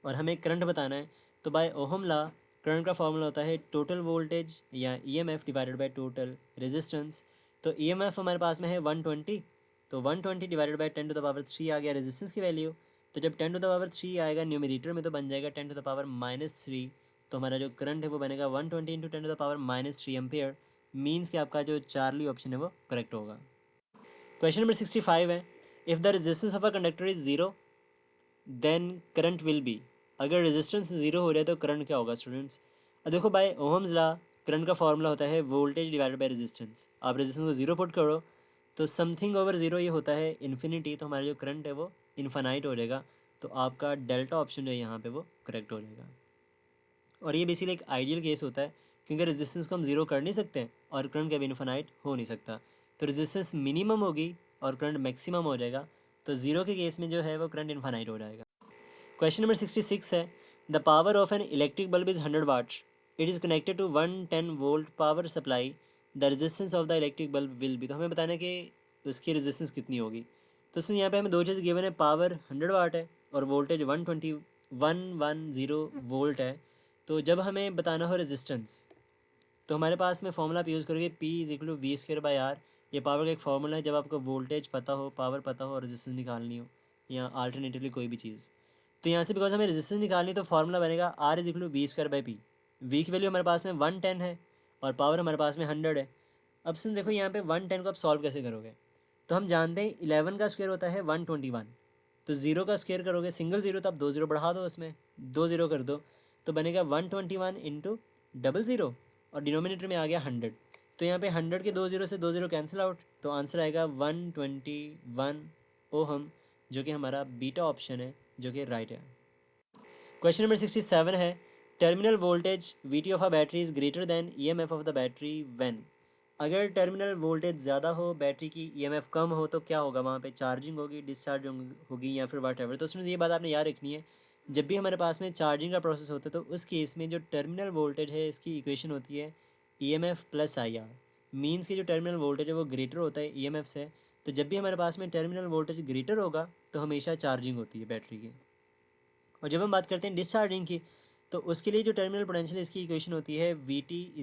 और हमें करंट बताना है। तो बाय ओहम लॉ करंट का फॉर्मूला होता है टोटल वोल्टेज या EMF divided by total resistance. तो EMF हमारे पास में है 120, तो 120 डिवाइडेड बाय 10⁻³ आ गया रेजिस्टेंस की वैल्यू। तो जब 10⁻³ आएगा न्यूमरेटर में तो बन जाएगा 10⁻³ तो हमारा जो करंट है वो बनेगा 120 × 10⁻³ एम्पेयर। मीन्स कि आपका जो चार्ली ऑप्शन है वो करेक्ट होगा। क्वेश्चन नंबर 65 है, if the resistance of a conductor is 0 then current will be. अगर रेजिस्टेंस ज़ीरो हो जाए तो करंट क्या होगा स्टूडेंट्स। अब देखो बाय ओहम्स लॉ करंट का फॉर्मूला होता है वोल्टेज डिवाइडेड बाय रेजिस्टेंस। आप रेजिस्टेंस को ज़ीरो पुट करो तो समथिंग ओवर ज़ीरो ये होता है इन्फिनिटी, तो हमारा जो करंट है वो इन्फानाइट हो जाएगा। तो आपका डेल्टा ऑप्शन जो है यहाँ पे वो करेक्ट हो जाएगा। और ये बेसिकली एक आइडियल केस होता है क्योंकि रेजिस्टेंस को हम ज़ीरो कर नहीं सकते और करंट कभी इन्फानाइट हो नहीं सकता। तो रेजिस्टेंस मिनिमम होगी और करंट मैक्सिमम हो जाएगा, तो ज़ीरो के केस में जो है वो करंट इन्फानाइट हो जाएगा। क्वेश्चन नंबर 66 है, the power of an electric bulb is 100 watts, it is connected to 110 volt power supply, the resistance of the electric bulb will be. तो हमें बताना है कि उसकी रेजिस्टेंस कितनी होगी। तो सुन यहाँ पे हमें दो चीज़ गिवन है, पावर 100 वाट है और वोल्टेज 110 वोल्ट है। तो जब हमें बताना हो रेजिस्टेंस तो हमारे पास में फॉर्मूला आप यूज़ करोगे P = V²/R। ये पावर का एक फार्मूला है जब आपको वोल्टेज पता हो, पावर पता हो और रेजिस्टेंस निकालनी हो, या अल्टरनेटिवली कोई भी चीज़। तो यहाँ से बिकॉज हमें रेजिस्टेंस निकालनी है तो फार्मूला बनेगा R = V²/P। V की वैल्यू हमारे पास में 110 है और पावर हमारे पास में 100 है। अब सुन देखो यहाँ पे 110 को आप सॉल्व कैसे करोगे। तो हम जानते हैं 11 का स्क्वायर होता है 121, तो ज़ीरो का स्क्वायर करोगे सिंगल ज़ीरो तो आप 2 ज़ीरो बढ़ा दो, उसमें 2 ज़ीरो कर दो तो बनेगा 121 × 00 और डिनोमिनेटर में आ गया 100। तो यहाँ पे 100 के 2 ज़ीरो से 2 ज़ीरो कैंसिल आउट, तो आंसर आएगा 121 ओहम, जो कि हमारा बीटा ऑप्शन है जो कि राइट है। क्वेश्चन नंबर 67 है, terminal voltage VT of a battery is greater than EMF of the battery when. अगर टर्मिनल वोल्टेज ज़्यादा हो, बैटरी की EMF कम हो, तो क्या होगा वहाँ पे, चार्जिंग होगी, डिस्चार्ज होगी या फिर वाट एवर। तो उसमें ये बात आपने याद रखनी है, जब भी हमारे पास में चार्जिंग का प्रोसेस होता है तो उस केस में जो टर्मिनल वोल्टेज है इसकी इक्वेशन होती है EMF + IR। मीन्स कि जो टर्मिनल वोल्टेज है वो ग्रेटर होता है EMF से। तो जब भी हमारे पास में टर्मिनल वोल्टेज ग्रेटर होगा तो हमेशा चार्जिंग होती है बैटरी की। और जब हम बात करते हैं डिस्चार्जिंग की तो उसके लिए जो टर्मिनल पोटेंशियल इसकी इक्वेशन होती है VT =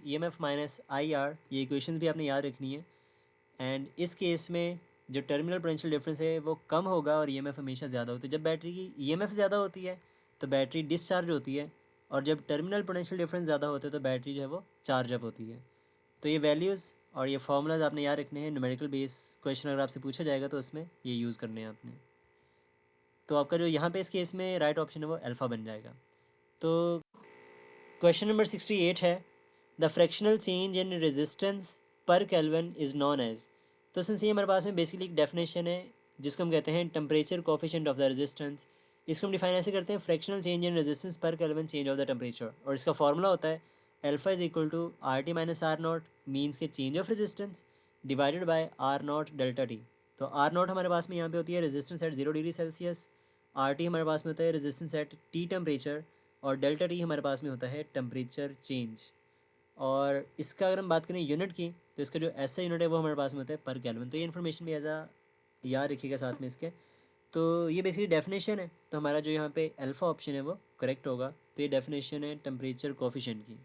EMF - IR। ये इक्वेशंस भी आपने याद रखनी है। एंड इस केस में जो टर्मिनल पोटेंशियल डिफरेंस है वो कम होगा और EMF हमेशा ज़्यादा होती है। जब बैटरी की EMF ज़्यादा होती है तो बैटरी डिस्चार्ज होती है, और जब टर्मिनल पोटेंशियल डिफरेंस ज़्यादा होते हैं तो बैटरी जो है वो चार्ज अप होती है। तो ये वैल्यूज़ और ये फार्मूलाज आपने याद रखने हैं। न्यूमेरिकल बेस क्वेश्चन अगर आपसे पूछा जाएगा तो उसमें ये यूज़ करने हैं आपने। तो आपका जो यहाँ पे इस केस में राइट ऑप्शन है वो अल्फ़ा बन जाएगा। तो क्वेश्चन नंबर 68 है, the fractional change in resistance per kelvin is known as. तो सिंस ये हमारे पास में बेसिकली एक डेफिनेशन है जिसको हम कहते हैं temperature coefficient of the resistance. इसको हम डिफाइन ऐसे करते हैं, fractional change in resistance per kelvin change of the temperature, और इसका फॉर्मूला होता है अल्फा = RT - R0 मीन्स के change of resistance divided by R0 delta T. तो R0 हमारे पास में यहाँ पे होती है resistance at 0 degree Celsius, RT हमारे पास में होता है रेजिस्टेंस एट T टेम्परेचर, और डेल्टा टी हमारे पास में होता है टेम्परेचर चेंज। और इसका अगर हम बात करें यूनिट की तो इसका जो ऐसा यूनिट है वो हमारे पास में होता है पर केल्विन। तो ये इन्फॉर्मेशन भी ऐसा याद रखिएगा साथ में इसके। तो ये बेसिकली डेफिनेशन है, तो हमारा जो यहाँ पे अल्फ़ा ऑप्शन है वो करेक्ट होगा। तो ये डेफिनेशन है टेम्परेचर कोफिशिएंट की।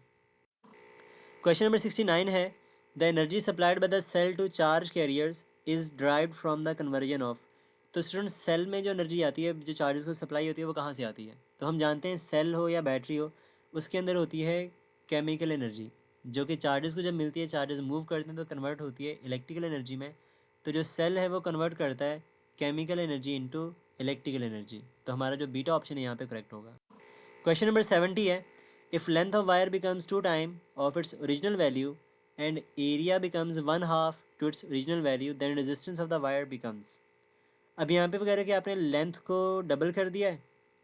क्वेश्चन नंबर 69 है, the energy supplied by the cell to charge carriers is derived from the conversion of. तो स्टूडेंट सेल में जो एनर्जी आती है, जो चार्जेस को सप्लाई होती है, वो कहाँ से आती है? तो हम जानते हैं सेल हो या बैटरी हो, उसके अंदर होती है केमिकल एनर्जी, जो कि चार्जेस को जब मिलती है, चार्जेस मूव करते हैं तो कन्वर्ट होती है इलेक्ट्रिकल एनर्जी में। तो जो सेल है वो कन्वर्ट करता है chemical energy into electrical energy. तो हमारा जो बीटा ऑप्शन है यहाँ पे करेक्ट होगा। क्वेश्चन नंबर 70 है, if length of wire becomes 2 time of its original value and area becomes 1/2 to its original value then resistance of the wire becomes. अब यहाँ पे वगैरह कि आपने लेंथ को डबल कर दिया है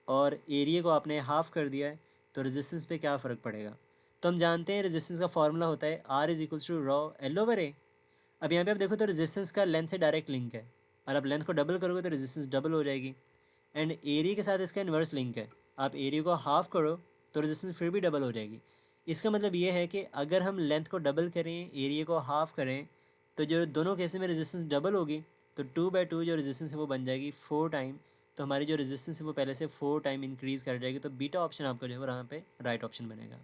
और एरिया को आपने हाफ कर दिया है, तो रेजिस्टेंस पे क्या फ़र्क पड़ेगा? तो हम जानते हैं रेजिस्टेंस का फॉर्मूला होता है R=ρ L/A। अब यहाँ पे आप देखो तो रेजिस्टेंस का लेंथ से डायरेक्ट लिंक है, और आप लेंथ को डबल करोगे तो रेजिस्टेंस डबल हो जाएगी। एंड एरिया के साथ इसका इन्वर्स लिंक है, आप एरिया को हाफ करो तो रेजिस्टेंस फिर भी डबल हो जाएगी। इसका मतलब ये है कि अगर हम लेंथ को डबल करें, एरिया को हाफ करें, तो जो दोनों केसेस में रेजिस्टेंस डबल होगी, तो 2/2 जो रेजिस्टेंस है वो बन जाएगी 4 टाइम। तो हमारी जो रेजिस्टेंस है वो पहले से 4 टाइम इंक्रीज़ कर जाएगी। तो बीटा ऑप्शन आपका जो है वो यहाँ पे राइट ऑप्शन बनेगा।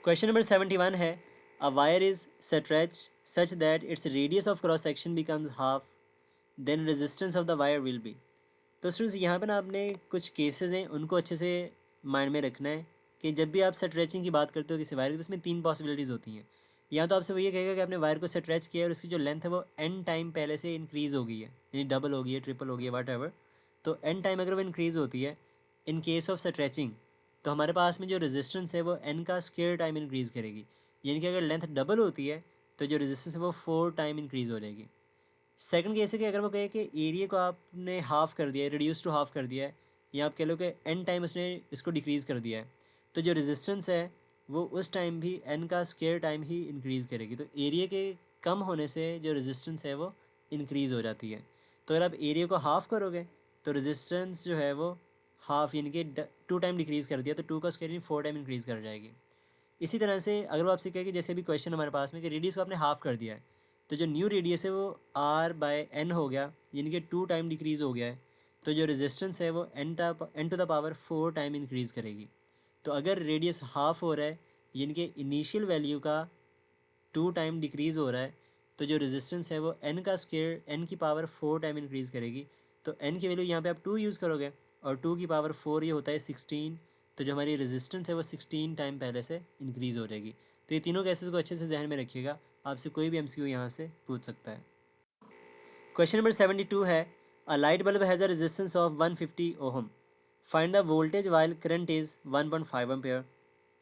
क्वेश्चन नंबर 71 है, a wire is stretch such that its radius of cross section becomes half then resistance of the wire will be. तो स्टूडेंट्स यहाँ पे ना आपने कुछ केसेस हैं उनको अच्छे से माइंड में रखना है कि जब भी आप स्ट्रेचिंग की बात करते हो किसी वायर की, तो उसमें 3 पॉसिबिलिटीज़ होती हैं। या तो आपसे वो ये कहेगा कि आपने वायर को स्ट्रेच किया है और उसकी जो लेंथ है वो एन टाइम पहले से इंक्रीज़ हो गई है, यानी डबल हो गई है, ट्रिपल हो गई है, वट एवर। तो एन टाइम अगर वो इंक्रीज़ होती है इन केस ऑफ स्ट्रेचिंग, तो हमारे पास में जो रेजिस्टेंस है वो एन का स्क्वायर टाइम इंक्रीज़ करेगी। यानी कि अगर लेंथ डबल होती है तो जो रेजिस्टेंस है वो 4 टाइम इंक्रीज़ हो जाएगी। सेकंड केस है कि अगर वो कहे कि एरिया को आपने हाफ़ कर दिया है, रिड्यूस टू हाफ़ कर दिया है, या आप कह लो कि एन टाइम उसने इसको डिक्रीज़ कर दिया है, तो जो रेजिस्टेंस है वो उस टाइम भी एन का स्क्वायर टाइम ही इंक्रीज़ करेगी। तो एरिया के कम होने से जो रेजिस्टेंस है वो इंक्रीज़ हो जाती है। तो अगर आप एरिया को हाफ़ करोगे तो रेजिस्टेंस जो है वो हाफ़ यानी कि 2 टाइम डिक्रीज़ कर दिया, तो 2 का स्क्वायर यानी 4 टाइम इंक्रीज़ कर जाएगी। इसी तरह से अगर वो आपसे कहे कि जैसे भी क्वेश्चन हमारे पास में कि रेडियस को आपने हाफ़ कर दिया है, तो जो न्यू रेडियस है वो R/N हो गया, यानी कि 2 टाइम डिक्रीज़ हो गया है। तो जो रेजिस्टेंस है वो n to the power 4 time increase करेगी। तो अगर रेडियस हाफ़ हो रहा है, यानी कि इनिशियल वैल्यू का 2 टाइम डिक्रीज़ हो रहा है, तो जो रेजिस्टेंस है वो एन का स्क्वायर एन की पावर 4 टाइम इंक्रीज़ करेगी। तो एन की वैल्यू यहाँ पे आप 2 यूज़ करोगे, और 2 की पावर 4 ये होता है 16। तो जो हमारी रेजिस्टेंस है वो 16 टाइम पहले से इंक्रीज़ हो जाएगी। तो ये तीनों केसेस को अच्छे से जहन में रखिएगा, आपसे कोई भी MCQ यहाँ से पूछ सकता है। क्वेश्चन नंबर 72 है, a light bulb has a resistance of 150 ohm, find the voltage while current is 1.5 ampere.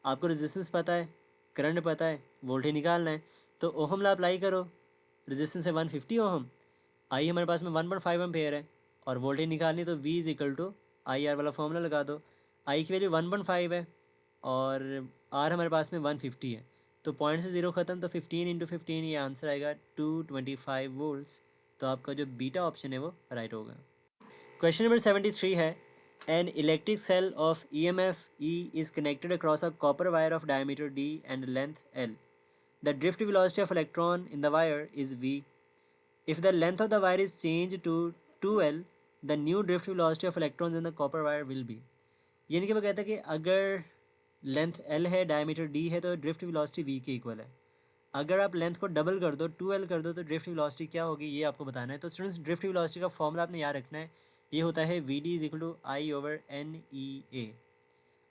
आपको रेजिस्टेंस पता है, करंट पता है, वोल्टेज निकालना है, तो ओहम ला अप्लाई करो। रेजिस्टेंस है 150 ओहम, आई हमारे पास में 1.5 एम्पेयर है, और वोल्टेज निकालनी है तो V=IR वाला फॉर्मूला लगा दो। आई की वैल्यू 1.5 है और R हमारे पास में 150 है, तो पॉइंट से 0 ख़त्म, तो 15 × 15 ये आंसर आएगा 225 वोल्ट्स। तो आपका जो बीटा ऑप्शन है वो राइट होगा। क्वेश्चन नंबर 73 है, an electric cell of EMF E is connected across a copper wire of diameter D and length L. The drift velocity of electron in the wire is V. If the length of the wire is changed to 2L, the new drift velocity of electrons in the copper wire will be. यानी कि वो कहता है कि अगर length L है, diameter D है, तो ड्रिफ्ट वेलोसिटी V के इक्वल है। अगर आप लेंथ को डबल कर दो, 2L कर दो, तो ड्रिफ्ट वेलोसिटी क्या होगी ये आपको बताना है। तो स्टूडेंट्स ड्रिफ्ट वेलोसिटी का फॉर्मूला आपने याद रखना है, ये होता है VD=I/NEA।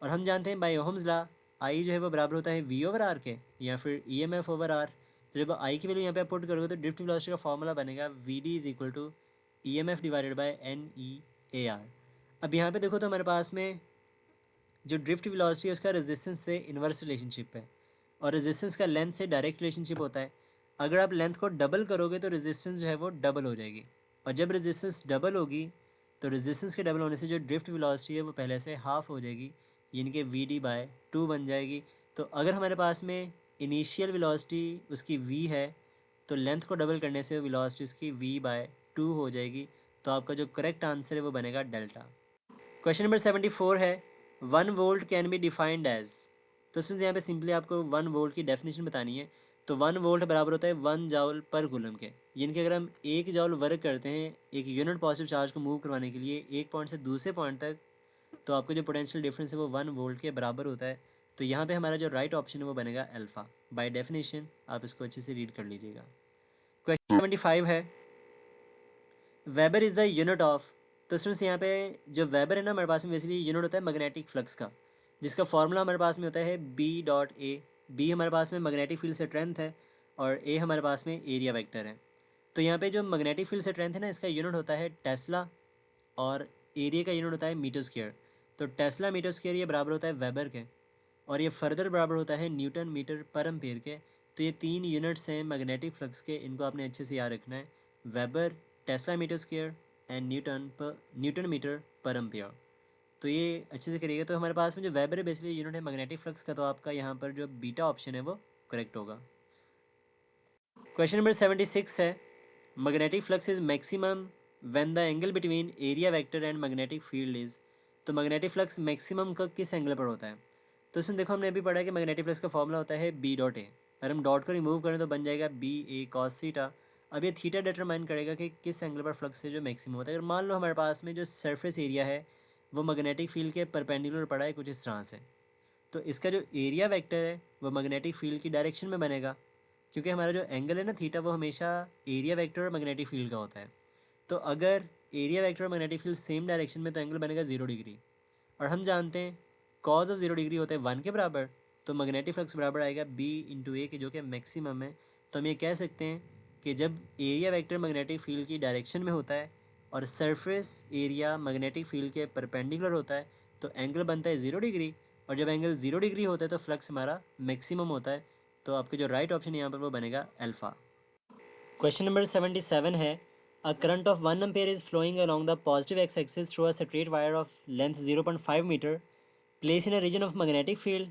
और हम जानते हैं बाय ओहम्स लॉ I जो है वो बराबर होता है V/R के, या फिर EMF/R। तो जब I की वैल्यू यहाँ पे आप पुट करोगे तो ड्रिफ्ट वेलोसिटी का फॉर्मूला बनेगा VD=EMF/NEAR। अब यहाँ पे देखो तो हमारे पास में जो ड्रिफ्ट वेलोसिटी है उसका रेजिस्टेंस से इन्वर्स रिलेशनशिप है, और रेजिस्टेंस का लेंथ से डायरेक्ट रिलेशनशिप होता है। अगर आप लेंथ को डबल करोगे तो रेजिस्टेंस जो है वो डबल हो जाएगी, और जब रेजिस्टेंस डबल होगी तो रेजिस्टेंस के डबल होने से जो ड्रिफ्ट वेलोसिटी है वो पहले से हाफ हो जाएगी, यानी कि VD/2 बन जाएगी। तो अगर हमारे पास में इनिशियल वेलोसिटी उसकी V है, तो लेंथ को डबल करने से वेलोसिटी उसकी V/2 हो जाएगी। तो आपका जो करेक्ट आंसर है वो बनेगा डेल्टा। क्वेश्चन नंबर 74 है, 1 volt can be defined as. तो सुन यहाँ पे सिंपली आपको 1 वोल्ट की डेफिनेशन बतानी है। तो 1 वोल्ट बराबर होता है 1 जॉल पर कूलम के, यानी कि अगर हम 1 जॉल वर्क करते हैं एक यूनिट पॉजिटिव चार्ज को मूव करवाने के लिए एक पॉइंट से दूसरे पॉइंट तक, तो आपको जो पोटेंशियल डिफरेंस है वो 1 वोल्ट के बराबर होता है। तो यहाँ पे हमारा जो राइट ऑप्शन है वो बनेगा अल्फ़ा। बाय डेफिनेशन आप इसको अच्छे से रीड कर लीजिएगा। क्वेश्चन 75 है, weber is the unit of. तो स्टूडेंट्स यहाँ पे जो वेबर है ना हमारे पास में बेसिकली यूनिट होता है मैग्नेटिक फ्लक्स का, जिसका फॉर्मूला हमारे पास में होता है B.A। बी हमारे पास में मैग्नेटिक फील्ड स्ट्रेंथ है और ए हमारे पास में एरिया वेक्टर है। तो यहाँ पे जो मैग्नेटिक फील्ड स्ट्रेंथ है ना इसका यूनिट होता है टेस्ला और एरिया का यूनिट होता है मीटर स्क्वायर। तो टेस्ला मीटर स्क्वायर ये बराबर होता है वेबर के और ये फर्दर बराबर होता है न्यूटन मीटर पर एम्पेयर के। तो ये 3 यूनिट्स हैं मैग्नेटिक फ्लक्स के, इनको आपने अच्छे से याद रखना है, weber, tesla metre square and newton metre per ampere. तो ये अच्छे से करिएगा। तो हमारे पास में जो वेबर है बेसिकली यूनिट है मैग्नेटिक फ्लक्स का, तो आपका यहाँ पर जो बीटा ऑप्शन है वो करेक्ट होगा। क्वेश्चन नंबर 76 है, magnetic flux is maximum when the angle between area vector and magnetic field is. तो मैग्नेटिक फ्लक्स मैक्सिमम का किस एंगल पर होता है? तो इसमें देखो हमने अभी पढ़ा है कि मैग्नेटिक फ्लक्स का फॉर्मूला होता है B.A। अगर हम डॉट को रिमूव करें तो बन जाएगा BA cos थीटा। अब ये थीटा डिटरमाइन करेगा कि किस एंगल पर फ्लक्स से जो मैक्सिमम होता है। अगर मान लो हमारे पास में जो सरफेस एरिया है वो मैग्नेटिक फील्ड के परपेंडिकुलर पड़ा है कुछ इस तरह से, तो इसका जो एरिया वेक्टर है वो मैग्नेटिक फील्ड की डायरेक्शन में बनेगा, क्योंकि हमारा जो एंगल है ना थीटा वो हमेशा एरिया वेक्टर और मैग्नेटिक फील्ड का होता है। तो अगर एरिया वेक्टर और मैग्नेटिक फील्ड सेम डायरेक्शन में तो एंगल बनेगा 0 डिग्री। और हम जानते हैं कॉज ऑफ 0 डिग्री होता है 1 के बराबर, तो मैग्नेटिक फ्लक्स बराबर आएगा B/A के, जो कि मैक्सिमम है। तो हम ये कह सकते हैं कि जब एरिया वेक्टर मैग्नेटिक फील्ड की डायरेक्शन में होता है और सरफेस एरिया मैग्नेटिक फील्ड के परपेंडिकुलर होता है तो एंगल बनता है 0 डिग्री, और जब एंगल 0 डिग्री होता है तो फ्लक्स हमारा मैक्सिमम होता है। तो आपके जो राइट ऑप्शन यहाँ पर वो बनेगा अल्फ़ा। क्वेश्चन नंबर 77 है, a current of 1 ampere is flowing along the positive x axis through a straight wire of length 0.5 metre place in a region of magnetic field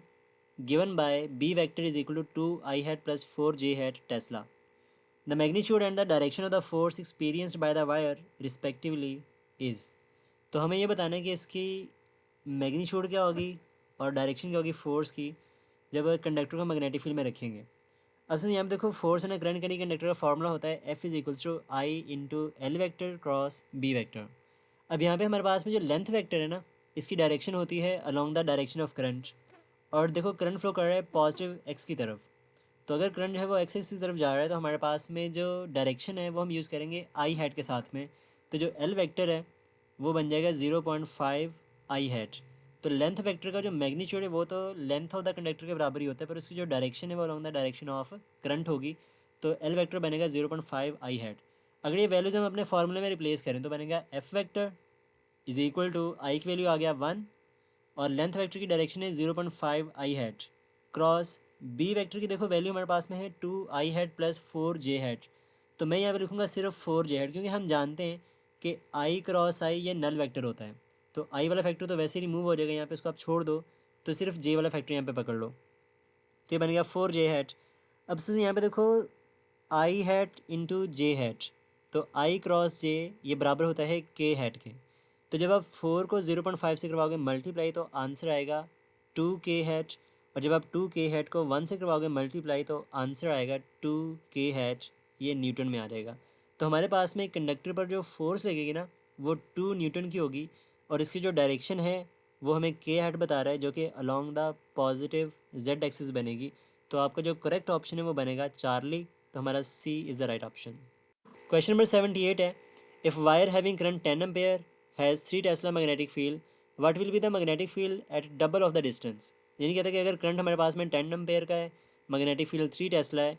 given by B vector is equal to 2 I hat plus 4 J hat Tesla. The magnitude and the direction of the force experienced by the wire respectively is. तो हमें ये बताना है कि इसकी magnitude क्या होगी और डायरेक्शन क्या होगी फोर्स की जब कंडक्टर को मैग्नेटिक फील्ड में रखेंगे। अब से यहाँ पे देखो फोर्स एंड करंट के कंडक्टर का फॉर्मूला होता है F is equals to I into L vector cross B vector. अब यहाँ पे हमारे पास में जो लेंथ वैक्टर है ना इसकी डायरेक्शन होती है along the direction of current. और देखो करंट फ्लो कर रहा है पॉजिटिव एक्स की तरफ, तो अगर करंट जो है वो एक्स एक्सिस की तरफ जा रहा है तो हमारे पास में जो डायरेक्शन है वो हम यूज़ करेंगे आई हैट के साथ में। तो जो एल वेक्टर है वो बन जाएगा 0.5 आई हैट। तो लेंथ वेक्टर का जो मैग्नीट्यूड है वो तो लेंथ ऑफ द कंडक्टर के बराबर ही होता है, पर उसकी जो डायरेक्शन है वो along the direction of current होगी। तो एल वेक्टर बनेगा 0.5 आई हैट। अगर ये वैल्यूज हम अपने फॉर्मूले में रिप्लेस करें तो बनेगा F vector is equal to I की वैल्यू आ गया 1 और लेंथ वेक्टर की डायरेक्शन है 0.5 आई हैट क्रॉस बी वेक्टर की देखो वैल्यू हमारे पास में है 2 आई हैट प्लस 4 जे हैट। तो मैं यहाँ पे लिखूँगा सिर्फ 4 जे हैट, क्योंकि हम जानते हैं कि आई क्रॉस आई ये नल वेक्टर होता है। तो आई वाला फैक्टर तो वैसे ही रिमूव हो जाएगा, यहाँ पे इसको आप छोड़ दो तो सिर्फ जे वाला फैक्टर यहाँ पे पकड़ लो, तो ये बन गया 4 जे हैट। अब से यहाँ पे देखो आई हैट इंटू जे हैट, तो आई क्रॉस जे ये बराबर होता है के हैट के। तो जब आप 4 को 0.5 से करवाओगे मल्टीप्लाई तो आंसर आएगा 2 के हैट, और जब आप 2 के हैट को 1 से करवाओगे मल्टीप्लाई तो आंसर आएगा 2 के हैट, ये न्यूटन में आ जाएगा। तो हमारे पास में कंडक्टर पर जो फोर्स लगेगी ना वो 2 न्यूटन की होगी, और इसकी जो डायरेक्शन है वो हमें के हैट बता रहा है जो कि along the positive Z axis बनेगी। तो आपका जो करेक्ट ऑप्शन है वो बनेगा चार्ली। तो हमारा C is the right option. Question number 78 है, if wire having current 10 ampere has 3 tesla magnetic field what will be the magnetic field at double of the distance. यानी कहता है कि अगर करंट हमारे पास में 10 एम्पेयर का है, मैग्नेटिक फील्ड 3 टेस्ला है,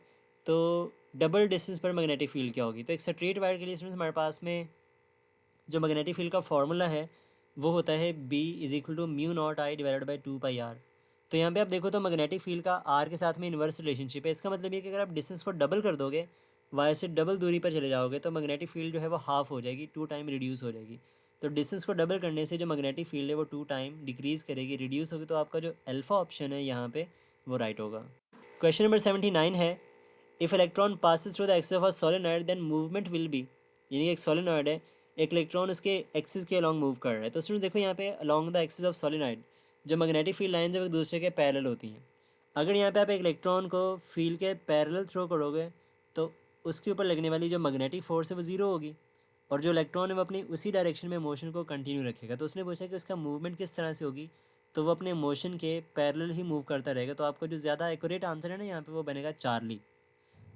तो डबल डिस्टेंस पर मैग्नेटिक फील्ड क्या होगी। तो एक स्ट्रेट वायर के लिए स्टूडेंट्स हमारे पास में जो मैग्नेटिक फील्ड का फॉर्मूला है वो होता है B is equal to mu naught I divided by 2 πr। तो यहाँ पे आप देखो तो मैग्नेटिक फील्ड का आर के साथ में इन्वर्स रिलेशनशिप है। इसका मतलब ये कि अगर आप डिस्टेंस को डबल कर दोगे, वायर से डबल दूरी पर चले जाओगे, तो मैग्नेटिक फील्ड जो है वो हाफ हो जाएगी, 2 टाइम रिड्यूस हो जाएगी। तो डिस्टेंस को डबल करने से जो मैग्नेटिक फील्ड है वो 2 टाइम डिक्रीज़ करेगी, रिड्यूस होगी। तो आपका जो अल्फ़ा ऑप्शन है यहाँ पे वो राइट होगा। क्वेश्चन नंबर 79 है, if electron passes through the axis of a solenoid then movement will be. यानी कि एक सोलेनॉइड है, एक इलेक्ट्रॉन उसके एक्सिस के अलॉन्ग मूव कर रहा है। तो स्टूडेंट देखो यहाँ पे along the axis of solenoid जो मैग्नेटिक फील्ड लाइन जब एक दूसरे के पैरेलल होती हैं, अगर यहाँ पे आप एक इलेक्ट्रॉन को फील्ड के पैरेलल थ्रो करोगे तो उसके ऊपर लगने वाली जो मैग्नेटिक फोर्स है वो ज़ीरो होगी, और जो इलेक्ट्रॉन है वो अपनी उसी डायरेक्शन में मोशन को कंटिन्यू रखेगा। तो उसने पूछा कि उसका मूवमेंट किस तरह से होगी, तो वो अपने मोशन के पैरेलल ही मूव करता रहेगा। तो आपका जो ज़्यादा एक्यूरेट आंसर है ना यहाँ पे वो बनेगा चार्ली।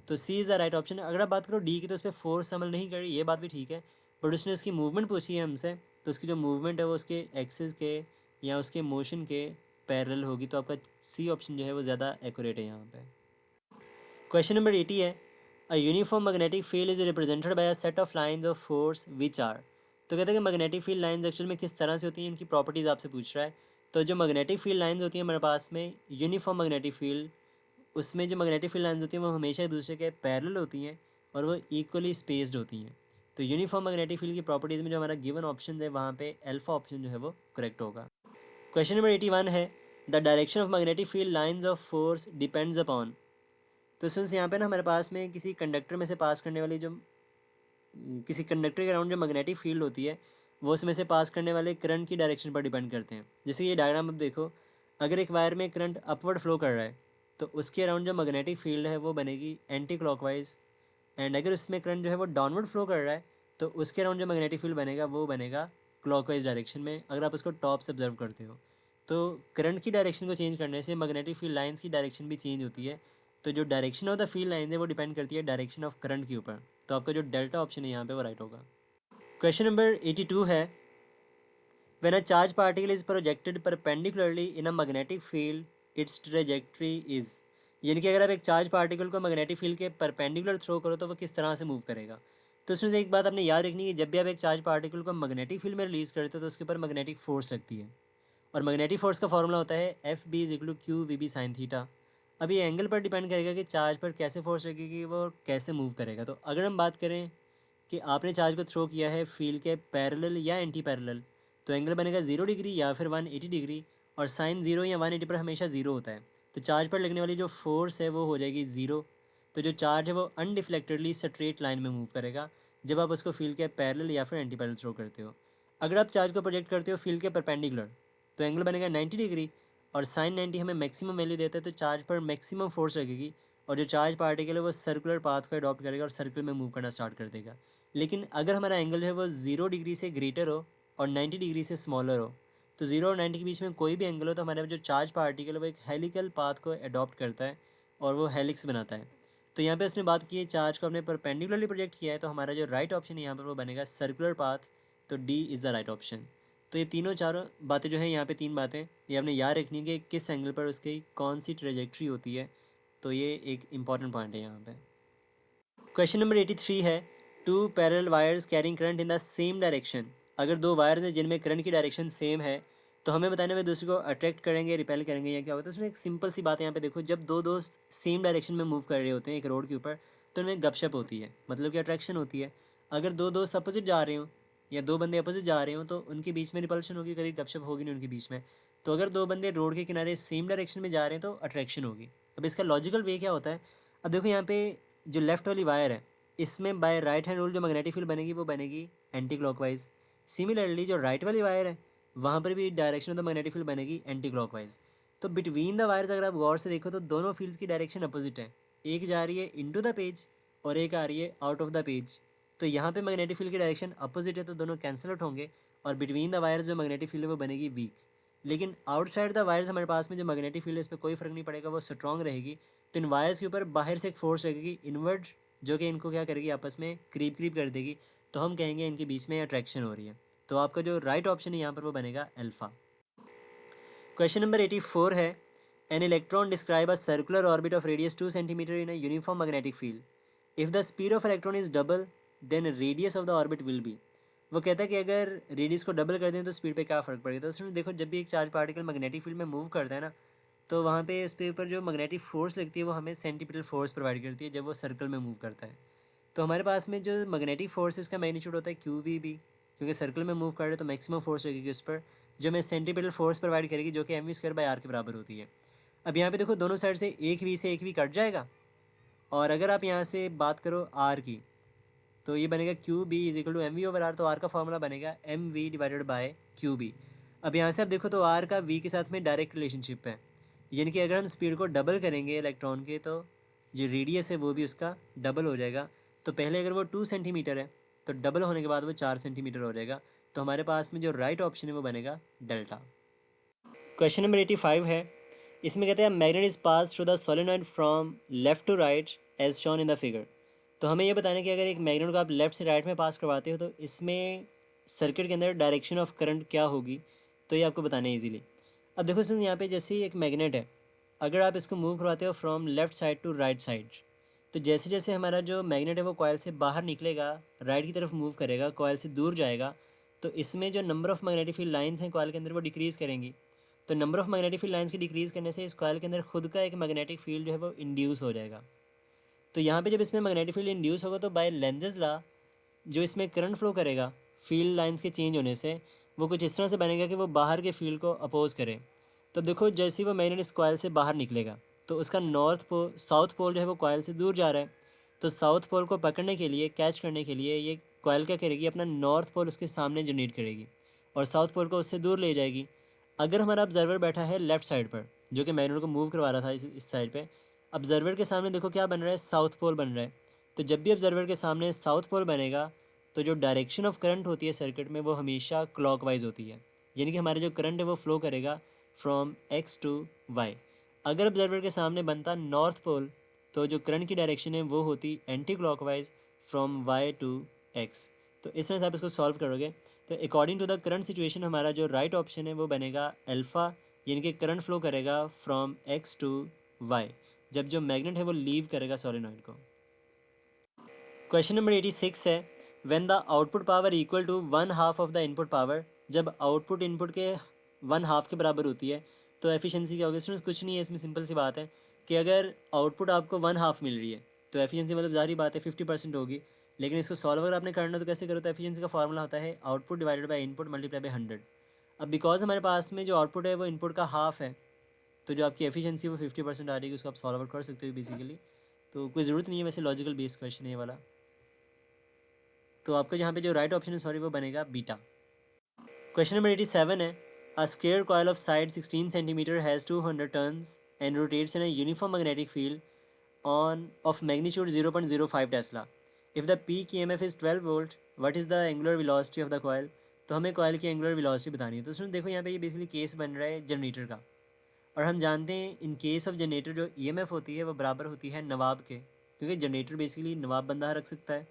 तो सी इज़ द राइट ऑप्शन। अगर आप बात करो डी की तो उस पर फोर्स अमल नहीं कर रही, ये बात भी ठीक है, बट उसने उसकी मूवमेंट पूछी है हमसे, तो उसकी जो मूवमेंट है वो उसके एक्सिस के या उसके मोशन के पैरेलल होगी। तो आपका सी ऑप्शन जो है वो ज़्यादा एक्यूरेट है यहाँ पे। क्वेश्चन नंबर 80 है, a uniform magnetic field is represented by a set of lines of force which are. तो कहते हैं कि मैग्नेटिक फील्ड लाइंस एक्चुअल में किस तरह से होती हैं, इनकी प्रॉपर्टीज़ आपसे पूछ रहा है। तो जो मैग्नेटिक फील्ड लाइंस होती हैं हमारे पास में यूनिफॉर्म मैग्नेटिक फील्ड, उसमें जो मैग्नेटिक फील्ड लाइंस होती हैं वो हमेशा एक दूसरे के पैरेलल होती हैं और वो इक्वली स्पेस्ड होती हैं। तो यूनिफॉर्म मैग्नेटिक फील्ड की प्रॉपर्टीज़ में जो हमारा गिवन ऑप्शन है वहाँ पे अल्फा ऑप्शन जो है वो करेक्ट होगा। क्वेश्चन नंबर 81 है, the direction of magnetic field lines of force depends upon. तो सिंस यहाँ पे ना हमारे पास में किसी कंडक्टर में से पास करने वाली जो किसी कंडक्टर के अराउंड जो मैग्नेटिक फील्ड होती है वो उसमें से पास करने वाले करंट की डायरेक्शन पर डिपेंड करते हैं। जैसे ये डायग्राम आप देखो, अगर एक वायर में करंट अपवर्ड फ्लो कर रहा है तो उसके अराउंड जो मैग्नेटिक फील्ड है वो बनेगी एंटी क्लॉकवाइज, एंड अगर उसमें करंट जो है वो डाउनवर्ड फ्लो कर रहा है तो उसके अराउंड जो मैग्नेटिक फील्ड बनेगा वो बनेगा क्लॉकवाइज डायरेक्शन में, अगर आप उसको टॉप से ऑब्जर्व करते हो। तो करंट की डायरेक्शन को चेंज करने से मैग्नेटिक फील्ड लाइंस की डायरेक्शन भी चेंज होती है। तो जो direction of the field line है वो डिपेंड करती है डायरेक्शन ऑफ करंट के ऊपर। तो आपका जो डेल्टा ऑप्शन है यहाँ पे वो राइट होगा। क्वेश्चन नंबर 82 है, when a charge particle is projected perpendicularly in a magnetic field it's trajectory is. यानी कि अगर आप एक चार्ज पार्टिकल को मैग्नेटिक फील्ड के परपेंडिकुलर थ्रो करो तो वो किस तरह से मूव करेगा। तो उसमें से एक बात आपने याद रखनी है, जब भी आप एक चार्ज पार्टिकल को मैग्नेटिक फील्ड में रिलीज करते हो तो उसके ऊपर मैग्नेटिक फोर्स लगती है, और मैग्नेटिक फोर्स का फॉर्मूला होता है F B is equal to Q V B sine theta. अब ये एंगल पर डिपेंड करेगा कि चार्ज पर कैसे फोर्स लगेगी, वो कैसे मूव करेगा। तो अगर हम बात करें कि आपने चार्ज को थ्रो किया है फील्ड के पैरेलल या एंटी पैरेलल, तो एंगल बनेगा 0 डिग्री या फिर 180 डिग्री, और साइन 0 या 180 पर हमेशा 0 होता है। तो चार्ज पर लगने वाली जो फोर्स है वो हो जाएगी 0। तो जो चार्ज है वो अनडिफ्लेक्टेडली स्ट्रेट लाइन में मूव करेगा जब आप उसको फील्ड के पैरेलल या फिर एंटी पैरेलल थ्रो करते हो। अगर आप चार्ज को प्रोजेक्ट करते हो फील्ड के परपेंडिकुलर तो एंगल बनेगा 90 डिग्री, और साइन 90 हमें मैक्सिमम वैल्यू देता है, तो चार्ज पर मैक्सिमम फोर्स लगेगी और जो चार्ज पार्टिकल है वो सर्कुलर पाथ को अडॉप्ट करेगा और सर्कल में मूव करना स्टार्ट कर देगा। लेकिन अगर हमारा एंगल है वो 0 डिग्री से ग्रेटर हो और 90 डिग्री से स्मॉलर हो, तो 0 और 90 के बीच में कोई भी एंगल हो तो हमारे जो चार्ज पार्टिकल है वो एक हेलिकल पाथ को अडॉप्ट करता है और वो हेलिक्स बनाता है। तो यहाँ पे उसने बात की है चार्ज को अपने परपेंडिकुलरली प्रोजेक्ट किया है, तो हमारा जो राइट ऑप्शन है यहाँ पर वो बनेगा सर्कुलर पाथ। तो D is the right option. तो ये तीनों चारों बातें जो है यहाँ पे तीन बातें ये आपने याद रखनी है कि किस एंगल पर उसकी कौन सी ट्रेजेक्ट्री होती है। तो ये एक इंपॉर्टेंट पॉइंट है यहाँ पे। क्वेश्चन नंबर 83 है, two parallel wires carrying current in the same direction. अगर दो वायर्स हैं जिनमें करंट की डायरेक्शन सेम है तो हमें बताना है दूसरे को अट्रैक्ट करेंगे रिपेल करेंगे या क्या होता है। उसमें एक सिंपल सी बात है यहाँ पे देखो, जब दो दोस्त सेम डायरेक्शन में मूव कर रहे होते हैं एक रोड के ऊपर तो उनमें गपशप होती है, मतलब कि अट्रैक्शन होती है। अगर दो दोस्त अपोजिट जा रहे हो या दो बंदे अपोजिट जा रहे हो तो उनके बीच में रिपल्शन होगी, कभी गपशप होगी नहीं उनके बीच में। तो अगर दो बंदे रोड के किनारे सेम डायरेक्शन में जा रहे हैं तो अट्रैक्शन होगी। अब इसका लॉजिकल वे क्या होता है, अब देखो यहाँ पे जो लेफ्ट वाली वायर है इसमें बाय राइट हैंड रूल जो मैग्नेटिक फील्ड बनेगी वो बनेगी एंटी क्लॉकवाइज। सिमिलरली जो राइट वाली वायर है वहाँ पर भी direction of the magnetic field बनेगी एंटी क्लॉकवाइज। तो बिटवीन द वायर्स अगर आप गौर से देखो तो दोनों फील्ड्स की डायरेक्शन अपोजिट है, एक जा रही है इनटू द पेज और एक आ रही है आउट ऑफ द पेज। तो यहाँ पे मैग्नेटिक फील्ड की डायरेक्शन अपोजिट है तो दोनों कैंसिल आउट होंगे और बिटवीन द वायर्स जो मैग्नेटिक फील्ड है वो बनेगी वीक। लेकिन आउटसाइड द वायर्स हमारे पास में जो मैग्नेटिक फील्ड है इस पर कोई फर्क नहीं पड़ेगा, वो स्ट्रॉन्ग रहेगी। तो इन वायर्स के ऊपर बाहर से एक फोर्स लगेगी इनवर्ड जो कि इनको क्या करेगी आपस में क्रीप कर देगी। तो हम कहेंगे इनके बीच में अट्रैक्शन हो रही है। तो आपका जो राइट ऑप्शन है यहाँ पर वो बनेगा अल्फा। क्वेश्चन नंबर 84 है, an electron describe a circular orbit of radius 2 centimetre in a uniform magnetic field. If the speed of electron is double then radius of the orbit will be. वो कहता है कि अगर radius को double कर दें तो स्पीड पे क्या फ़र्क पड़ेगा। तो उसमें देखो जब भी एक चार्ज पार्टिकल मैग्नेटिक फील्ड में मूव करता है ना तो वहाँ पे उस पे ऊपर जो मैग्नेटिक फोर्स लगती है वो हमें सेंटीमीटर फोर्स प्रोवाइड करती है जब वो सर्कल में मूव करता है। तो हमारे पास में जो मैग्नेटिक फोर्स इसका मैग्नीट्यूड होता है क्यू वी बी, क्योंकि सर्कल में मूव कर रहे हैं तो मैक्सिमम फोर्स लगेगी उस पर जो हमें सेंटीमीटर फोर्स प्रोवाइड करेगी जो कि M V square by R के बराबर होती है। अब यहाँ पे देखो दोनों साइड से एक वी से एक वी कट जाएगा, और अगर आप यहाँ से बात करो आर की तो ये बनेगा Q B is equal to M V over R. तो आर का फॉर्मूला बनेगा M V divided by Q B. अब यहाँ से आप देखो तो आर का वी के साथ में डायरेक्ट रिलेशनशिप है, यानी कि अगर हम स्पीड को डबल करेंगे इलेक्ट्रॉन के तो जो रेडियस है वो भी उसका डबल हो जाएगा। तो पहले अगर वो 2 सेंटीमीटर है तो डबल होने के बाद वो 4 सेंटीमीटर हो जाएगा। तो हमारे पास में जो राइट ऑप्शन है वो बनेगा डेल्टा। क्वेश्चन नंबर 85 है, इसमें कहते हैं magnet is pass through the solenoid from left to right as shown in the figure. तो हमें ये बताना है कि अगर एक मैग्नेट को आप लेफ्ट से राइट में पास करवाते हो तो इसमें सर्किट के अंदर डायरेक्शन ऑफ करंट क्या होगी, तो ये आपको बताना है ईजीली। अब देखो सुन, यहाँ पे जैसे ही एक मैग्नेट है, अगर आप इसको मूव करवाते हो from left side to right side, तो जैसे जैसे हमारा जो मैग्नेट है वो कॉइल से बाहर निकलेगा, राइट की तरफ मूव करेगा, कॉइल से दूर जाएगा, तो इसमें जो number of magnetic field lines हैं कॉइल के अंदर वो डिक्रीज़ करेंगी। तो number of magnetic field lines की डिक्रीज़ करने से इस कॉइल के अंदर खुद का एक मैग्नेटिक फील्ड जो है वो इंड्यूस हो जाएगा। तो यहाँ पे जब इसमें मैग्नेटिक फील्ड इंड्यूस होगा तो बाय लेंजेस लॉ जो इसमें करंट फ्लो करेगा फील्ड लाइंस के चेंज होने से, वो कुछ इस तरह से बनेगा कि वो बाहर के फील्ड को अपोज करे। तो देखो जैसे ही वो मैग्नेट इस कॉइल से बाहर निकलेगा तो उसका साउथ पोल जो है वो कॉइल से दूर जा रहा है, तो साउथ पोल को पकड़ने के लिए, कैच करने के लिए ये कॉइल क्या करेगी, अपना नॉर्थ पोल उसके सामने जनरेट करेगी और साउथ पोल को उससे दूर ले जाएगी। अगर हमारा ऑब्जर्वर बैठा है लेफ्ट साइड पर, जो कि मैग्नेट को मूव करवा रहा था इस साइड पे, ऑब्जर्वर के सामने देखो क्या बन रहा है, साउथ पोल बन रहा है। तो जब भी ऑब्जर्वर के सामने साउथ पोल बनेगा तो जो डायरेक्शन ऑफ करंट होती है सर्किट में वो हमेशा क्लॉकवाइज होती है, यानी कि हमारे जो करंट है वो फ्लो करेगा फ्रॉम एक्स टू वाई। अगर ऑब्जर्वर के सामने बनता नॉर्थ पोल तो जो करंट की डायरेक्शन है वो होती anticlockwise from Y to X. तो इस तरह से आप इसको सॉल्व करोगे तो according to the current situation हमारा जो राइट ऑप्शन है वो बनेगा अल्फ़ा, यानी कि करंट फ्लो करेगा फ्रॉम एक्स टू वाई जब जो मैग्नेट है वो लीव करेगा सोलेनॉइड को। क्वेश्चन नंबर 86 है, when the output power equal to one half of the input power, जब आउटपुट इनपुट के वन हाफ के बराबर होती है तो एफिशिएंसी क्या होगी। स्टूडेंट्स कुछ नहीं है, इसमें सिंपल सी बात है कि अगर आउटपुट आपको वन हाफ मिल रही है तो एफिशिएंसी मतलब ज़ाहिर बात है 50% होगी। लेकिन इसको सॉल्व अगर आपने करना तो कैसे करो, तो एफिशिएंसी का फॉर्मूला होता है output divided by input multiply by 100। अब बिकॉज हमारे पास में जो आउटपुट है वो इनपुट का हाफ है, तो जो आपकी एफिशिएंसी वो 50% आ रही है, उसको आप सॉल्व आउट कर सकते हो बेसिकली। तो कोई ज़रूरत नहीं है, वैसे लॉजिकल बेस्ड क्वेश्चन है ये वाला। तो आपका जहाँ पे जो राइट ऑप्शन है सॉरी वो बनेगा बीटा। क्वेश्चन नंबर 87 है, a square coil of side 16 centimetre has 200 turns and rotates in a uniform magnetic field on off magnitude 0.05 Tesla. If the peak EMF is 12 volt, what is the angular velocity of the coil. तो हमें coil की angular velocity बतानी है। तो सुन देखो यहाँ पे ये बेसिकली केस बन रहा है जनरेटर का, और हम जानते हैं इन केस ऑफ जनरेटर जो ईएमएफ होती है वो बराबर होती है नवाब के, क्योंकि जनरेटर बेसिकली नवाब बंदा रख सकता है।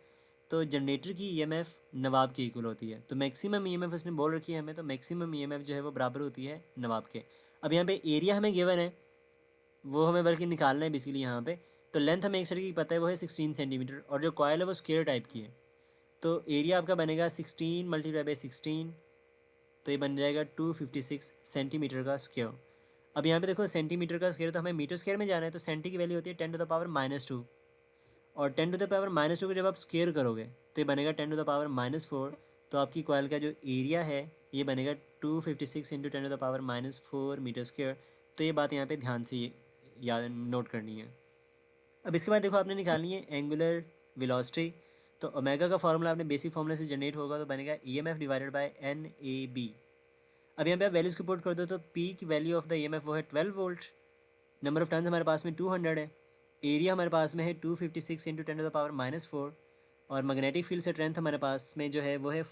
तो जनरेटर की ईएमएफ नवाब के इक्वल होती है, तो मैक्सिमम ईएमएफ उसने बोल रखी है हमें, तो मैक्सिमम ईएमएफ जो है वो बराबर होती है नवाब के। अब यहाँ पे एरिया हमें गिवन है, वो हमें बल्कि निकालना है बेसिकली यहाँ पे। तो लेंथ हमें एक साइड की पता है वो है 16 सेंटीमीटर, और जो कॉयल है वो स्क्वायर टाइप की है, तो एरिया आपका बनेगा 16 मल्टीप्लाई बाई 16, तो ये बन जाएगा 256 सेंटीमीटर का स्क्वायर। अब यहाँ पे देखो सेंटीमीटर का स्क्वायर, तो हमें मीटर स्क्वायर में जाना है, तो सेंटी की वैल्यू होती है 10⁻², और 10⁻²को जब आप स्क्वायर करोगे तो ये बनेगा 10⁻⁴। तो आपकी कॉइल का जो एरिया है ये बनेगा 256 इंटू 10⁻⁴ मीटर स्क्वायर। तो ये बात यहाँ पे ध्यान से याद नोट करनी है। अब इसके बाद देखो आपने निकालनी है एंगुलर वेलोसिटी। तो ओमेगा का फार्मूला आपने बेसिक फार्मूला से जनरेट होगा, तो बनेगा ईएमएफ डिवाइडेड बाय NAB। अब यहाँ पे आप वैल्यूज़ को पुट कर दो, तो पी की वैल्यू ऑफ द ईएमएफ वो है 12 वोल्ट, नंबर ऑफ टर्न्स हमारे पास में 200 है, एरिया हमारे पास में है 256 इंटू 10⁻⁴, और मैग्नेटिक फील्ड स्ट्रेंथ हमारे पास में जो है वो है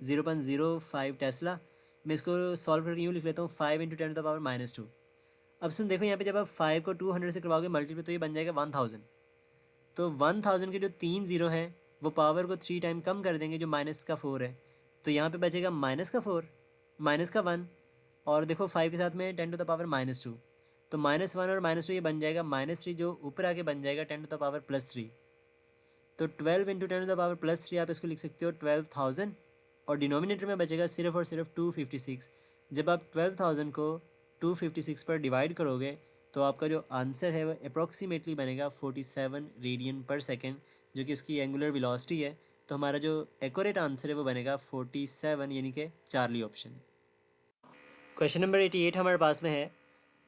0.05 टेस्ला। मैं इसको सॉल्व करके यूँ लिख लेता हूँ 5 इंटू 10⁻²। अब सुन देखो यहाँ पे जब आप 5 को 200 से करवाओगे मल्टीप्लाई तो ये बन जाएगा 1000। तो 1000 के जो 3 ज़ीरो हैं वो पावर को 3 टाइम कम कर देंगे, जो माइनस का 4 है, तो यहाँ पे बचेगा माइनस का 4, माइनस का 1, और देखो 5 के साथ में 10⁻², तो -1 और -2 ये बन जाएगा -3, जो ऊपर आके बन जाएगा 10⁻+3। तो 12 इंटू 10⁻+3 आप इसको लिख सकते हो 12,000, और डिनोमिनेटर में बचेगा सिर्फ और सिर्फ 256। जब आप 12,000 को 256 पर डिवाइड करोगे तो आपका जो आंसर है वो अप्रॉक्सीमेटली बनेगा 47 रेडियन पर सेकेंड, जो कि उसकी एंगुलर वेलोसिटी है। तो हमारा जो एक्यूरेट आंसर है वो बनेगा 47, यानी कि चार्ली ऑप्शन। क्वेश्चन नंबर 88 हमारे पास में है,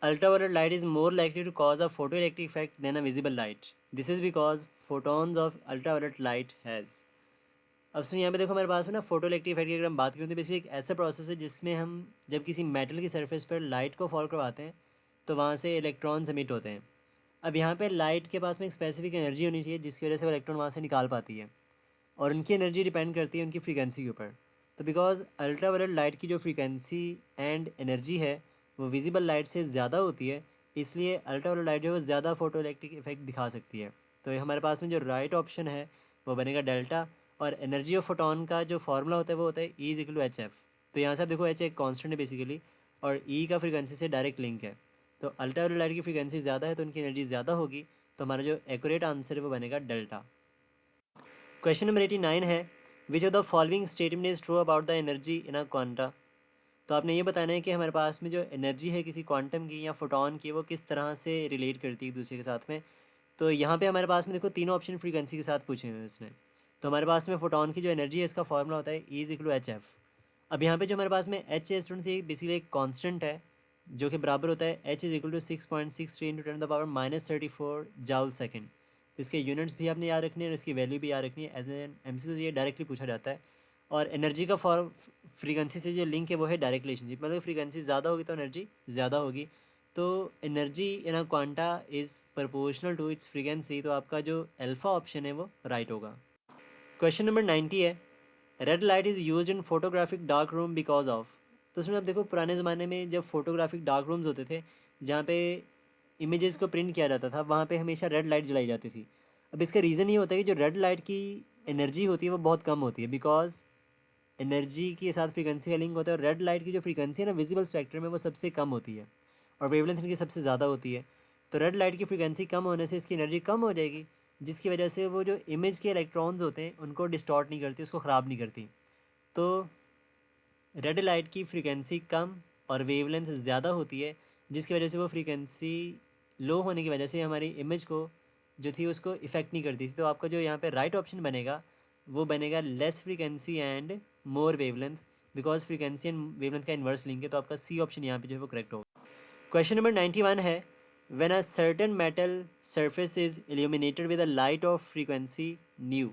ultraviolet light is more likely to cause a photoelectric effect than a visible light, this is because photons of ultraviolet light has. अब सुनिए यहाँ पे देखो हमारे पास में ना फोटो इलेक्ट्रिक इफेक्ट की अगर हम बात करें तो बेसिकली एक ऐसा प्रोसेस है जिसमें हम जब किसी मेटल की सरफेस पर लाइट को फॉल करवाते हैं तो वहाँ से इलेक्ट्रॉन्स एमिट होते हैं। अब यहाँ पे लाइट के पास में एक स्पेसिफिक एनर्जी होनी चाहिए जिसकी वजह से वो इलेक्ट्रॉन वहाँ से निकाल पाती है, और उनकी एनर्जी डिपेंड करती है उनकी फ्रीक्वेंसी के ऊपर। तो बिकॉज अल्ट्रावायलेट लाइट की जो फ्रीक्वेंसी एंड एनर्जी है वो विजिबल लाइट से ज़्यादा होती है, इसलिए अल्ट्रावायलेट लाइट जो है वो ज़्यादा फोटो इलेक्ट्रिक इफेक्ट दिखा सकती है। तो ये हमारे पास में जो राइट ऑप्शन है वो बनेगा डेल्टा, और एनर्जी ऑफ फोटोन का जो फार्मूला होता है वो होता है E=hf। तो यहाँ से आप देखो एच एक कॉन्स्टेंट है बेसिकली, और ई का फ्रीक्वेंसी से डायरेक्ट लिंक है। तो अल्ट्रावायलेट लाइट की फ्रीक्वेंसी ज़्यादा है तो उनकी एनर्जी ज़्यादा होगी, तो हमारा जो एक्यूरेट आंसर है वो बनेगा डेल्टा। क्वेश्चन नंबर 89 है, which of the following statement is true about the energy in a quanta. तो आपने ये बताना है कि हमारे पास में जो एनर्जी है किसी क्वांटम की या फोटोन की, वो किस तरह से रिलेट करती है एक दूसरे के साथ में। तो यहाँ पे हमारे पास में देखो तीनों ऑप्शन फ्रीक्वेंसी के साथ पूछे हुए हैं इसने। तो हमारे पास में फोटोन की जो एनर्जी है इसका फॉर्मूला होता है E=hf। अब यहाँ पे जो हमारे पास में एच है स्टूडेंट्स, ये बेसिकली एक कांस्टेंट है जो कि बराबर होता है H=6.63 × 10⁻34 जूल सेकेंड। तो इसके यूनिट्स भी आपने याद रखनी है और इसकी वैल्यू भी याद रखनी है। एज एन MCQ ये डायरेक्टली पूछा जाता है। और एनर्जी का फॉर्म फ्रीक्वेंसी से जो लिंक है वो है डायरेक्ट रिलेशनशिप, मतलब फ्रीक्वेंसी ज़्यादा होगी तो एनर्जी ज़्यादा होगी। तो energy in a quanta is proportional to its frequency, तो आपका जो अल्फ़ा ऑप्शन है वो राइट होगा। क्वेश्चन नंबर 90 है, red light is used in photographic dark room because of. तो उसमें आप देखो पुराने ज़माने में जब फोटोग्राफिक डार्क रूम्स होते थे जहाँ पे इमेजेस को प्रिंट किया जाता था, वहाँ पे हमेशा रेड लाइट जलाई जाती थी। अब इसका रीज़न ये होता है कि जो रेड लाइट की एनर्जी होती है वो बहुत कम होती है, बिकॉज एनर्जी के साथ फ्रीक्वेंसी का लिंक होता है, और रेड लाइट की जो फ्रीक्वेंसी है ना विजिबल स्पेक्ट्रम में वो सबसे कम होती है, और वेवलेंथ इनकी सबसे ज़्यादा होती है। तो रेड लाइट की फ्रीक्वेंसी कम होने से इसकी एनर्जी कम हो जाएगी, जिसकी वजह से वो जो इमेज के इलेक्ट्रॉन्स होते हैं उनको डिस्टॉर्ट नहीं करती, उसको ख़राब नहीं करती। तो रेड लाइट की फ्रीक्वेंसी कम और वेवलेंथ ज़्यादा होती है, जिसकी वजह से वो फ्रीक्वेंसी लो होने की वजह से हमारी इमेज को जो थी उसको इफ़ेक्ट नहीं करती थी। तो आपका जो यहाँ पे राइट ऑप्शन बनेगा वो बनेगा less frequency and more wavelength, because frequency and wavelength का इन्वर्स लिंक है। तो आपका सी ऑप्शन यहाँ पे जो है वो करेक्ट होगा। क्वेश्चन नंबर 91 है, when a certain metal surface is illuminated with a light of frequency new,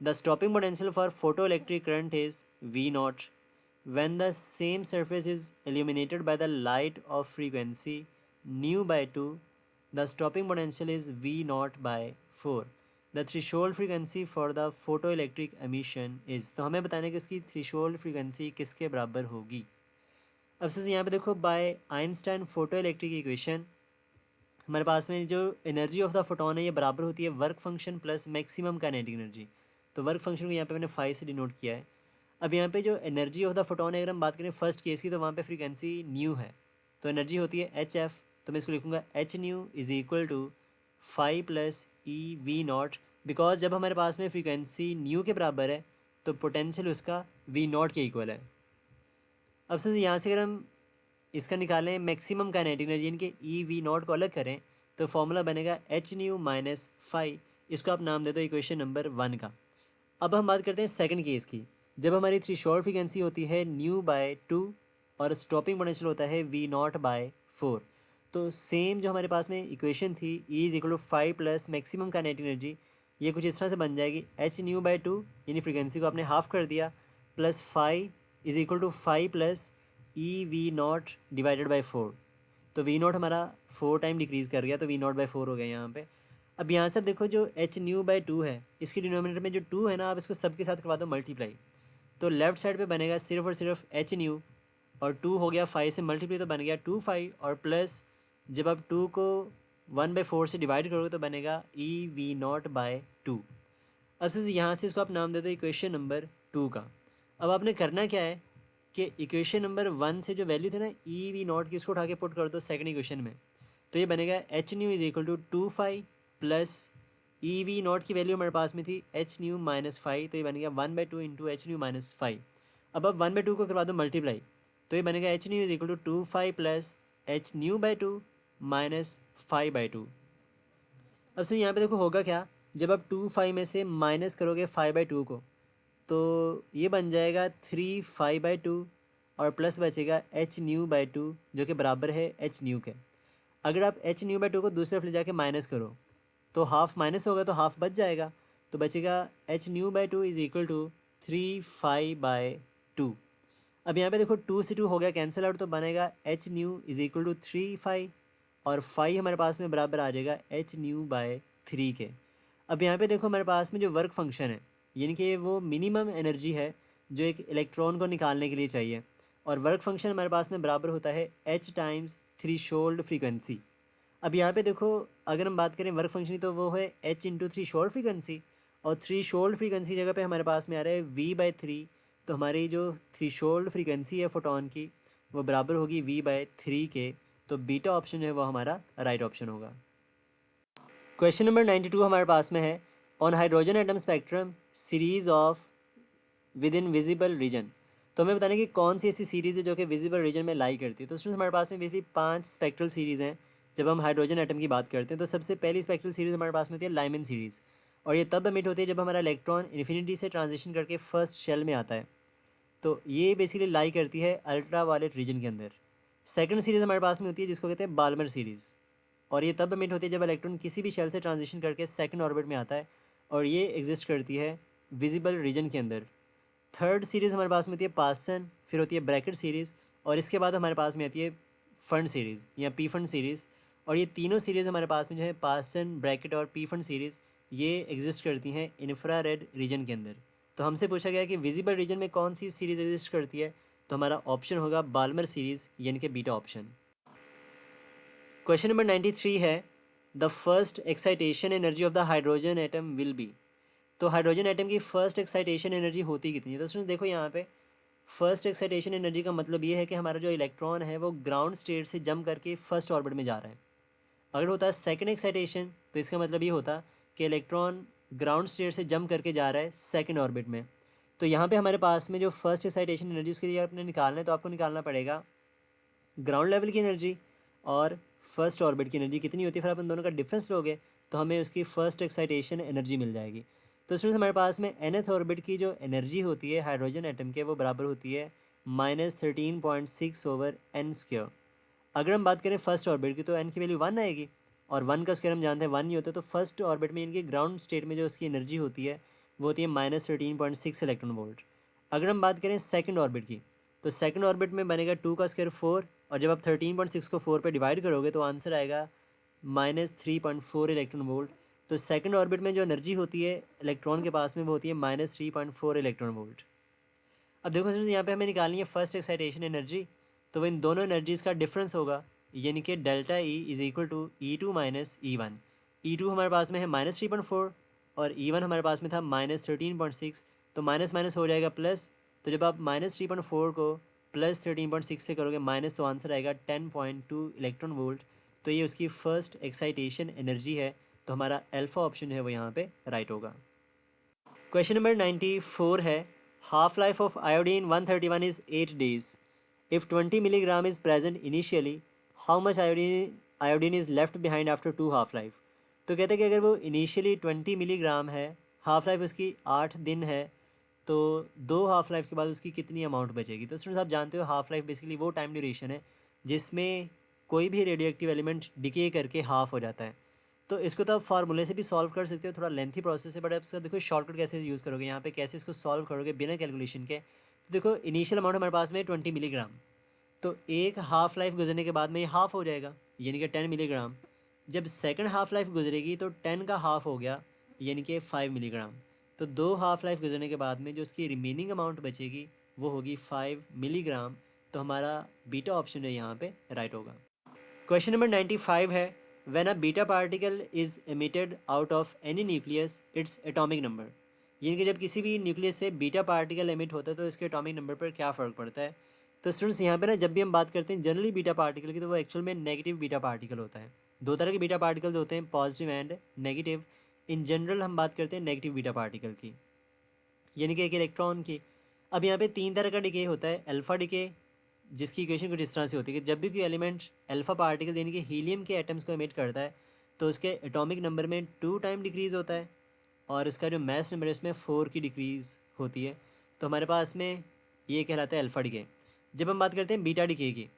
the stopping potential for photoelectric current is V naught. When the same surface is illuminated by the light of frequency nu by 2, the stopping potential is V naught by 4. The threshold frequency for the photoelectric emission is, तो हमें बताना है कि इसकी threshold frequency किसके बराबर होगी। अब से यहाँ पे देखो, by Einstein photo electric equation हमारे पास में जो एनर्जी ऑफ द फोटोन है ये बराबर होती है work function plus maximum kinetic energy. तो वर्क फंक्शन को यहाँ पे मैंने 5 से डिनोट किया है। अब यहाँ पे जो एनर्जी ऑफ द फोटोन है, अगर हम बात करें फर्स्ट केस की, तो वहाँ पे फ्रीक्वेंसी न्यू है, तो एनर्जी होती है HF। तो मैं इसको लिखूँगा H⁻= 5 + EV0, बिकॉज जब हमारे पास में फ्रीक्वेंसी न्यू के बराबर है तो पोटेंशियल उसका V0 के इक्वल है। अब समझिए यहाँ से अगर हम इसका निकालें मैक्सिमम काइनेटिक एनर्जी, इनके EV0 को अलग करें, तो फॉर्मूला बनेगा H⁻- 5। इसको आप नाम दे दो इक्वेशन नंबर 1 का। अब हम बात करते हैं सेकंड केस की, जब हमारी थ्रेशोल्ड फ्रीक्वेंसी होती है nu/2 और स्टॉपिंग पोटेंशियल होता है V0/4। तो सेम जो हमारे पास में इक्वेशन थी E=5 + मैक्सिमम काइनेटिक एनर्जी, ये कुछ इस तरह से बन जाएगी H⁻/2, यानी फ्रीक्वेंसी को आपने हाफ कर दिया, प्लस 5 + EV0/4। तो V0 हमारा 4 टाइम डिक्रीज़ कर गया, तो V0/4 हो गया यहाँ पे। अब यहाँ से देखो जो H⁻/2 है, इसकी डिनोमिनेटर में जो 2 है ना, आप इसको सबके साथ करवा दो मल्टीप्लाई, तो लेफ्ट साइड पे बनेगा सिर्फ और सिर्फ H⁻, और 2 हो गया 5 से मल्टीप्लाई तो बन गया 2/5, और प्लस जब आप 2 को 1/4 से डिवाइड करोगे तो बनेगा EV0/2। अब से यहाँ से इसको आप नाम दे दो इक्वेशन नंबर 2 का। अब आपने करना क्या है कि इक्वेशन नंबर 1 से जो वैल्यू थी ना EV0 की, उसको उठा के पुट कर दो सेकंड इक्वेशन में, तो ये बनेगा H⁻= 2/5 प्लस EV0 की वैल्यू हमारे पास में थी H⁻- 5, तो ये बनेगा 1/2 इंटू H⁻-5। अब 1/2 को करवा दो मल्टीप्लाई, तो ये बनेगा H⁻= 2/5 प्लस H⁻/2 माइनस 5/2। अब सुनिए यहाँ पे देखो होगा क्या, जब आप 2/5 में से माइनस करोगे 5/2 को, तो ये बन जाएगा 3/5/2, और प्लस बचेगा H⁻/2 जो कि बराबर है H⁻ के। अगर आप H⁻/2 को दूसरी तरफ ले जाके माइनस करो तो हाफ माइनस होगा तो हाफ बच जाएगा, तो बचेगा H⁻/2 = 3/5/2। अब यहाँ पे देखो 2 से 2 हो गया कैंसिल आउट, तो बनेगा H⁻= 3/5, और 5 हमारे पास में बराबर आ जाएगा H⁻/3 के। अब यहाँ पे देखो हमारे पास में जो वर्क फंक्शन है, यानी कि वो मिनिमम एनर्जी है जो एक इलेक्ट्रॉन को निकालने के लिए चाहिए। और वर्क फंक्शन हमारे पास में बराबर होता है h टाइम्स थ्रीशोल्ड फ्रीक्वेंसी। अब यहाँ पे देखो, अगर हम बात करें वर्क फंक्शन की तो वो है h इंटू थ्रीशोल्ड फ्रीक्वेंसी, और थ्रीशोल्ड फ्रीक्वेंसी जगह पे हमारे पास में आ रहा है v/3। तो हमारी जो थ्रीशोल्ड फ्रीक्वेंसी है फोटोन की वो बराबर होगी v/3 के। तो बीटा ऑप्शन है वो हमारा राइट ऑप्शन होगा। क्वेश्चन नंबर 92 हमारे पास में है, on hydrogen atom spectrum series of with in visible region. तो हमें बताने कि कौन सी ऐसी सीरीज़ है जो कि विजिबल रीजन में लाई करती है। तो स्टूडेंट्स हमारे पास में बेसिकली 5 स्पेक्ट्रल सीरीज़ हैं जब हम हाइड्रोजन एटम की बात करते हैं। तो सबसे पहली स्पेक्ट्रल सीरीज़ हमारे पास में होती है लाइमन सीरीज़, और ये तब एमिट होती है जब हमारा इलेक्ट्रॉन इन्फिनिटी से ट्रांजिशन करके फर्स्ट शेल में आता है। तो ये बेसिकली लाई करती है अल्ट्रा वायलेट रीजन के अंदर। सेकंड सीरीज़ हमारे पास में होती है जिसको कहते हैं बाल्मर सीरीज़, और ये तब एमिट होती है जब इलेक्ट्रॉन किसी भी शेल से ट्रांजिशन करके सेकंड ऑर्बिट में आता है, और ये एग्जिस्ट करती है विजिबल रीजन के अंदर। थर्ड सीरीज़ हमारे पास में होती है पासन, फिर होती है ब्रैकेट सीरीज़, और इसके बाद हमारे पास में आती है फंड सीरीज़ या पी फंड सीरीज़। और ये तीनों सीरीज़ हमारे पास में जो है पासन, ब्रैकेट और पी फंड सीरीज़, ये एग्जिस्ट करती हैं इंफ्रारेड रीजन के अंदर। तो हमसे पूछा गया कि विजिबल रीजन में कौन सी सीरीज़ एग्जिस्ट करती है, तो हमारा ऑप्शन होगा बाल्मर सीरीज़ यानी कि बीटा ऑप्शन। क्वेश्चन नंबर 93 है, the first excitation energy of the hydrogen atom will be. तो हाइड्रोजन एटम की फर्स्ट एक्साइटेशन एनर्जी होती कितनी है। तो स्टूडेंट्स देखो, यहाँ पे फर्स्ट एक्साइटेशन एनर्जी का मतलब ये है कि हमारा जो इलेक्ट्रॉन है वो ग्राउंड स्टेट से जंप करके फर्स्ट ऑर्बिट में जा रहा है। अगर होता है सेकंड एक्साइटेशन तो इसका मतलब ये होता कि इलेक्ट्रॉन ग्राउंड स्टेट से जंप करके जा रहा है सेकंड ऑर्बिट में। तो यहाँ पे हमारे पास में जो फर्स्ट एक्साइटेशन एनर्जी उसके लिए आपने निकालना है, तो आपको निकालना पड़ेगा ग्राउंड लेवल की एनर्जी और फर्स्ट ऑर्बिट की एनर्जी कितनी होती है। फिर आप इन दोनों का डिफरेंस लोगे तो हमें उसकी फर्स्ट एक्साइटेशन एनर्जी मिल जाएगी। तो स्टूडेंट्स हमारे पास में nth ऑर्बिट की जो एनर्जी होती है हाइड्रोजन एटम के वो बराबर होती है -13.6/n²। अगर हम बात करें फर्स्ट ऑर्बिट की तो n की वैल्यू 1 आएगी, और 1 का स्क्वायर हम जानते हैं 1 नहीं होता। तो फर्स्ट ऑर्बिट में इनकी ग्राउंड स्टेट में जो उसकी एनर्जी होती है वो होती है -13.6 इलेक्ट्रॉन वोल्ट। अगर हम बात करें सेकंड ऑर्बिट की तो सेकंड ऑर्बिट में बनेगा 2 का स्क्वायर 4, और जब आप 13.6 को 4 पे डिवाइड करोगे तो आंसर आएगा -3.4 इलेक्ट्रॉन वोल्ट। तो सेकंड ऑर्बिट में जो एनर्जी होती है इलेक्ट्रॉन के पास में वो होती है -3.4 इलेक्ट्रॉन वोल्ट। अब देखो स्टूडेंट्स, यहाँ पे हमें निकालनी है फर्स्ट एक्साइटेशन एनर्जी, तो वो इन दोनों एनर्जीज़ का डिफरेंस होगा, यानी कि delta E is equal to E2 minus E1। E2 हमारे पास में है -3.4 और E1 हमारे पास में था -13.6। तो माइनस माइनस हो जाएगा प्लस। तो जब आप -3.4 को +13.6 से करोगे माइनस, तो आंसर आएगा 10.2 इलेक्ट्रॉन वोल्ट। तो ये उसकी फ़र्स्ट एक्साइटेशन एनर्जी है। तो हमारा अल्फ़ा ऑप्शन है वो यहाँ पे राइट होगा। क्वेश्चन नंबर 94 है, half life of iodine 131 is 8 days। If 20 milligram is present initially, how much iodine is left behind after 2 half life. तो कहते हैं कि अगर वो इनिशियली 20 मिलीग्राम है, हाफ लाइफ उसकी 8 दिन है, तो 2 हाफ लाइफ के बाद उसकी कितनी अमाउंट बचेगी। तो स्टूडेंट्स आप जानते हो हाफ लाइफ बेसिकली वो टाइम ड्यूरेशन है जिसमें कोई भी रेडियो एक्टिव एलिमेंट डिके करके हाफ हो जाता है। तो इसको तो आप फार्मूले से भी सॉल्व कर सकते हो, थोड़ा लेंथी प्रोसेस है, बट आप इसका देखो शॉर्टकट कैसे यूज़ करोगे, यहाँ पे कैसे इसको सॉल्व करोगे बिना कैलकुलेशन के। तो देखो इनिशियल अमाउंट हमारे पास में 20 मिलीग्राम, तो एक हाफ लाइफ गुजरने के बाद में ये हाफ हो जाएगा यानी कि 10 मिलीग्राम। जब सेकंड हाफ लाइफ गुजरेगी तो 10 का हाफ हो गया यानी कि 5 मिलीग्राम। तो 2 हाफ लाइफ गुजरने के बाद में जो उसकी रिमेनिंग अमाउंट बचेगी वो होगी 5 मिलीग्राम। तो हमारा बीटा ऑप्शन है यहाँ पे राइट होगा। क्वेश्चन नंबर 95 है, when a beta particle is emitted out of any nucleus its atomic number. यानी कि जब किसी भी न्यूक्लियस से बीटा पार्टिकल एमिट होता है तो इसके एटॉमिक नंबर पर क्या फ़र्क पड़ता है। तो स्टूडेंट्स यहाँ पे ना जब भी हम बात करते हैं जनरली बीटा पार्टिकल की, तो वो एक्चुअल में नेगेटिव बीटा पार्टिकल होता है। दो तरह के बीटा पार्टिकल्स होते हैं, positive and negative. In general हम बात करते हैं नेगेटिव बीटा पार्टिकल की, यानी कि एक इलेक्ट्रॉन की। अब यहाँ पे 3 तरह का डिके होता है, अल्फ़ा डिके, जिसकी इक्वेशन कुछ इस तरह से होती है कि जब भी कोई एलिमेंट अल्फ़ा पार्टिकल यानी कि हीलियम के एटम्स को एमिट करता है तो उसके एटॉमिक नंबर में 2 टाइम डिक्रीज़ होता है, और उसका जो मास नंबर है इसमें 4 की डिक्रीज़ होती है। तो हमारे पास में ये कहलाता है अल्फ़ा डिके। जब हम बात करते हैं बीटा डिके की,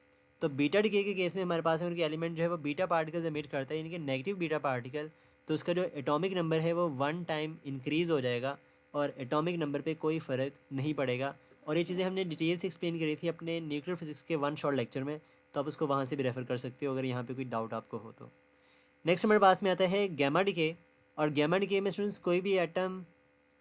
तो बीटा डिके के केस में हमारे पास में उनके एलिमेंट जो है वो बीटा पार्टिकल्स एमिट करता है यानी कि नेगेटिव बीटा पार्टिकल। तो उसका जो एटॉमिक नंबर है वो 1 टाइम इंक्रीज़ हो जाएगा और एटॉमिक नंबर पे कोई फ़र्क नहीं पड़ेगा। और ये चीज़ें हमने डिटेल से एक्सप्लेन करी थी अपने न्यूक्लियर फिजिक्स के 1 शॉर्ट लेक्चर में, तो आप उसको वहाँ से भी रेफ़र कर सकते हो अगर यहाँ पे कोई डाउट आपको हो तो। नेक्स्ट हमारे पास में आता है गैमा डिके। और गैमा डिके में स्टूडेंट्स कोई भी एटम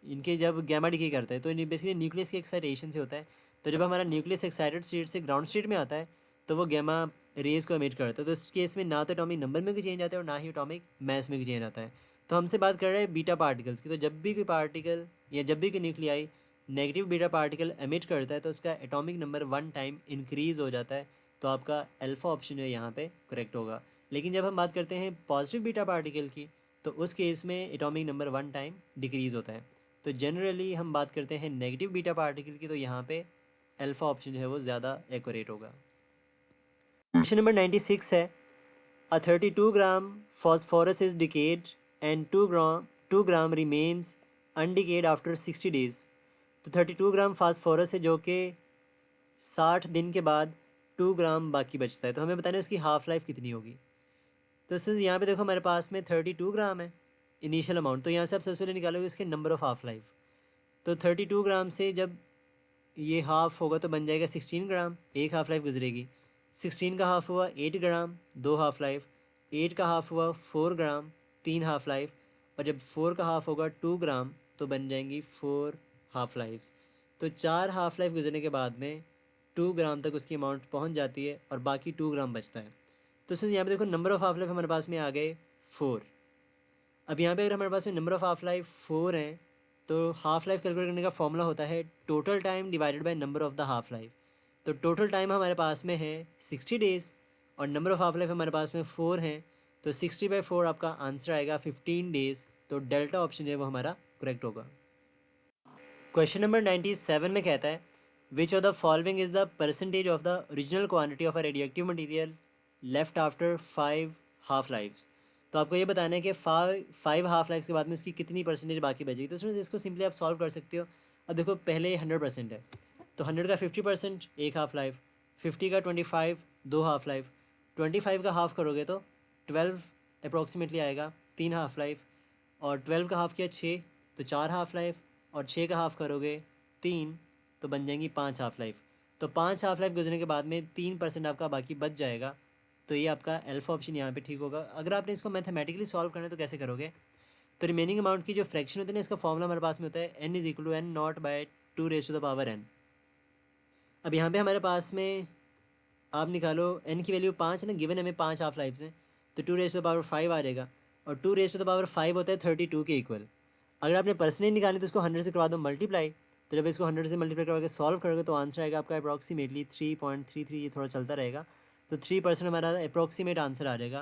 इनके जब गैमा डिके करता है तो बेसिकली न्यूक्लियस की एक्साइटेशन से होता है। तो जब हमारा न्यूक्लियस एक्साइटेड स्टेट से ग्राउंड स्टेट में आता है तो वो गैमा रेज को एमिट करता है। तो इस केस में ना तो एटॉमिक नंबर में कोई चेंज आता है और ना ही एटॉमिक मास में कोई चेंज आता है। तो हमसे बात कर रहे हैं बीटा पार्टिकल्स की। तो जब भी कोई पार्टिकल या जब भी कोई nuclei negative beta particle emit करता है तो उसका एटॉमिक नंबर 1 टाइम इंक्रीज़ हो जाता है। तो आपका अल्फ़ा ऑप्शन जो है यहाँ पे करेक्ट होगा। लेकिन जब हम बात करते हैं पॉजिटिव बीटा पार्टिकल की तो उस केस में एटॉमिक नंबर 1 टाइम डिक्रीज़ होता है। तो जनरली हम बात करते हैं नेगेटिव बीटा पार्टिकल की, तो यहाँ पे अल्फ़ा ऑप्शन जो है वो ज़्यादा एक्यूरेट होगा। क्वेश्चन नंबर 96 है, a 32 gram phosphorus is decayed and 2 gram remains undecayed after 60 days। तो 32 ग्राम फास्फोरस है जो कि 60 दिन के बाद 2 ग्राम बाकी बचता है। तो हमें बताना है उसकी हाफ़ लाइफ कितनी होगी। तो इसमें यहाँ पे देखो हमारे पास में 32 ग्राम है इनिशियल अमाउंट। तो यहाँ से आप सबसे पहले निकालोगे उसके नंबर ऑफ़ हाफ़ लाइफ। तो 32 ग्राम से जब ये हाफ़ होगा तो बन जाएगा 16 ग्राम, एक हाफ़ लाइफ गुजरेगी। 16 का हाफ़ हुआ 8 ग्राम, 2 हाफ़ लाइफ। 8 का हाफ़ हुआ 4 ग्राम, 3 हाफ़ लाइफ। और जब 4 का हाफ़ होगा 2 ग्राम तो बन जाएंगी 4 हाफ़ लाइफ्स। तो 4 हाफ़ लाइफ गुजरने के बाद में 2 ग्राम तक उसकी अमाउंट पहुंच जाती है और बाकी 2 ग्राम बचता है। तो इसमें यहाँ पे देखो नंबर ऑफ़ हाफ़ लाइफ हमारे पास में आ गए 4। अब यहाँ पे अगर हमारे पास में नंबर ऑफ़ हाफ़ लाइफ 4 हैं तो हाफ़ लाइफ कैलकुलेट करने का फॉर्मूला होता है total time divided by number of the half life. तो टोटल टाइम हमारे पास में है 60 डेज़ और नंबर ऑफ़ हाफ़ लाइफ हमारे पास में 4 हैं। तो 60/4 आपका आंसर आएगा 15 डेज़। तो डेल्टा ऑप्शन जो है वो हमारा करेक्ट होगा। क्वेश्चन नंबर 97 में कहता है which of the following is the percentage of the original quantity of a radioactive material left after 5 half lifes. तो आपको ये बताना है कि 5 हाफ लाइफ्स के बाद में उसकी कितनी परसेंटेज बाकी बचेगी। तो उसमें इसको सिंपली आप सॉल्व कर सकते हो। अब देखो पहले 100% है तो 100 का 50% एक हाफ लाइफ, 50 का 25 दो हाफ लाइफ, 25 का हाफ करोगे तो 12 अप्रॉक्सीमेटली आएगा, 3 हाफ लाइफ। और 12 का हाफ किया 6 तो 4 हाफ लाइफ। और 6 का हाफ करोगे 3 तो बन जाएंगी 5 हाफ लाइफ। तो 5 हाफ लाइफ गुजरने के बाद में 3% आपका बाकी बच जाएगा। तो ये आपका अल्फ़ा ऑप्शन यहाँ पे ठीक होगा। अगर आपने इसको मैथमेटिकली सॉल्व करना है तो कैसे करोगे, तो रिमेनिंग अमाउंट की जो फ्रैक्शन होती है ना इसका फॉर्मूला हमारे पास में होता है n=n0/2⁻²। अब यहाँ पे हमारे पास में आप निकालो n की वैल्यू 5 है ना, गिवन हमें 5 हाफ लाइफ्स हैं तो 2⁻5 आ जाएगा। और 2⁻5 होता है 32 के इक्वल। अगर आपने परसेंटेज निकाली तो उसको 100 से करवा दो मल्टीप्लाई। तो जब इसको 100 से मल्टीप्लाई करके सॉल्व करोगे तो आंसर आएगा आपका अप्रॉक्सीमेटली 3.33। ये थोड़ा चलता रहेगा तो 3% हमारा अप्रॉक्सीमेट आंसर आ जाएगा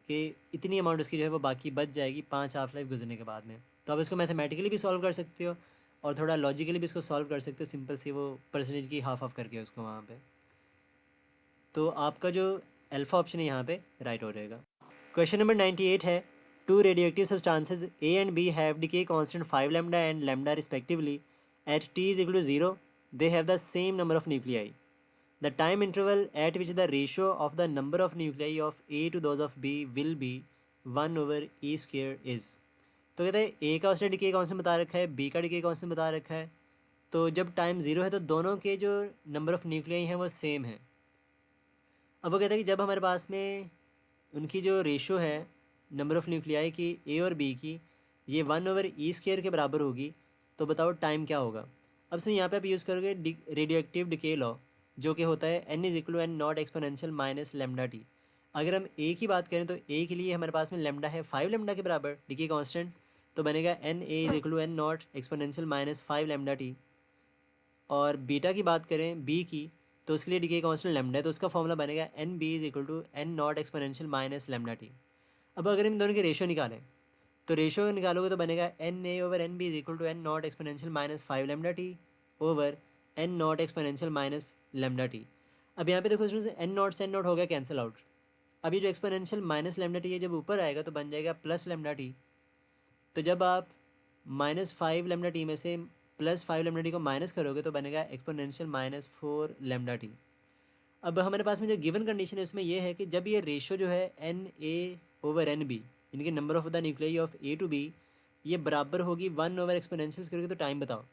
कि इतनी अमाउंट उसकी जो है वो बाकी बच जाएगी 5 हाफ लाइफ गुजरने के बाद में। तो आप इसको मैथमेटिकली भी सॉल्व कर सकते हो और थोड़ा लॉजिकली भी इसको सॉल्व कर सकते हो, सिंपल सी वो परसेंटेज की हाफ ऑफ करके उसको वहाँ पे। तो आपका जो अल्फ़ा ऑप्शन है यहाँ पे राइट हो रहेगा। क्वेश्चन नंबर 98 है two radioactive substances A and B have decay constant 5 lambda and lambda respectively at t is equal to 0. They have the same number of nuclei. The time interval at which the ratio of the number of nuclei of A to those of B will be 1/e² is। तो कहते हैं A का उसने decay constant बता रखा है, B का decay constant बता रखा है। तो जब टाइम 0 है तो दोनों के जो नंबर ऑफ़ न्यूक्लियाई हैं वो सेम है। अब वो कहता है कि जब हमारे पास में उनकी जो रेशो है नंबर ऑफ़ न्यूक्लियाई की ए और बी की ये 1/e² के बराबर होगी तो बताओ टाइम क्या होगा। अब से यहाँ पे आप यूज़ करोगे रेडियोएक्टिव डिके लॉ जो कि होता है n=n0 exponential - λt। अगर हम ए की बात करें तो ए के लिए हमारे पास में लैम्डा है 5 लैम्डा के बराबर डिके कांस्टेंट। तो बनेगा n=n0 exponential -5 λt। और बीटा की बात करें बी की तो उसके लिए डिके कांस्टेंट लैम्डा है तो उसका फॉर्मूला बनेगा n=n0 exponential -λt। अब अगर हम दोनों की रेशो निकालें तो रेशो निकालोगे तो बनेगा n/n=n0 exponential -5 λt over n0 exponential -λt। अब यहाँ पे देखो इसमें से n0 से n0 हो गया कैंसिल आउट। अब ये जो एक्सपोनेंशियल -λt है जब ऊपर आएगा तो बन जाएगा +λt। तो जब आप -5 λt में से +5 λt को माइनस करोगे तो बनेगा एक्सपोनेंशियल -4 λt। अब हमारे पास में जो गिवन कंडीशन है उसमें ये है कि जब ये रेशो जो है Na/Nb इनके number of the nuclei of A to B ये बराबर होगी 1/एक्सपोनेंशियल करोगे तो टाइम बताओ।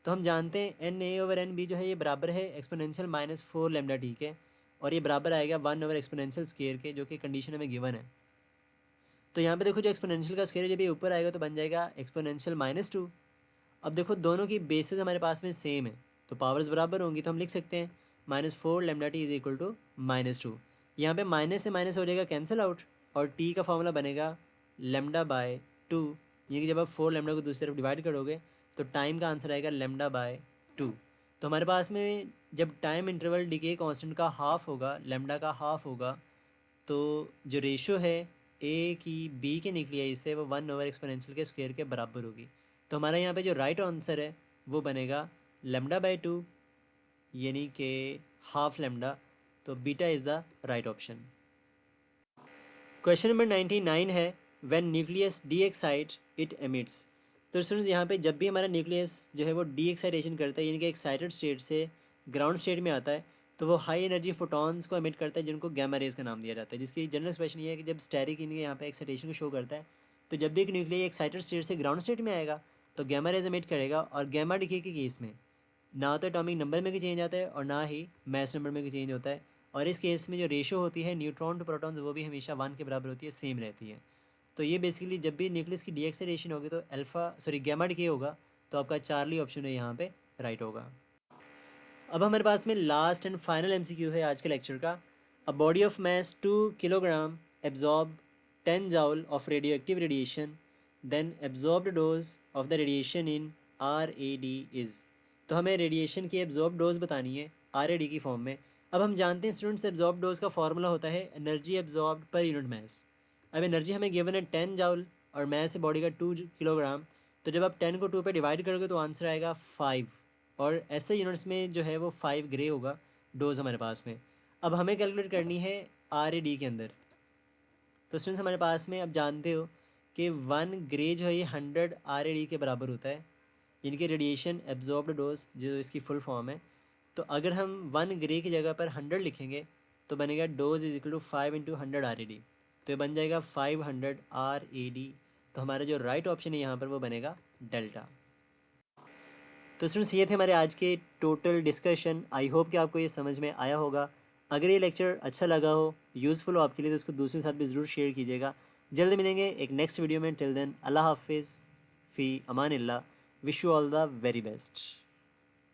तो हम जानते हैं Na/Nb जो है ये बराबर है एक्सपोनेंशियल -4 λt के और ये बराबर आएगा 1/एक्सपोनेंशियल स्क्वायर के जो कि कंडीशन हमें गिवन है। तो यहाँ पे देखो जो एक्सपोनेंशियल का स्क्वायर जब ये ऊपर आएगा तो बन जाएगा एक्सपोनेंशियल -2। अब देखो दोनों की बेसिस हमारे पास में सेम है तो पावर्स बराबर होंगी तो हम लिख सकते हैं -4 lambda T is equal to -2। यहाँ पे माइनस से माइनस हो जाएगा कैंसिल आउट और टी का फॉर्मूला बनेगा λ/2, यानी कि जब आप 4 लैम्डा को दूसरी तरफ डिवाइड करोगे तो टाइम का आंसर आएगा λ/2। तो हमारे पास में जब टाइम इंटरवल डिके कांस्टेंट का हाफ होगा, लैम्डा का हाफ होगा, तो जो रेशो है ए की बी के निकली है इससे वो 1 ओवर एक्सपोनेंशियल के स्क्वायर के बराबर होगी। तो हमारा यहाँ पे जो राइट आंसर है वो बनेगा λ/2, यानी कि हाफ लैम्डा। तो beta is the right option. Question number 99 है when nucleus de-excite it emits. तो स्टूडेंट्स यहाँ पे जब भी हमारा न्यूक्लियस जो है वो डी एक्साइटेशन करता है, यानी कि एक्साइटेड स्टेट से ग्राउंड स्टेट में आता है, तो वो हाई एनर्जी फोटॉन्स को एमिट करता है जिनको गैमा रेज का नाम दिया जाता है, जिसकी जनरल एक्सप्रेशन ये है कि जब स्टेरिक इनके यहाँ पे एक्साइटेशन को शो करता है, तो जब भी एक न्यूक्लियस एक्साइटेड स्टेट से ग्राउंड स्टेट में आएगा तो गैमा रेज एमिट करेगा। और गैमा डिके के केस में ना तो एटॉमिक नंबर में कोई चेंज आता है और ना ही मैस नंबर में कोई चेंज होता है, और इस केस में जो रेशो होती है न्यूट्रॉन टू प्रोटॉन्स वो भी हमेशा 1 के बराबर होती है, सेम रहती है। तो ये बेसिकली जब भी न्यूक्लियस की डी एक्साइटेशन होगी तो गैमा डिके होगा, तो आपका चार्ली ऑप्शन है यहाँ पे राइट होगा। अब हमारे पास में लास्ट एंड फाइनल एमसीक्यू है आज के लेक्चर का। A body of mass 2 kilogram absorb 10 joule of radioactive radiation, then absorbed dose of the radiation in RAD is. तो हमें रेडिएशन की एब्जॉर्ब डोज बतानी है RAD की फॉर्म में। अब हम जानते हैं स्टूडेंट्स एब्जॉर्ब डोज का फॉर्मूला होता है energy absorb per unit mass. अब एनर्जी हमें गिवन है 10 जूल और मैस है बॉडी का 2 किलोग्राम, तो जब आप 10 को 2 पे डिवाइड करोगे तो आंसर आएगा 5, और ऐसे यूनिट्स में जो है वो 5 ग्रे होगा डोज हमारे पास में। अब हमें कैलकुलेट करनी है RAD के अंदर। तो स्टूडेंट्स हमारे पास में अब जानते हो कि 1 ग्रे जो है ये 100 RAD के बराबर होता है, यानी कि रेडिएशन एब्जॉर्ब्ड डोज जो इसकी फुल फॉर्म है। तो अगर हम 1 ग्रे की जगह पर 100 लिखेंगे तो बनेगा dose is equal to 5 × 100 RAD, तो ये बन जाएगा 500 RAD। तो हमारा जो राइट ऑप्शन है यहाँ पर वो बनेगा डेल्टा। तो स्टूडेंट्स ये थे हमारे आज के टोटल डिस्कशन। आई होप कि आपको ये समझ में आया होगा। अगर ये लेक्चर अच्छा लगा हो, यूज़फुल हो आपके लिए, तो उसको दूसरों के साथ भी ज़रूर शेयर कीजिएगा। जल्द मिलेंगे एक नेक्स्ट वीडियो में। टिल देन अल्लाह हाफिज़, फ़ी अमानिल्लाह। Wish you all the very best.